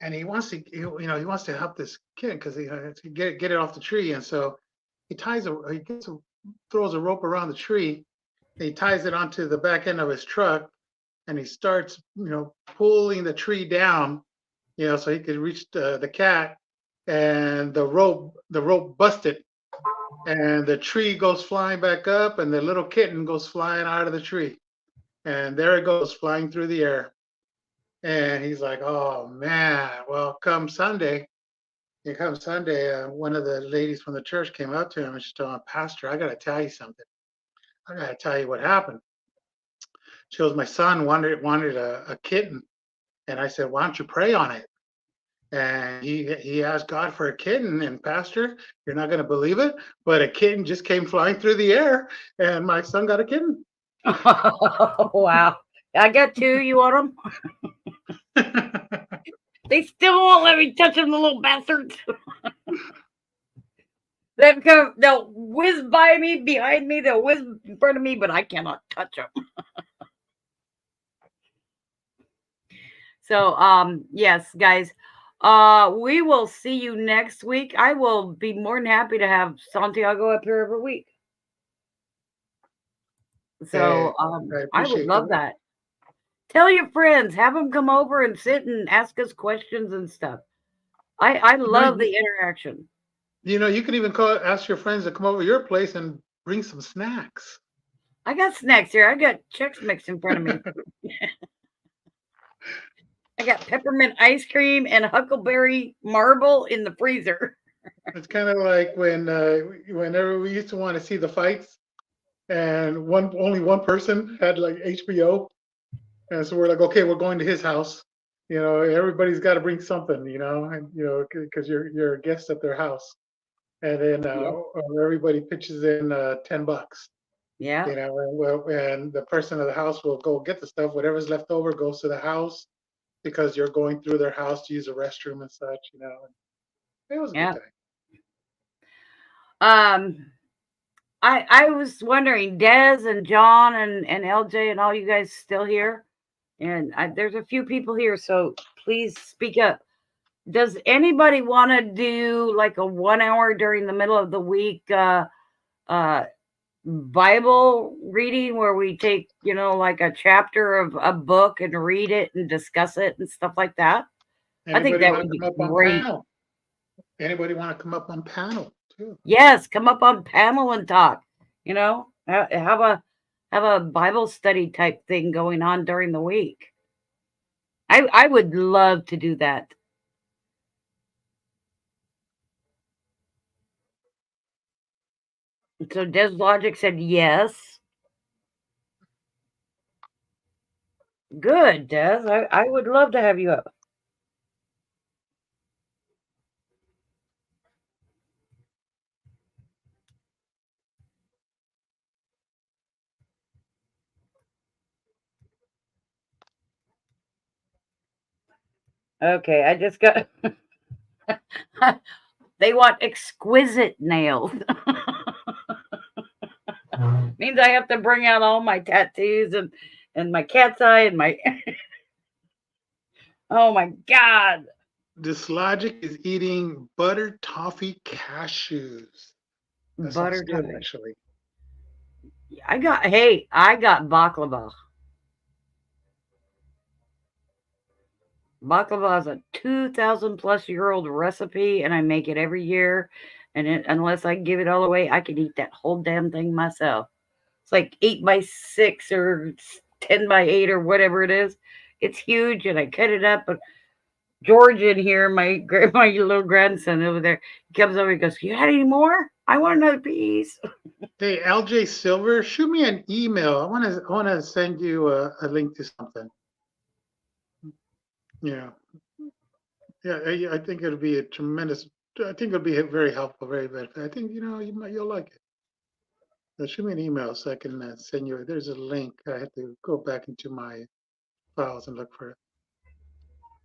and he wants to he wants to help this kitten because he to get it off the tree, and so he throws a rope around the tree, and he ties it onto the back end of his truck, and he starts pulling the tree down, so he could reach the cat, and the rope busted, and the tree goes flying back up, and the little kitten goes flying out of the tree, and there it goes flying through the air. And he's like, "Oh man!" Well, come Sunday, one of the ladies from the church came up to him and she told him, "Pastor, I got to tell you something. I got to tell you what happened." She goes, "My son wanted a kitten," and I said, "Why don't you pray on it?" And he asked God for a kitten, and Pastor, you're not going to believe it, but a kitten just came flying through the air, and my son got a kitten. Oh, wow. I got two. You want them? They still won't let me touch them, the little bastards. They'll whiz by me, behind me, they'll whiz in front of me, but I cannot touch them. So, yes, guys, we will see you next week. I will be more than happy to have Santiago up here every week. So, I would love that. Tell your friends, have them come over and sit and ask us questions and stuff. I love the interaction. You can even ask your friends to come over to your place and bring some snacks. I got snacks here. I got Chex Mix in front of me. I got peppermint ice cream and huckleberry marble in the freezer. It's kind of like whenever we used to want to see the fights, and only one person had like HBO, and so we're like, okay, we're going to his house. Everybody's got to bring something, and because you're a guest at their house, and then everybody pitches in $10. Yeah. And the person of the house will go get the stuff. Whatever's left over goes to the house because you're going through their house to use a restroom and such. And it was a good time. I was wondering, Des and John and LJ and all you guys still here? And there's a few people here, so please speak up. Does anybody want to do like a 1 hour during the middle of the week Bible reading where we take, like a chapter of a book and read it and discuss it and stuff like that? I think that would be great. Anybody want to come up on panel too? Yes, come up on panel and talk. Have a Bible study type thing going on during the week. I would love to do that. So Des Logic said yes. Good, Des. I would love to have you up. Okay, I just got... They want exquisite nails. Means I have to bring out all my tattoos and my cat's eye and my... Oh my God. This Logic is eating butter toffee cashews. That butter good, toffee. Actually. I got baklava. Baklava is a 2,000+ year old recipe, and I make it every year. And unless I give it all away, I can eat that whole damn thing myself. It's like 8x6 or 10x8 or whatever it is. It's huge, and I cut it up. But George in here, my little grandson over there, he comes over and goes, "You had any more? I want another piece." Hey, LJ Silver, shoot me an email. I want to send you a link to something. Yeah, I think it'll be a tremendous. I think it'll be very helpful, very beneficial. I think you'll like it. So shoot me an email so I can send you. There's a link. I have to go back into my files and look for it.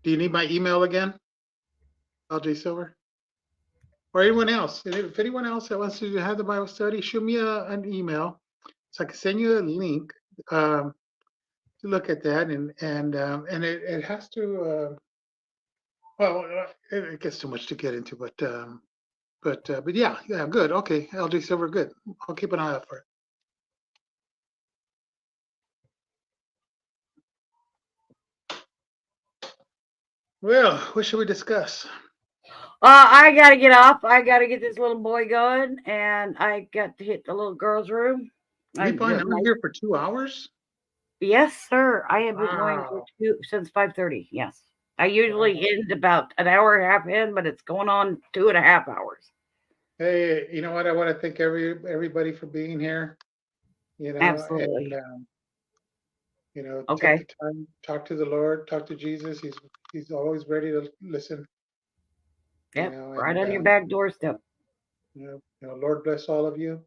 Do you need my email again? LJ Silver, or anyone else. And if anyone else that wants to have the Bible study, shoot me an email so I can send you a link to look at that. And it has to. It gets too much to get into, but yeah, good. Okay, LJ Silver, good. I'll keep an eye out for it. Well, what should we discuss? I gotta get off. I gotta get this little boy going, and I got to hit the little girl's room. We've been out here for 2 hours. Yes, sir. I have been going for since 5:30. Yes, I usually end about an hour and a half in, but it's going on 2.5 hours. Hey, you know what? I want to thank everybody for being here. Absolutely. And, okay. Take the time, talk to the Lord, talk to Jesus. He's always ready to listen. Yep, right on your back doorstep. Lord bless all of you.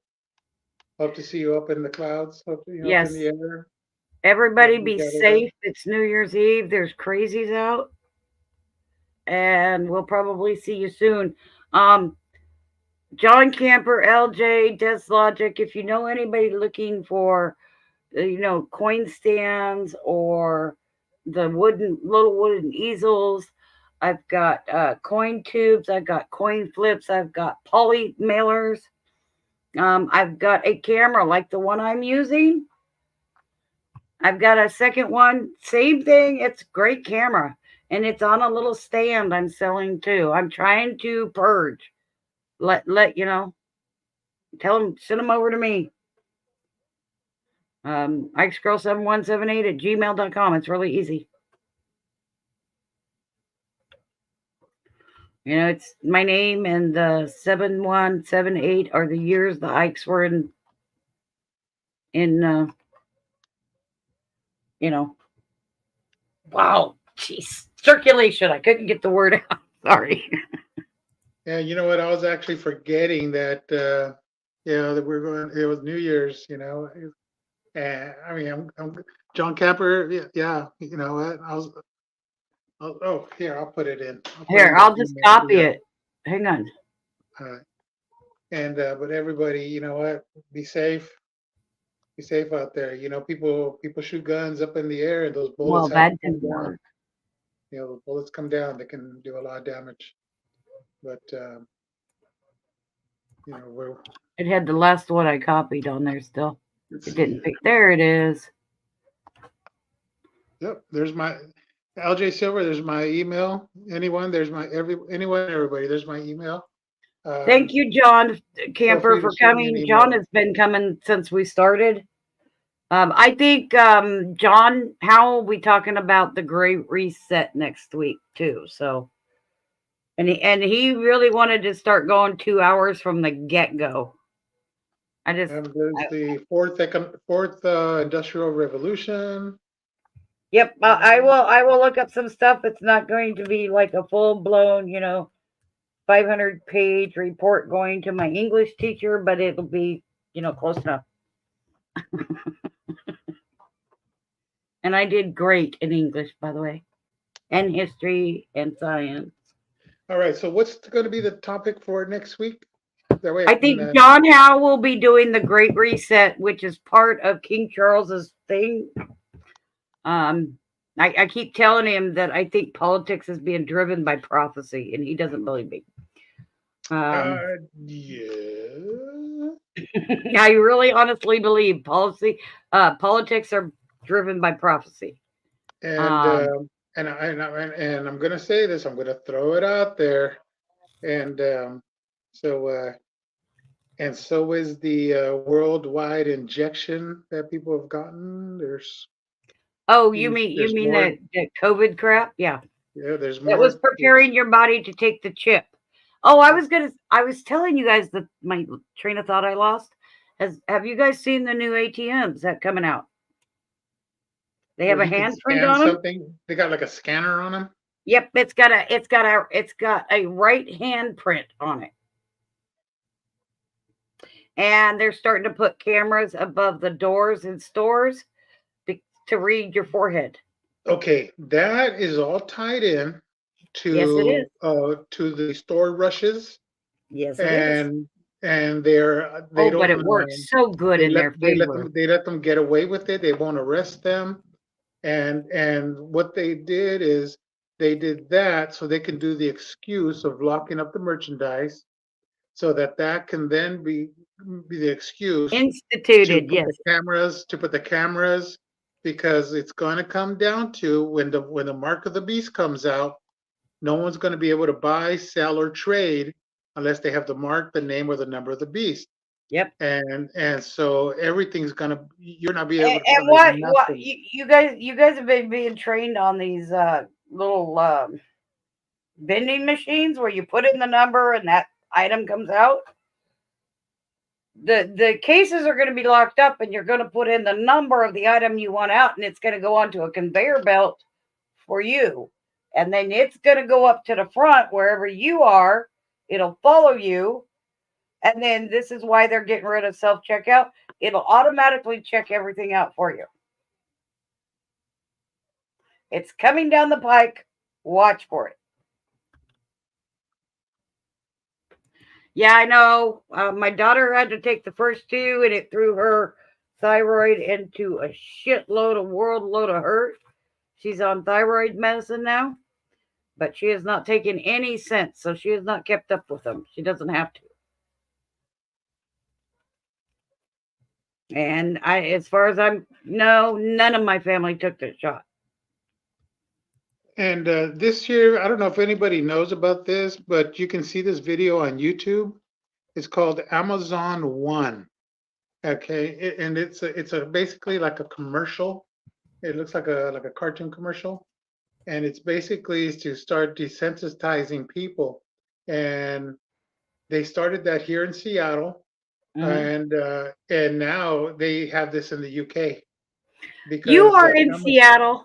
Hope to see you up in the clouds. Yes. Up in the air. Everybody be safe. It's New Year's Eve. There's crazies out. And we'll probably see you soon. John Camper, LJ, Des Logic, if you know anybody looking for, coin stands or the little wooden easels, I've got coin tubes, I've got coin flips, I've got poly mailers. I've got a camera like the one I'm using. I've got a second one, same thing. It's a great camera, and it's on a little stand I'm selling too. I'm trying to purge. Let you know. Tell them, send them over to me. IkesGirl7178@gmail.com. It's really easy. It's my name, and the 7178 are the years the Ikes were in wow, jeez, circulation. I couldn't get the word out. Sorry. Yeah, you know what? I was actually forgetting that, that we're going. It was New Year's, and I mean, I'm John Camper. Yeah, you know what? Here, I'll put it in. I'll just copy it. Hang on. All right. And but everybody, you know what? Be safe. Be safe out there. People shoot guns up in the air, and those bullets that didn't work. The bullets come down. They can do a lot of damage. But it had the last one I copied on there still. It didn't pick. There it is. Yep. There's my LJ Silver. There's my email. Anyone? There's my everybody. There's my email. Thank you, John Camper, for coming. John has been coming since we started. I think John Howell will be talking about the Great Reset next week too. So, and he really wanted to start going 2 hours from the get-go. There's the fourth industrial revolution. Yep, I will look up some stuff. It's not going to be like a full-blown, 500-page report going to my English teacher, but it'll be, close enough. And I did great in English, by the way, and history and science. All right, so what's going to be the topic for next week? I think John Howe will be doing the Great Reset, which is part of King Charles's thing. I keep telling him that I think politics is being driven by prophecy, and he doesn't believe me. Yeah. I really honestly believe politics are driven by prophecy. And I'm going to say this. I'm going to throw it out there, and so is the worldwide injection that people have gotten. You mean that COVID crap? Yeah. Yeah, there's more. It was preparing your body to take the chip. Oh, I was telling you guys that my train of thought I lost. Have you guys seen the new ATMs that coming out? They have a handprint on them. They got like a scanner on them. Yep, it's got a right hand print on it. And they're starting to put cameras above the doors in stores to read your forehead. Okay, that is all tied in Yes, it is. to the store rushes, Yes, it is. and they Oh, but don't it works so good in their favor. they let them get away with it. They won't arrest them. And what they did is they did that so they can do the excuse of locking up the merchandise, so that can then be the excuse Instituted, yes. to put the cameras, because it's going to come down to when the mark of the beast comes out, no one's going to be able to buy, sell, or trade unless they have the mark, the name, or the number of the beast. Yep. And so everything's gonna, you're not be able to And find what nothing. you guys have been being trained on these little vending machines where you put in the number and that item comes out. The cases are going to be locked up, and you're going to put in the number of the item you want out, and it's going to go onto a conveyor belt for you, and then it's going to go up to the front wherever you are. It'll follow you, and then this is why they're getting rid of self-checkout. It'll automatically check everything out for you. It's coming down the pike. Watch for it. Yeah, I know. My daughter had to take the first two, and it threw her thyroid into a world load of hurt. She's on thyroid medicine now, but she has not taken any since, so she has not kept up with them. She doesn't have to. And as far as none of my family took the shot. And this year, I don't know if anybody knows about this, but you can see this video on YouTube. It's called Amazon One. Okay, and it's a basically like a commercial. It looks like a cartoon commercial, and it's basically to start desensitizing people. And they started that here in Seattle, and now they have this in the UK. Because you are in Seattle.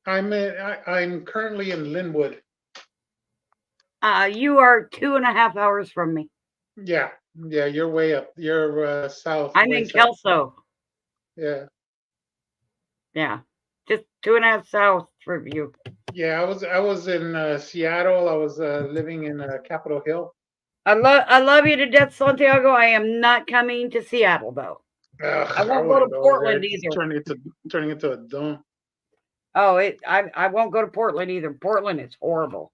I'm currently in Linwood. You are 2.5 hours from me. Yeah, you're way up. You're south. I'm in Kelso. Yeah. Yeah, just 2.5 south from you. Yeah, I was in Seattle. I was living in Capitol Hill. I love you to death, Santiago. I am not coming to Seattle though. I won't go to Portland either. Turning into a dump. Oh, I won't go to Portland either. Portland is horrible.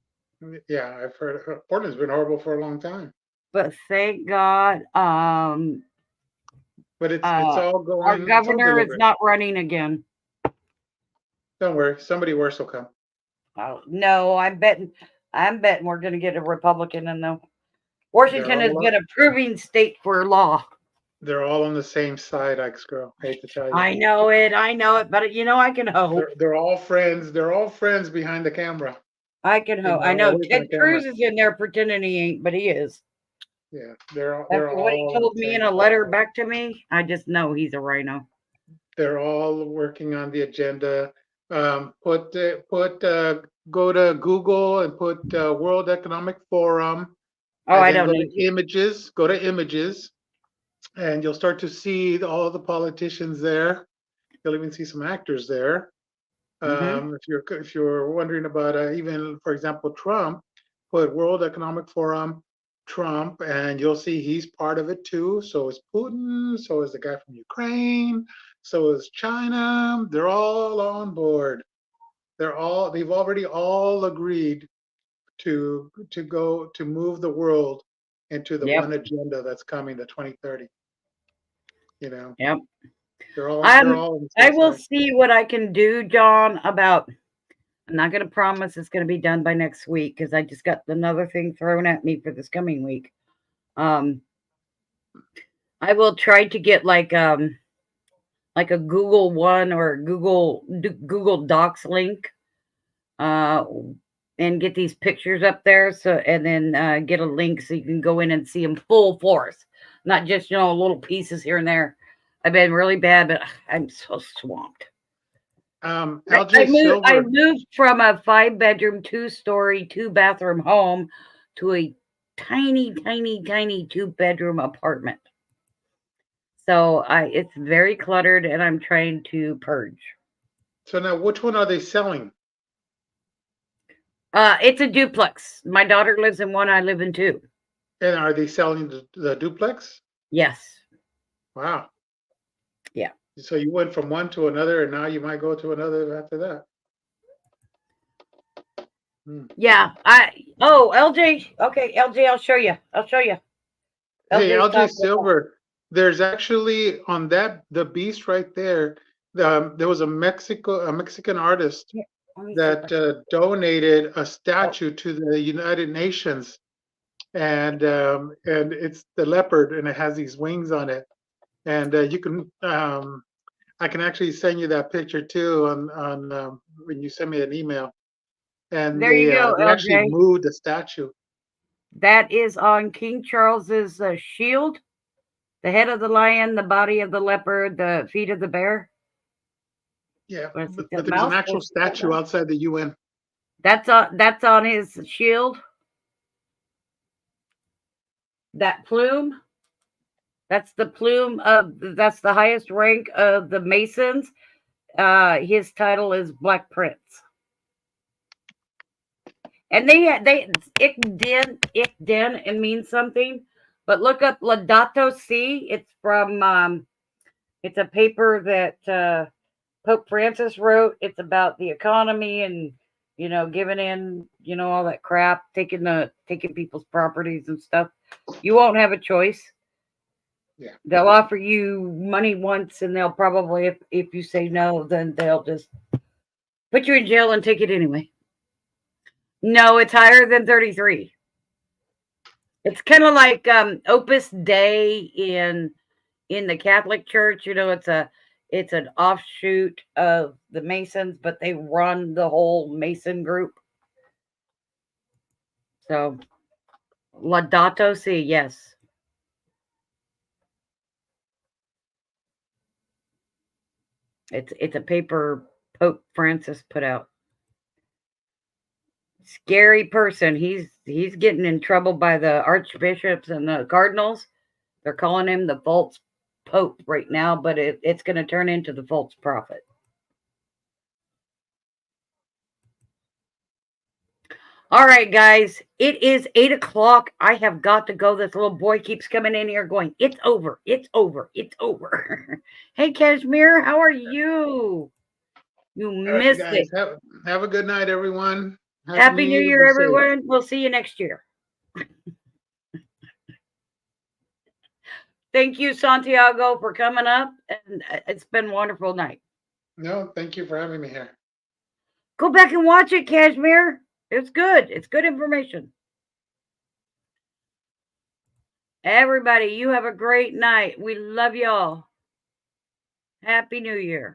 Yeah, I've heard Portland's been horrible for a long time. But thank God, but it's all going. Our governor is not running again. Don't worry, somebody worse will come. Oh no, I'm betting we're going to get a Republican in though. Washington has been a proving state for law. They're all on the same side, ex-girl. Hate to tell you. I know it, but I can hope. They're all friends. They're all friends behind the camera. I can hope. I know Ted Cruz is in there pretending he ain't, but he is. Yeah, they're After all. What he told me in a letter back to me, I just know he's a rhino. They're all working on the agenda. Go to Google and put World Economic Forum. Oh, I don't know. Images. Go to images, and you'll start to see all the politicians there. You'll even see some actors there. If you're wondering about even, for example, Trump, put World Economic Forum, Trump, and you'll see he's part of it too. So is Putin. So is the guy from Ukraine. So is China. They're all on board. They've already all agreed to move the world into the one agenda that's coming, the 2030. You know. Yep. They're all I will see what I can do, John, about. I'm not going to promise it's going to be done by next week because I just got another thing thrown at me for this coming week. I will try to get like a Google One or Google Docs link, and get these pictures up there. And then get a link so you can go in and see them full force, not just little pieces here and there. I've been really bad, but I'm so swamped. I moved from a 5-bedroom, 2-story, 2-bathroom home to a tiny 2-bedroom apartment. So it's very cluttered, and I'm trying to purge. So now, which one are they selling? It's a duplex. My daughter lives in one. I live in two. And are they selling the duplex? Yes. Wow. Yeah. So you went from one to another, and now you might go to another after that. Yeah. LJ. Okay, LJ, I'll show you. Hey, LJ's LJ talking Silver, there's actually on the beast right there. There was a Mexican artist about- that donated a statue to the United Nations, and it's the leopard, and it has these wings on it, and you can I can actually send you that picture too on when you send me an email, and There you go, they actually LJ. moved the statue. That is on King Charles's shield. The head of the lion, the body of the leopard, the feet of the bear. Yeah, Where's but that there's an mouse? actual statue outside the UN. That's on his shield. That plume. That's the plume that's the highest rank of the Masons. His title is Black Prince. And Ikden, it means something. But look up Laudato Si. It's from it's a paper that Pope Francis wrote. It's about the economy and giving in, all that crap, taking people's properties and stuff. You won't have a choice. Yeah. They'll offer you money once, and they'll probably, if you say no, then they'll just put you in jail and take it anyway. No, it's higher than 33. It's kind of like Opus Dei in the Catholic Church. It's an offshoot of the Masons, but they run the whole Mason group. So Laudato Si, yes. It's a paper Pope Francis put out. Scary person. He's getting in trouble by the archbishops and the cardinals. They're calling him the false pope right now, but it's going to turn into the false prophet. All right, guys, it is 8 o'clock. I have got to go. This little boy keeps coming in here going, it's over. It's over. It's over. Hey, Kashmir, how are you? You missed guys, it. have a good night, everyone. Happy New Year, everyone. We'll see you next year. Thank you, Santiago, for coming up. And it's been a wonderful night. No, thank you for having me here. Go back and watch it, Kashmir. It's good. It's good information. Everybody, you have a great night. We love y'all. Happy New Year.